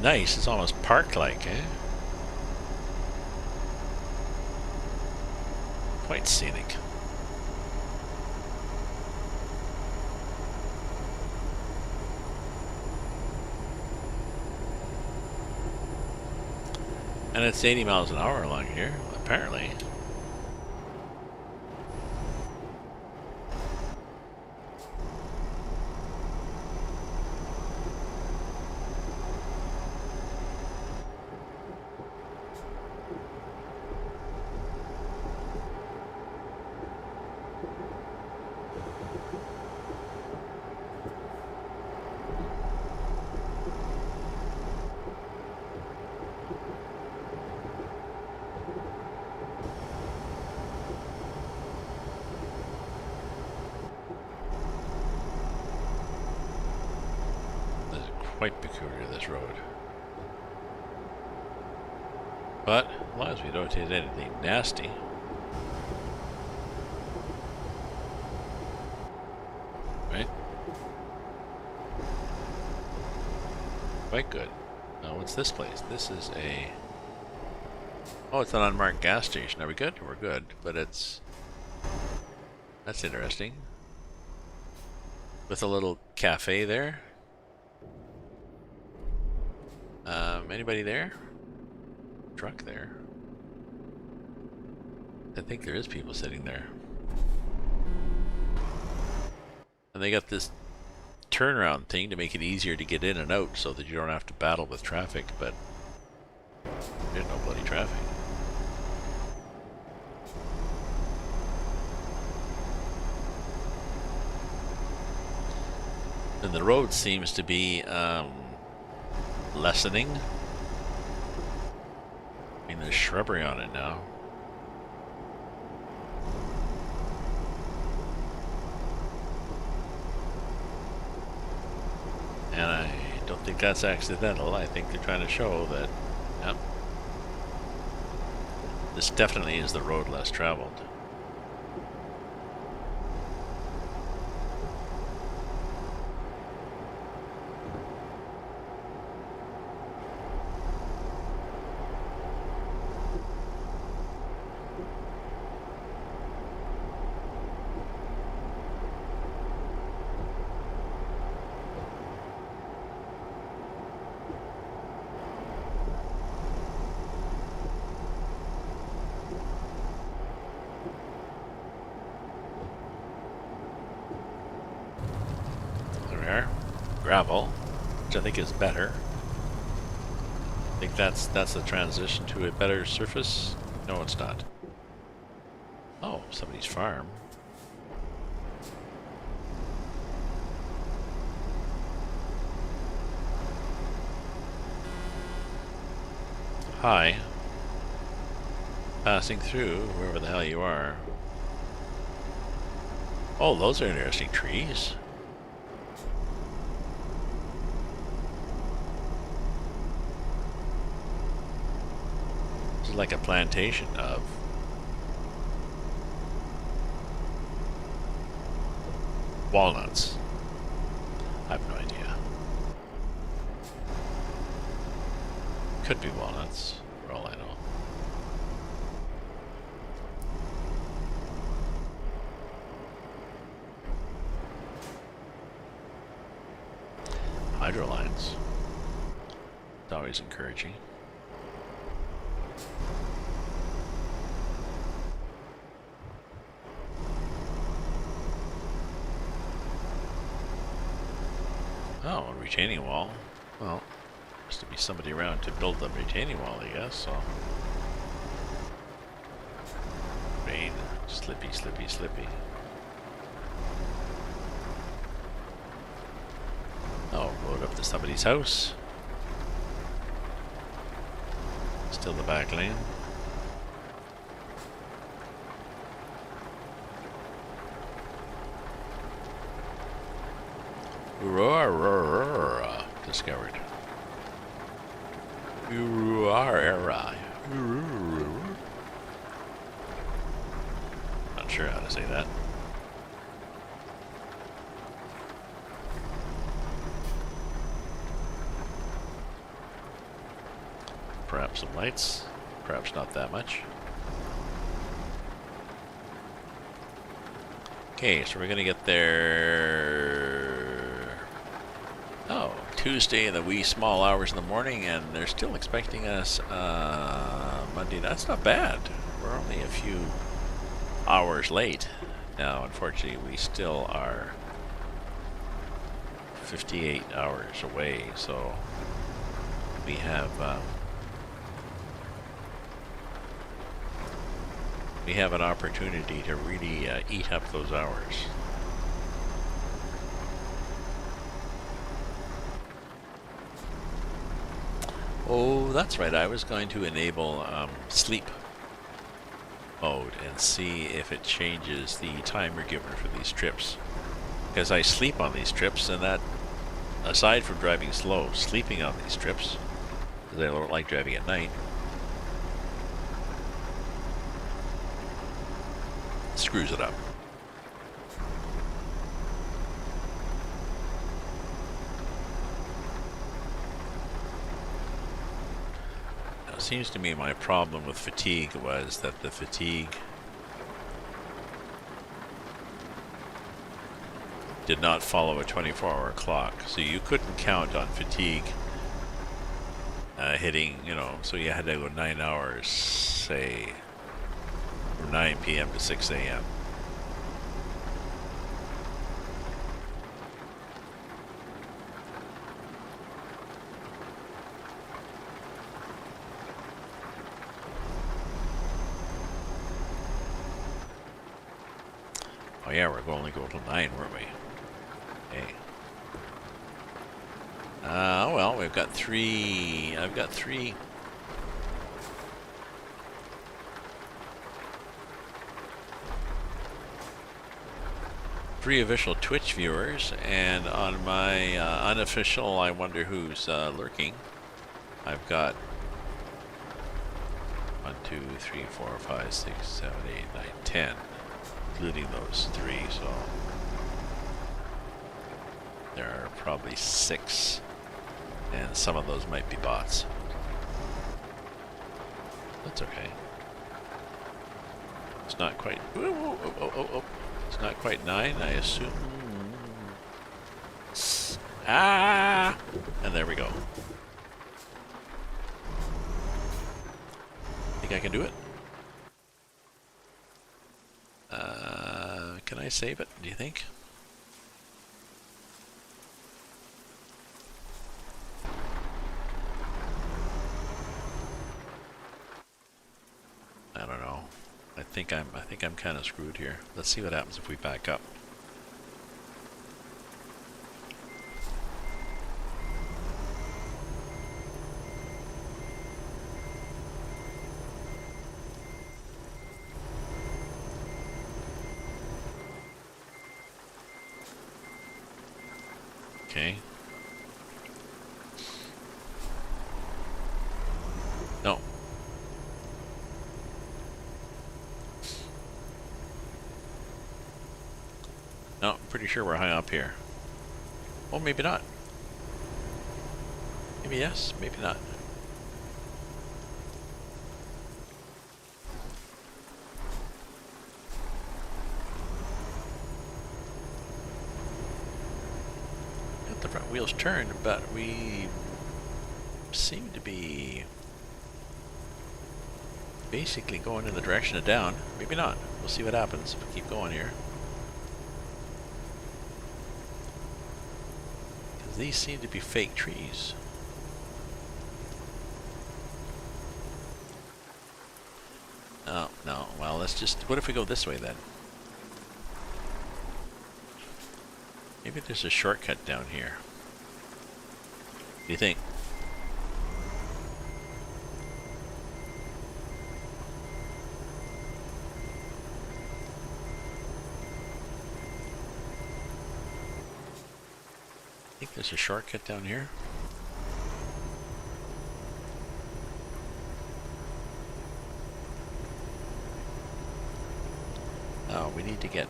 Nice, it's almost park-like, eh? Quite scenic. And it's 80 miles an hour along here, apparently. quite peculiar, this road. But as long as we don't hit anything nasty. Right? Quite good. Now what's this place? This is a... Oh, it's an unmarked gas station. Are we good? We're good. But it's... That's interesting. With a little cafe there. Anybody there? Truck there. I think there is people sitting there. And they got this turnaround thing to make it easier to get in and out so that you don't have to battle with traffic, but there's no bloody traffic. And the road seems to be lessening. I mean, there's shrubbery on it now. And I don't think that's accidental. I think they're trying to show that, yep, this definitely is the road less traveled. Gravel, which I think is better. I think that's the transition to a better surface. No, it's not. Oh, somebody's farm. Hi. Passing through, wherever the hell you are. Oh, those are interesting trees. Like a plantation of walnuts. I have no idea. Could be walnuts, for all I know. Hydro lines. It's always encouraging. Oh, a retaining wall. Well, there's to be somebody around to build the retaining wall, I guess, so. Rain. Slippy, slippy, slippy. Oh, road up to somebody's house. Still the back lane. Aurora discovered. Aurora. Not sure how to say that. Perhaps some lights. Perhaps not that much. Okay, so we're gonna get there. Oh, Tuesday in the wee small hours in the morning, and they're still expecting us Monday. That's not bad. We're only a few hours late. Now, unfortunately, we still are 58 hours away, so we have an opportunity to really eat up those hours. Oh, that's right. I was going to enable sleep mode and see if it changes the timer given for these trips. Because I sleep on these trips, and that aside from driving slow, sleeping on these trips, because I don't like driving at night, screws it up. Now, it seems to me my problem with fatigue was that the fatigue did not follow a 24-hour clock, so you couldn't count on fatigue hitting, you know, so you had to go 9 hours, say, from 9 p.m. to 6 a.m. Oh yeah, we're only going till 9, weren't we? Okay. Well, we've got 3. I've got 3. Three official Twitch viewers, and on my unofficial, I wonder who's lurking. I've got 1, 2, 3, 4, 5, 6, 7, 8, 9, 10, including those 3. So there are probably 6, and some of those might be bots. That's okay. It's not quite. It's not quite 9, I assume. Ah! And there we go. Think I can do it? Can I save it, do you think? I don't know. I think I'm kind of screwed here. Let's see what happens if we back up. Okay. No. No, I'm pretty sure we're high up here. Oh, maybe not. Maybe yes, maybe not. Got the front wheels turned, but we seem to be basically going in the direction of down. Maybe not. We'll see what happens if we keep going here. These seem to be fake trees. Oh, no. Well, let's just... What if we go this way, then? Maybe there's a shortcut down here. What do you think? I think there's a shortcut down here. Oh, we need to get...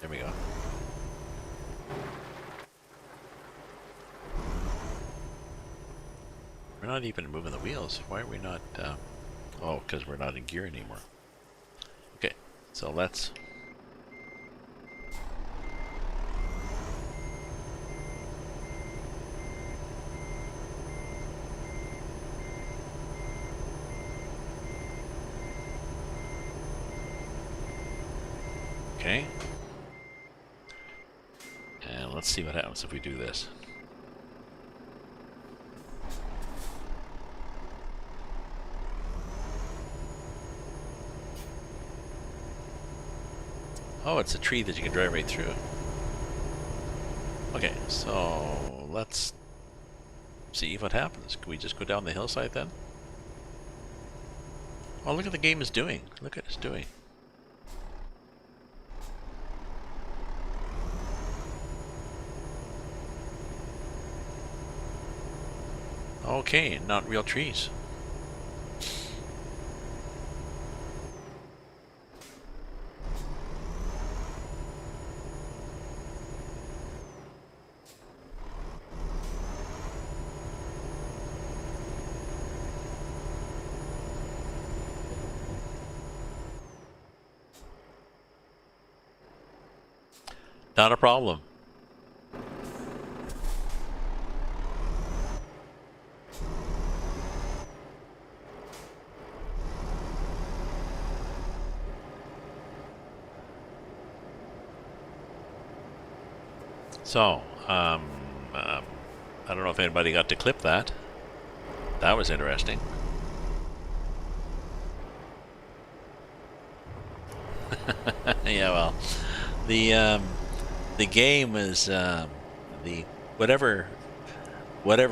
There we go. We're not even moving the wheels. Why are we not... Oh, because we're not in gear anymore. Okay, so let's... Okay. And let's see what happens if we do this. Oh, it's a tree that you can drive right through. Okay, so let's see what happens. Can we just go down the hillside then? Oh, look at the game is doing. Look at it's doing. Okay, not real trees. Not a problem. So, I don't know if anybody got to clip that. That was interesting. Yeah, well, the game was the whatever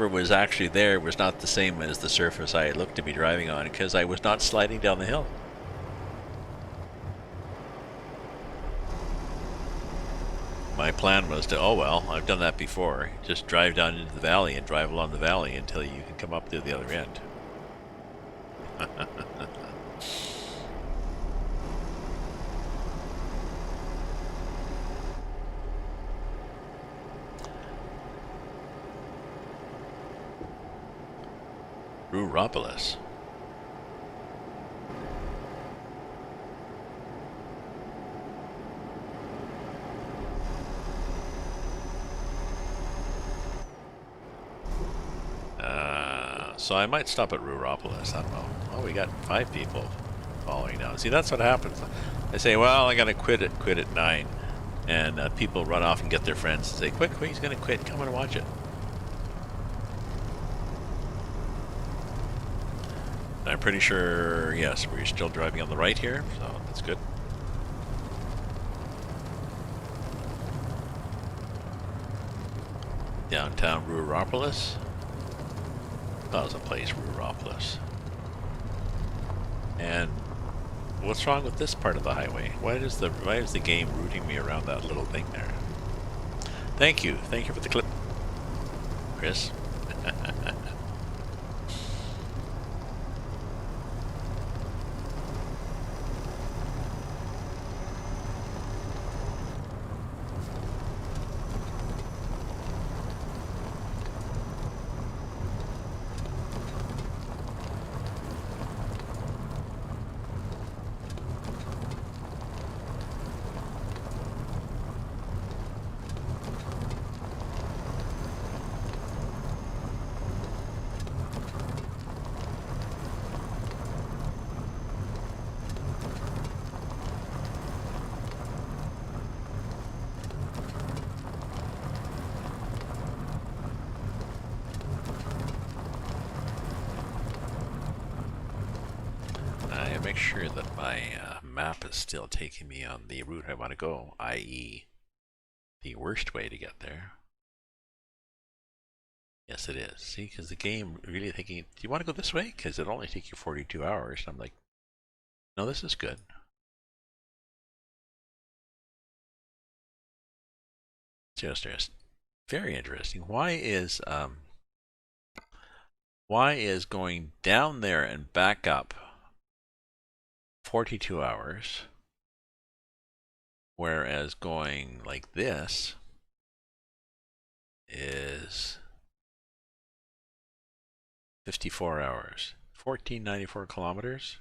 was actually there was not the same as the surface I looked to be driving on, because I was not sliding down the hill. My plan was to, oh well, I've done that before. Just drive down into the valley and drive along the valley until you can come up to the other end. Ruropolis. So I might stop at Ruropolis. I don't know. Oh, we got 5 people following now. See, that's what happens. I say, well, I gotta quit at 9, and people run off and get their friends and say, quick, he's gonna quit. Come and watch it. I'm pretty sure, yes, we're still driving on the right here, so that's good. Downtown Ruropolis. Pleasant place, Ruropolis. And what's wrong with this part of the highway? Why is the game routing me around that little thing there? Thank you for the clip, Chris. Make sure that my map is still taking me on the route I want to go, i.e. the worst way to get there. Yes, it is. See, because the game really thinking, do you want to go this way? Because it'll only take you 42 hours. And I'm like, no, this is good. Just very interesting. Why is going down there and back up 42 hours, whereas going like this is 54 hours, 1494 kilometers?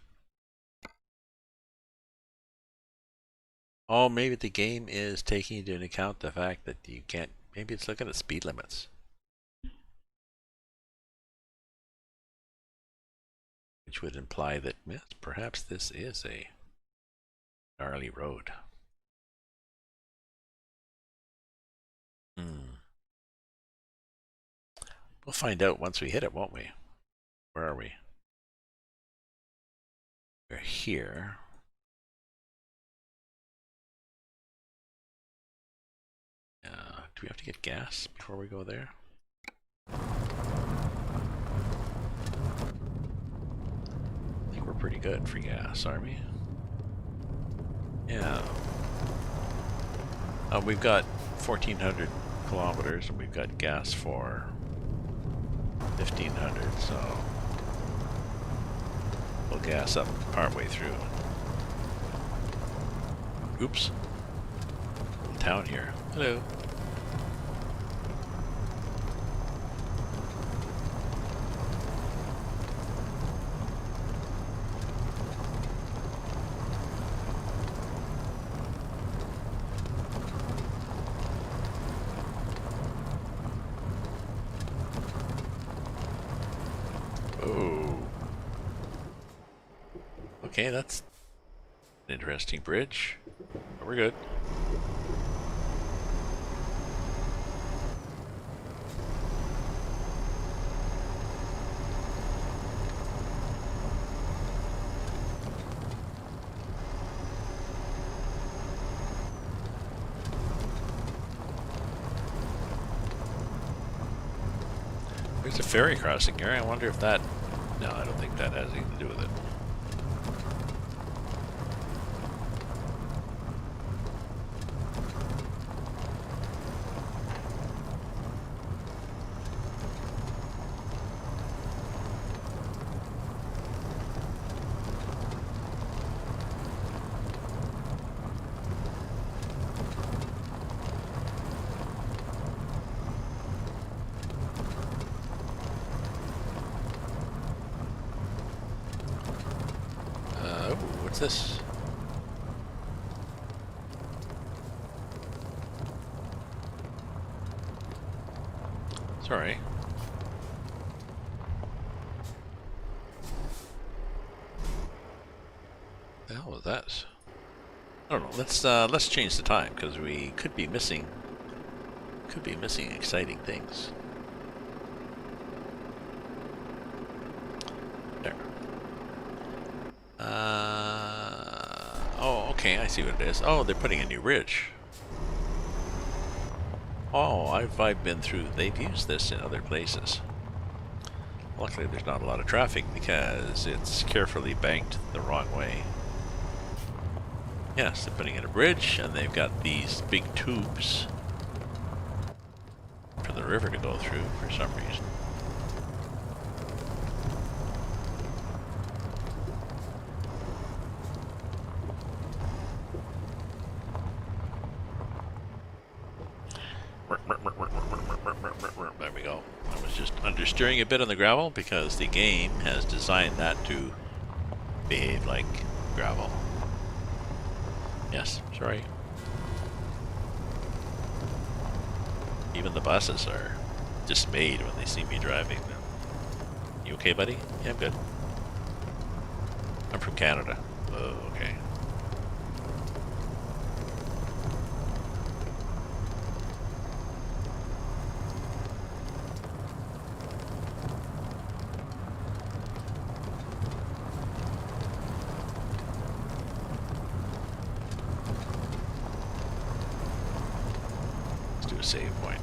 Oh, maybe the game is taking into account the fact that you can't, maybe it's looking at speed limits. Which would imply that, yes, perhaps this is a gnarly road. We'll find out once we hit it, won't we? Where are we? We're here. Do we have to get gas before we go there? I think we're pretty good for gas, aren't we? Yeah. We've got 1,400 kilometers and we've got gas for 1500, so we'll gas up partway through. Oops. Town here. Hello. Oh. Okay, that's an interesting bridge. We're good. There's a ferry crossing here. I wonder if that... No, I don't think that has anything to do with it. What's this? Sorry. The hell was that? I don't know. Let's change the time because we could be missing exciting things. There. Oh, okay. I see what it is. Oh, they're putting a new bridge. Oh, I've been through. They've used this in other places. Luckily, there's not a lot of traffic because it's carefully banked the wrong way. Yes, they're putting in a bridge, and they've got these big tubes for the river to go through for some reason. There we go. I was just understeering a bit on the gravel because the game has designed that to behave like gravel. Yes, sorry. Even the buses are dismayed when they see me driving them. You okay, buddy? Yeah, I'm good. I'm from Canada. Oh, okay. Let's do a save point.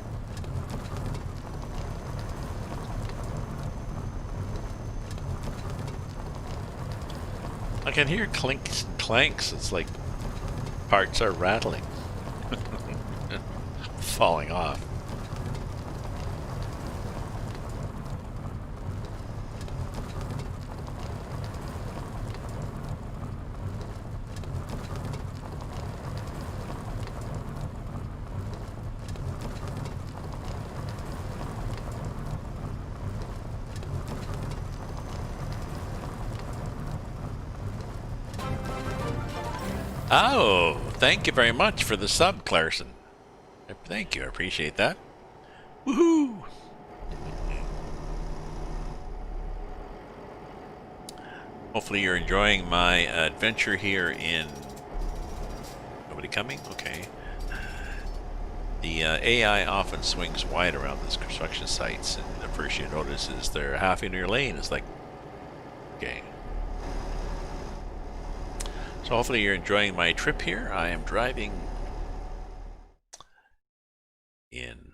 I can hear clinks and clanks. It's like parts are rattling. Falling off. Oh, thank you very much for the sub, Clarison. Thank you, I appreciate that. Woohoo! Hopefully you're enjoying my adventure here in... Nobody coming? Okay. The AI often swings wide around these construction sites, and the first you notice is they're half in your lane. It's like, okay. So hopefully you're enjoying my trip here. I am driving in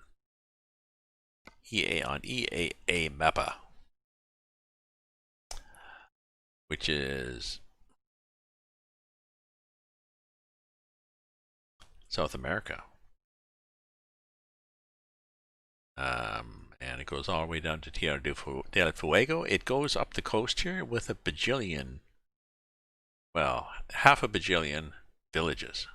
EA on EAA Mappa, which is South America. And it goes all the way down to Tierra del Fuego. It goes up the coast here with a bajillion, well, half a bajillion villages.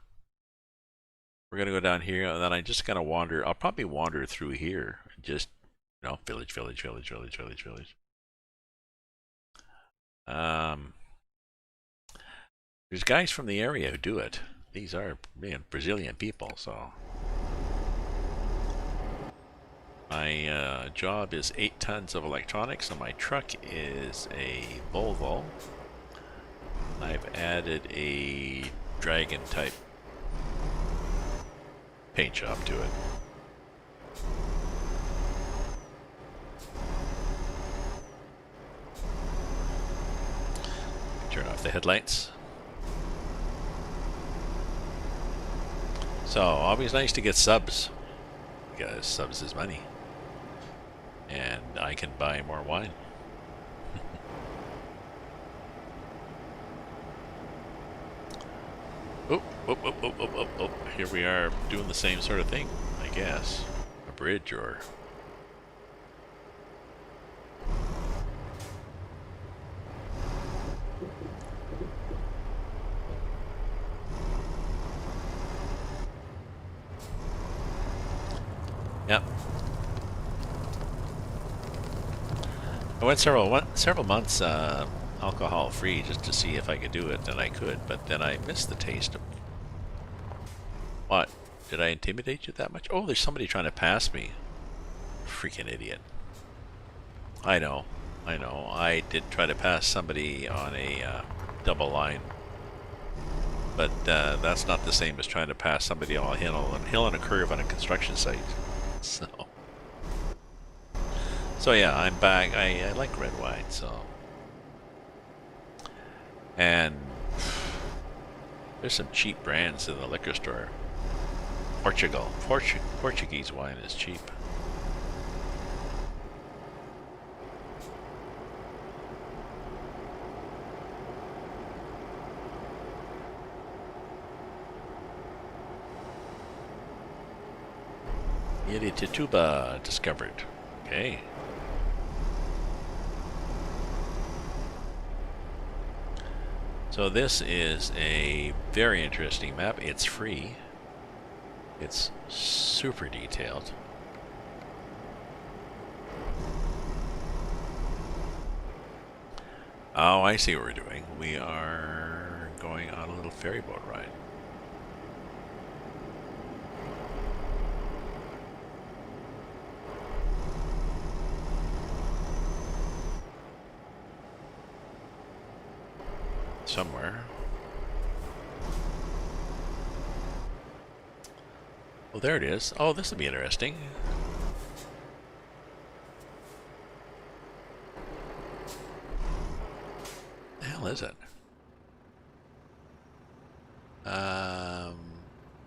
We're going to go down here, and then I'm just going to wander. I'll probably wander through here. Just, village, village, village, village, village, village. There's guys from the area who do it. These are Brazilian people, so. My job is 8 tons of electronics, and my truck is a Volvo. I've added a Dragon type paint job to it. Turn off the headlights. So, always nice to get subs, because subs is money. And I can buy more wine. Oh, here we are doing the same sort of thing, I guess. A bridge or... Yep. I went several months alcohol free just to see if I could do it, and I could, but then I missed the taste of... What? Did I intimidate you that much? Oh, there's somebody trying to pass me. Freaking idiot. I know. I did try to pass somebody on a double line. But that's not the same as trying to pass somebody on a hill and a curve on a construction site. So yeah, I'm back. I like red wine, so. And there's some cheap brands in the liquor store. Portuguese wine is cheap. Tituba discovered. Okay. So this is a very interesting map. It's free. It's super detailed. Oh, I see what we're doing. We are going on a little ferry boat ride. Somewhere. Oh, there it is. Oh, this will be interesting. The hell is it?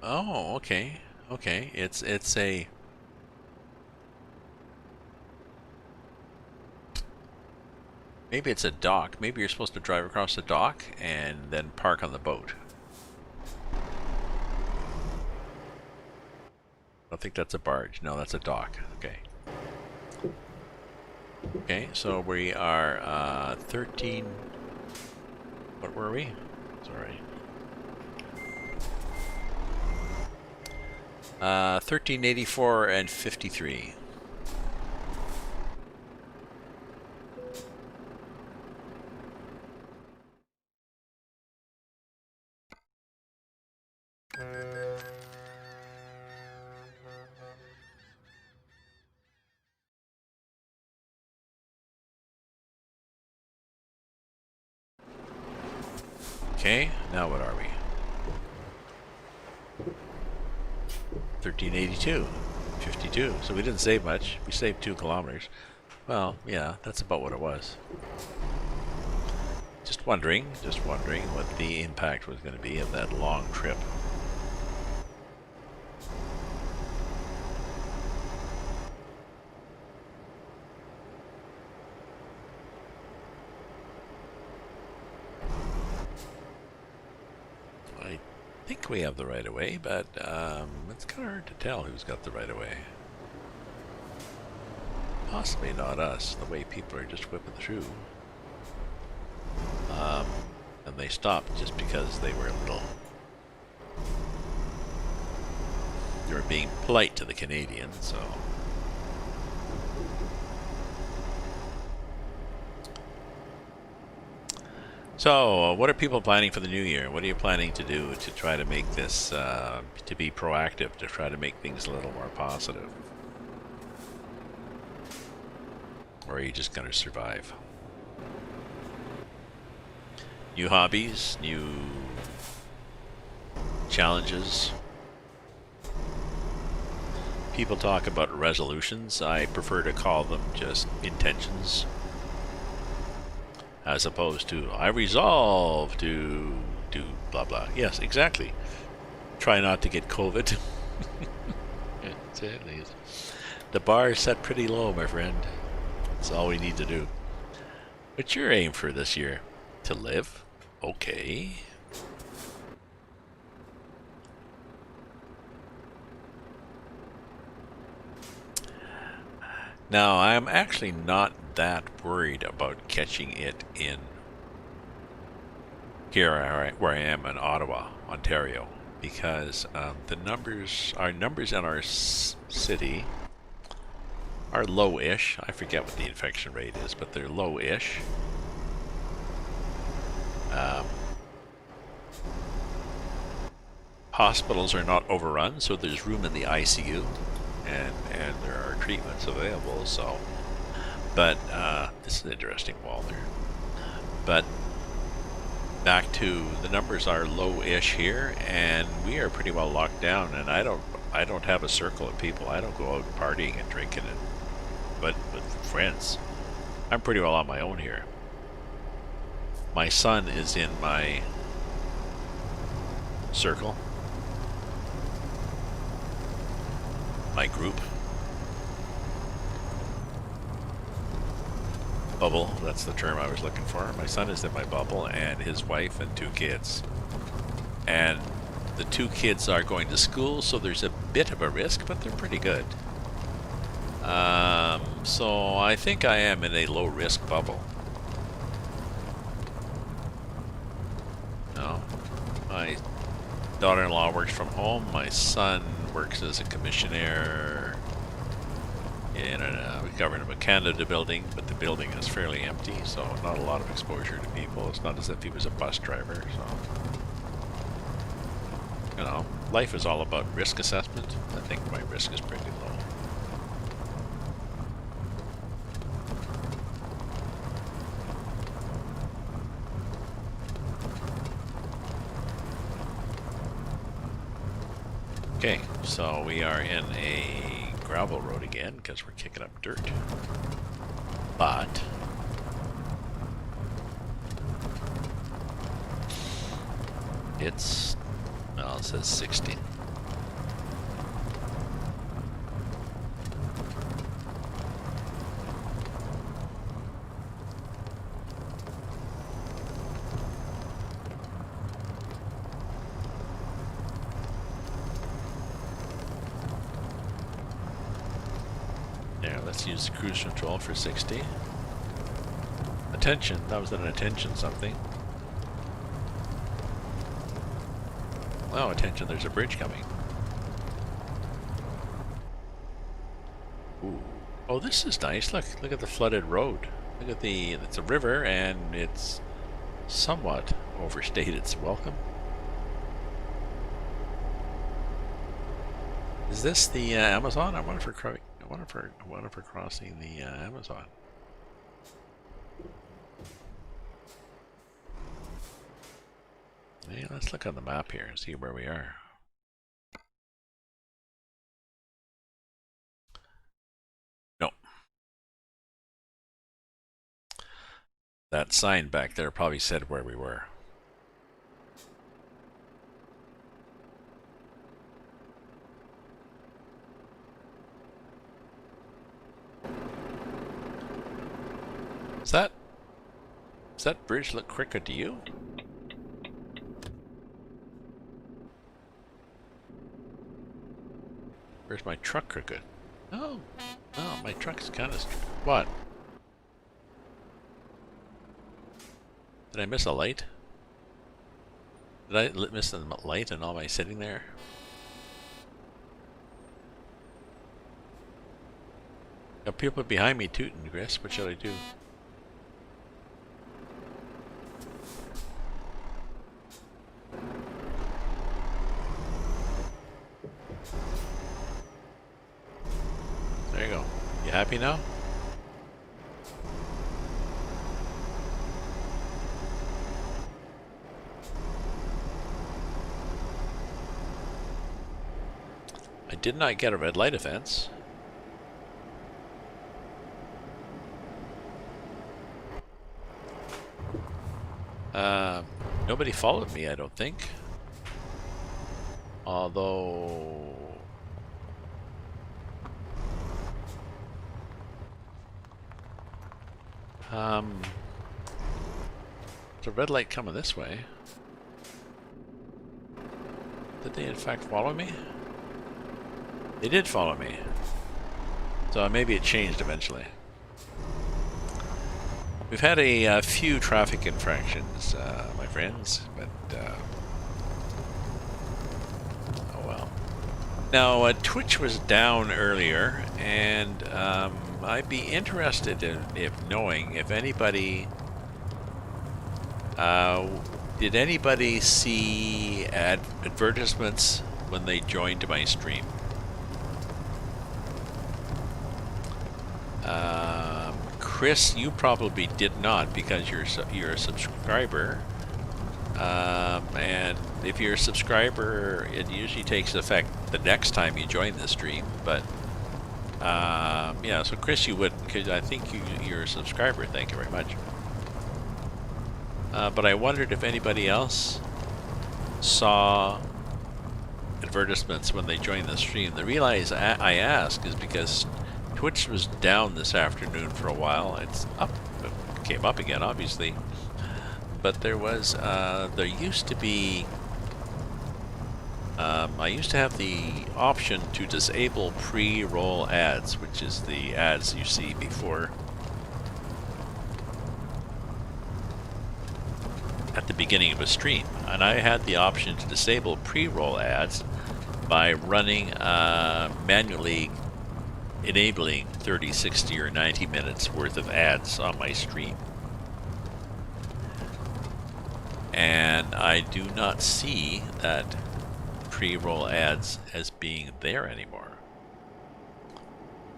Oh, okay. Okay. It's a... Maybe it's a dock. Maybe you're supposed to drive across the dock and then park on the boat. I don't think that's a barge. No, that's a dock. Okay. Okay, so we are 13... What were we? Sorry. 1384 and 53. Okay, now what are we? 1382, 52. So we didn't save much. We saved 2 kilometers. Well, yeah, that's about what it was. Just wondering what the impact was going to be of that long trip. I think we have the right of way, but it's kind of hard to tell who's got the right of way. Possibly not us, the way people are just whipping through. And they stopped just because they were they were being polite to the Canadians, so. So, what are people planning for the new year? What are you planning to do to try to make this, to be proactive, to try to make things a little more positive? Or are you just going to survive? New hobbies, new challenges. People talk about resolutions. I prefer to call them just intentions, as opposed to I resolve to do blah blah. Yes, exactly. Try not to get COVID. The bar is set pretty low, my friend. That's all we need to do. What's your aim for this year? To live? Okay. Now, I'm actually not that worried about catching it in here where I am in Ottawa, Ontario, because our numbers in our city are low-ish. I forget what the infection rate is, but they're low-ish. Hospitals are not overrun, so there's room in the ICU, and there are treatments available. So, but this is an interesting wall there. But back to the numbers are low-ish here, and we are pretty well locked down. And I don't have a circle of people. I don't go out partying and drinking, but with friends, I'm pretty well on my own here. My son is in my circle, my group, bubble, that's the term I was looking for. My son is in my bubble, and his wife and 2 kids. And the 2 kids are going to school, so there's a bit of a risk, but they're pretty good. So I think I am in a low-risk bubble. No, my daughter-in-law works from home. My son works as a commissioner in a Government of Canada building, but the building is fairly empty, so not a lot of exposure to people. It's not as if he was a bus driver, so, you know, life is all about risk assessment. I think my risk is pretty low. Okay, so we are in a gravel road again because we're kicking up dirt. But it's, well, it says 60. Let's use cruise control for 60. Attention, that was an attention something. Oh, attention, there's a bridge coming. Ooh. Oh, this is nice. Look at the flooded road. Look at it's a river, and it's somewhat overstayed its welcome. Is this the Amazon? I wonder if we're crossing the Amazon. Yeah, let's look on the map here and see where we are. No. That sign back there probably said where we were. Does that bridge look crooked to you? Where's my truck crooked? Oh, Oh, my truck's kind of... What? Did I miss a light? Did I miss a light and all my sitting there? Got people behind me tooting, Chris. What should I do? There you go. You happy now? I did not get a red light offense. Nobody followed me, I don't think. Although... there's a red light coming this way. Did they in fact follow me? They did follow me. So maybe it changed eventually. We've had a few traffic infractions, my friends, but oh well. Now, Twitch was down earlier, and I'd be interested in knowing if anybody... did anybody see advertisements when they joined my stream? Chris, you probably did not because you're a subscriber, and if you're a subscriber, it usually takes effect the next time you join the stream. But yeah, so Chris, you wouldn't, because I think you're a subscriber. Thank you very much. But I wondered if anybody else saw advertisements when they joined the stream. The reason I ask is because Twitch was down this afternoon for a while. It's up, it came up again, obviously. But there was, there used to be, I used to have the option to disable pre-roll ads, which is the ads you see before, at the beginning of a stream. And I had the option to disable pre-roll ads by running, manually enabling 30, 60, or 90 minutes worth of ads on my stream. And I do not see that pre-roll ads as being there anymore.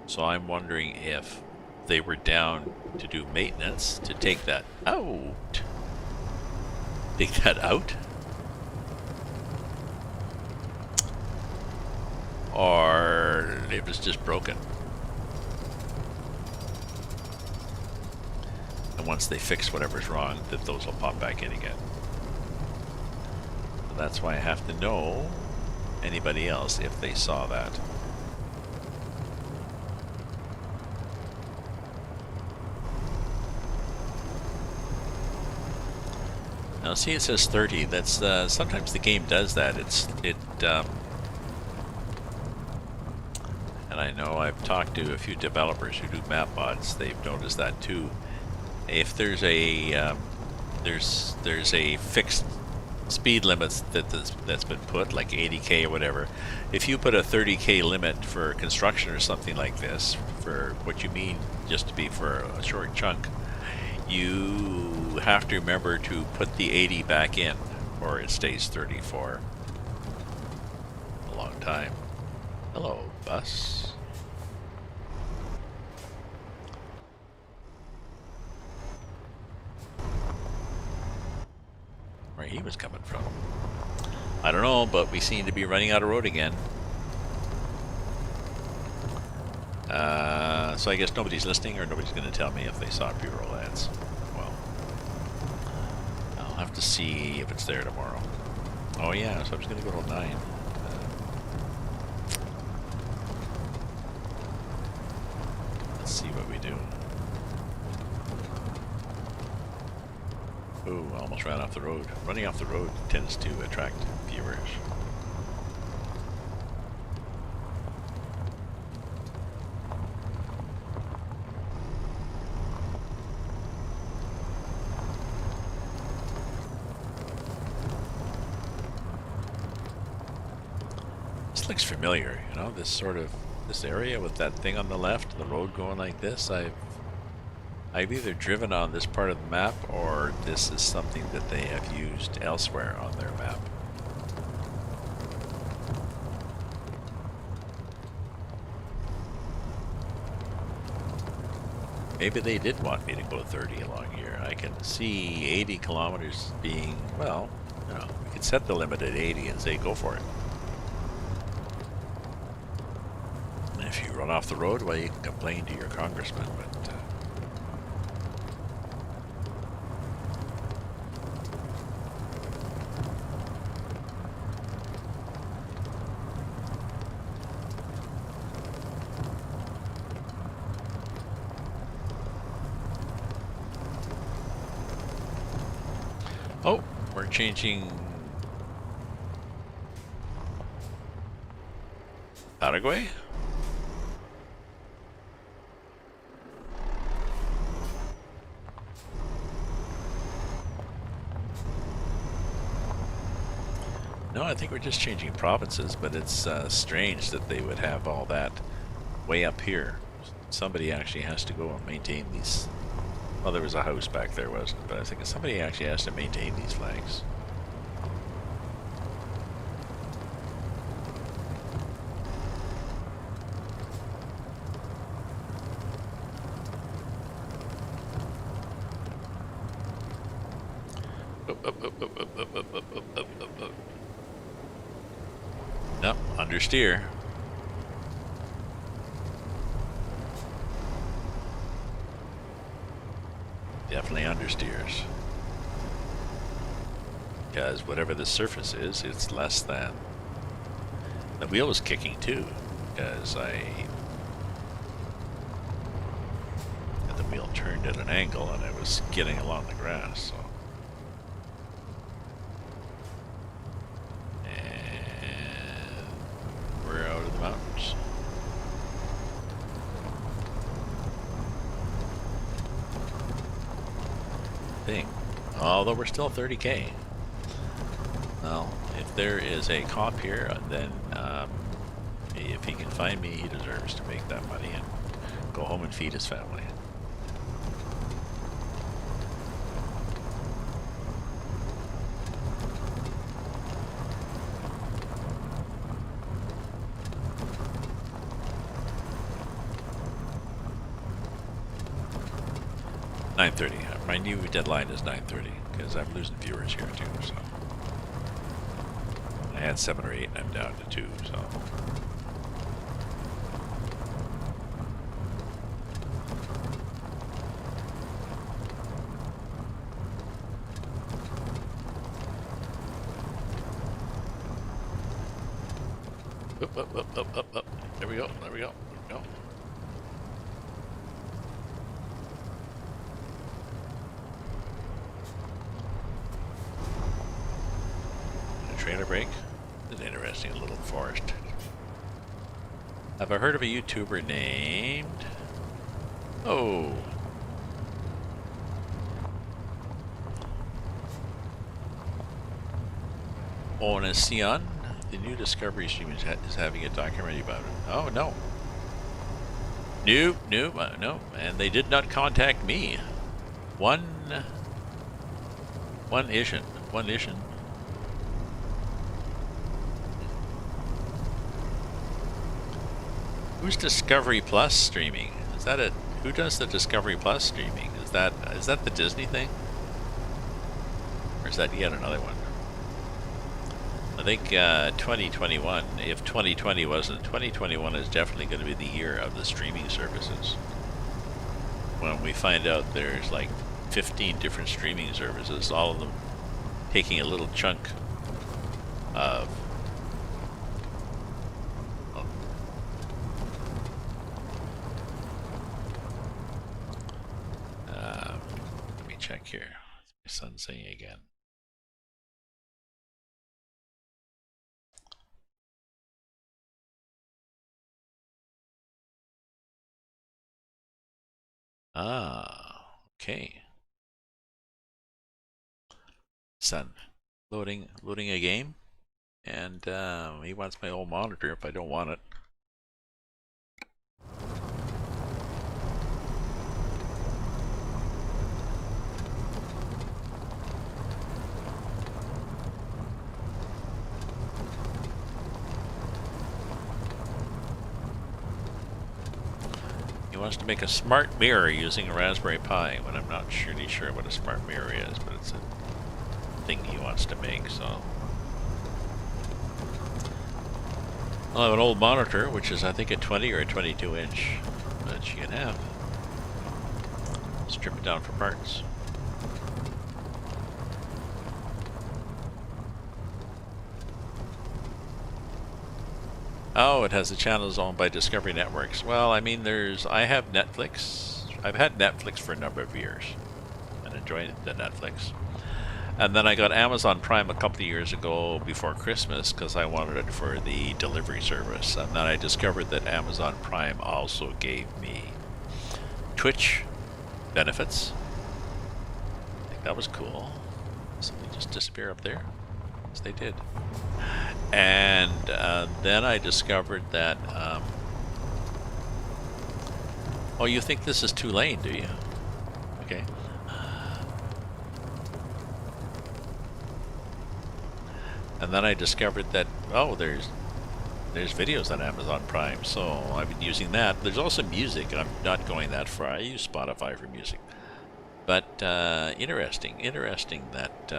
So I'm wondering if they were down to do maintenance to take that out. Take that out? Or it was just broken. And once they fix whatever's wrong, that those will pop back in again. So that's why I have to know anybody else if they saw that. Now see, it says 30. That's sometimes the game does that. And I know I've talked to a few developers who do map mods. They've noticed that too. If there's a there's a fixed speed limit that's been put, like 80k or whatever. If you put a 30k limit for construction or something like this, for what you mean just to be for a short chunk, you have to remember to put the 80 back in, or it stays 30 for a long time. Hello, bus. Where he was coming from, I don't know, but we seem to be running out of road again. So I guess nobody's listening, or nobody's going to tell me if they saw pre-roll ads. Well, I'll have to see if it's there tomorrow. Oh yeah, so I'm just going to go to 9. Let's see what we do. Ooh, I almost ran off the road. Running off the road tends to attract viewers. looks familiar, you know, this area with that thing on the left, the road going like this. I've either driven on this part of the map or this is something that they have used elsewhere on their map. Maybe they did want me to go 30 along here. I can see 80 kilometers being, well, you know, we could set the limit at 80 and say go for it. And if you run off the road, well, you can complain to your congressman, but oh, we're changing Paraguay? No, I think we're just changing provinces, but it's strange that they would have all that way up here. Somebody actually has to go and maintain these. Well, there was a house back there, wasn't it? But I think somebody actually has to maintain these flags. Nope, understeer. Definitely understeers. Because whatever the surface is, it's less than. The wheel was kicking too, because I had the wheel turned at an angle and I was skidding along the grass, so. And we're out of the mountains. Thing. Although we're still 30k. Well, if there is a cop here, then if he can find me, he deserves to make that money and go home and feed his family. $9:30. My new deadline is 9:30 because I'm losing viewers here too. So I had 7 or 8, and I'm down to 2. So up. There we go. There we go. There we go. Trailer break. This is interesting, a little forest. Have I heard of a YouTuber named? Oh. Onacion? The new Discovery stream is having a documentary about it. Oh, no. No. And they did not contact me. One Ishin. Who's Discovery Plus streaming? Is that it? Who does the Discovery Plus streaming? Is that the Disney thing? Or is that yet another one? I think 2021, if 2020 wasn't, 2021 is definitely going to be the year of the streaming services. When we find out there's like 15 different streaming services, all of them taking a little chunk of check here. My son's saying again. Ah, okay. Son, loading a game. And he wants my old monitor if I don't want it. He wants to make a smart mirror using a Raspberry Pi, when I'm not really sure what a smart mirror is, but it's a thing he wants to make, so. I'll have an old monitor, which is I think a 20 or a 22 inch, that you can have. Strip it down for parts. Oh, it has the channels owned by Discovery Networks. Well, I mean, I have Netflix. I've had Netflix for a number of years and enjoyed the Netflix. And then I got Amazon Prime a couple of years ago before Christmas because I wanted it for the delivery service. And then I discovered that Amazon Prime also gave me Twitch benefits. I think that was cool. Something just disappear up there. Yes, they did. And then I discovered that, oh, you think this is 2-lane, do you? Okay. And then I discovered that, oh, there's videos on Amazon Prime, so I've been using that. There's also music. I'm not going that far. I use Spotify for music. But interesting that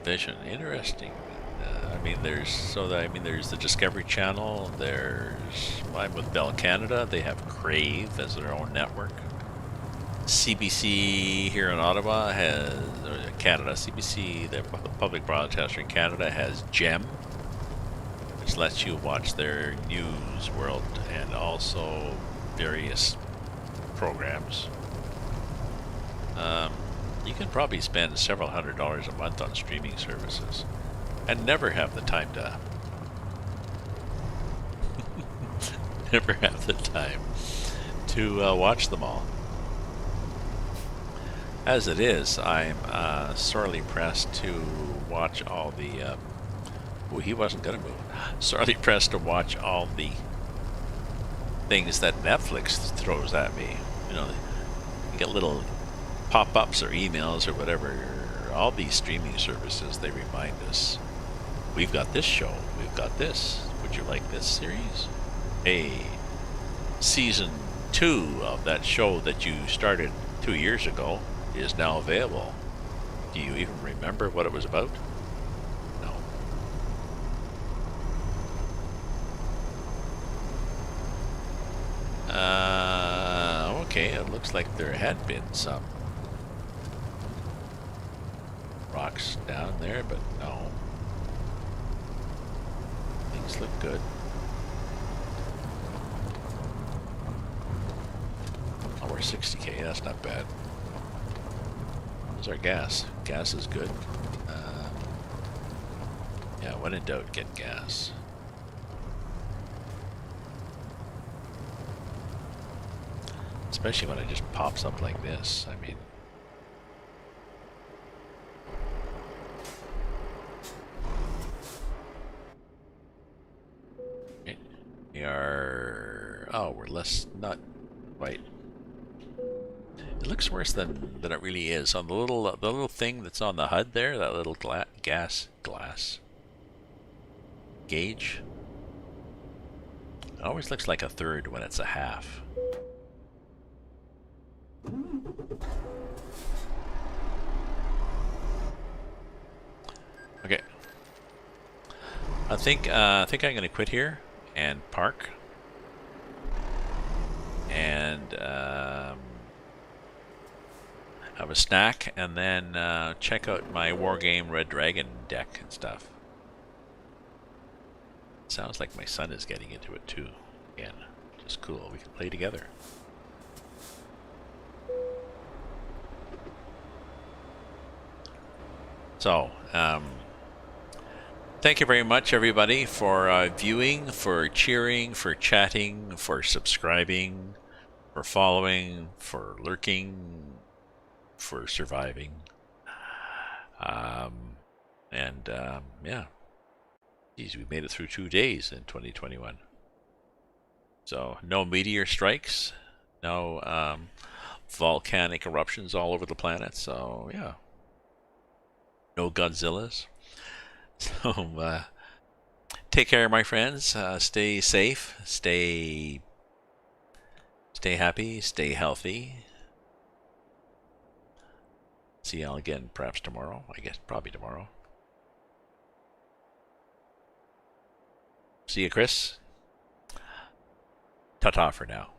Vision. Interesting. There's the Discovery Channel. I'm with Bell Canada. They have Crave as their own network. CBC here in Ottawa Canada. CBC, the public broadcaster in Canada, has GEM, which lets you watch their news world and also various programs. You can probably spend several $100s a month on streaming services and never have the time to watch them all. As it is, I'm sorely pressed to watch all the he wasn't gonna move. Sorely pressed to watch all the things that Netflix throws at me. You know, you get little pop-ups or emails or whatever. All these streaming services, they remind us, we've got this show, we've got this, would you like this series? Hey, season 2 of that show that you started 2 years ago is now available. Do you even remember what it was about? No. Okay, it looks like there had been some rocks down there, but no. Things look good. Oh, we're 60k, that's not bad. There's our gas. Gas is good. Yeah, when in doubt, get gas. Especially when it just pops up like this, I mean. We're less, not quite. It looks worse than it really is. On the little thing that's on the HUD there, that little glass gauge. It always looks like a third when it's a half. Okay. I think I'm gonna quit here and park and have a snack and then check out my Wargame Red Dragon deck and stuff. Sounds like my son is getting into it too. Again, just cool. We can play together. So, Thank you very much, everybody, for viewing, for cheering, for chatting, for subscribing, for following, for lurking, for surviving. Yeah, geez, we made it through 2 days in 2021. So no meteor strikes, no volcanic eruptions all over the planet. So yeah, no Godzillas. So take care, my friends. Stay safe. Stay happy. Stay healthy. See y'all again, perhaps tomorrow. I guess probably tomorrow. See you, Chris. Ta-ta for now.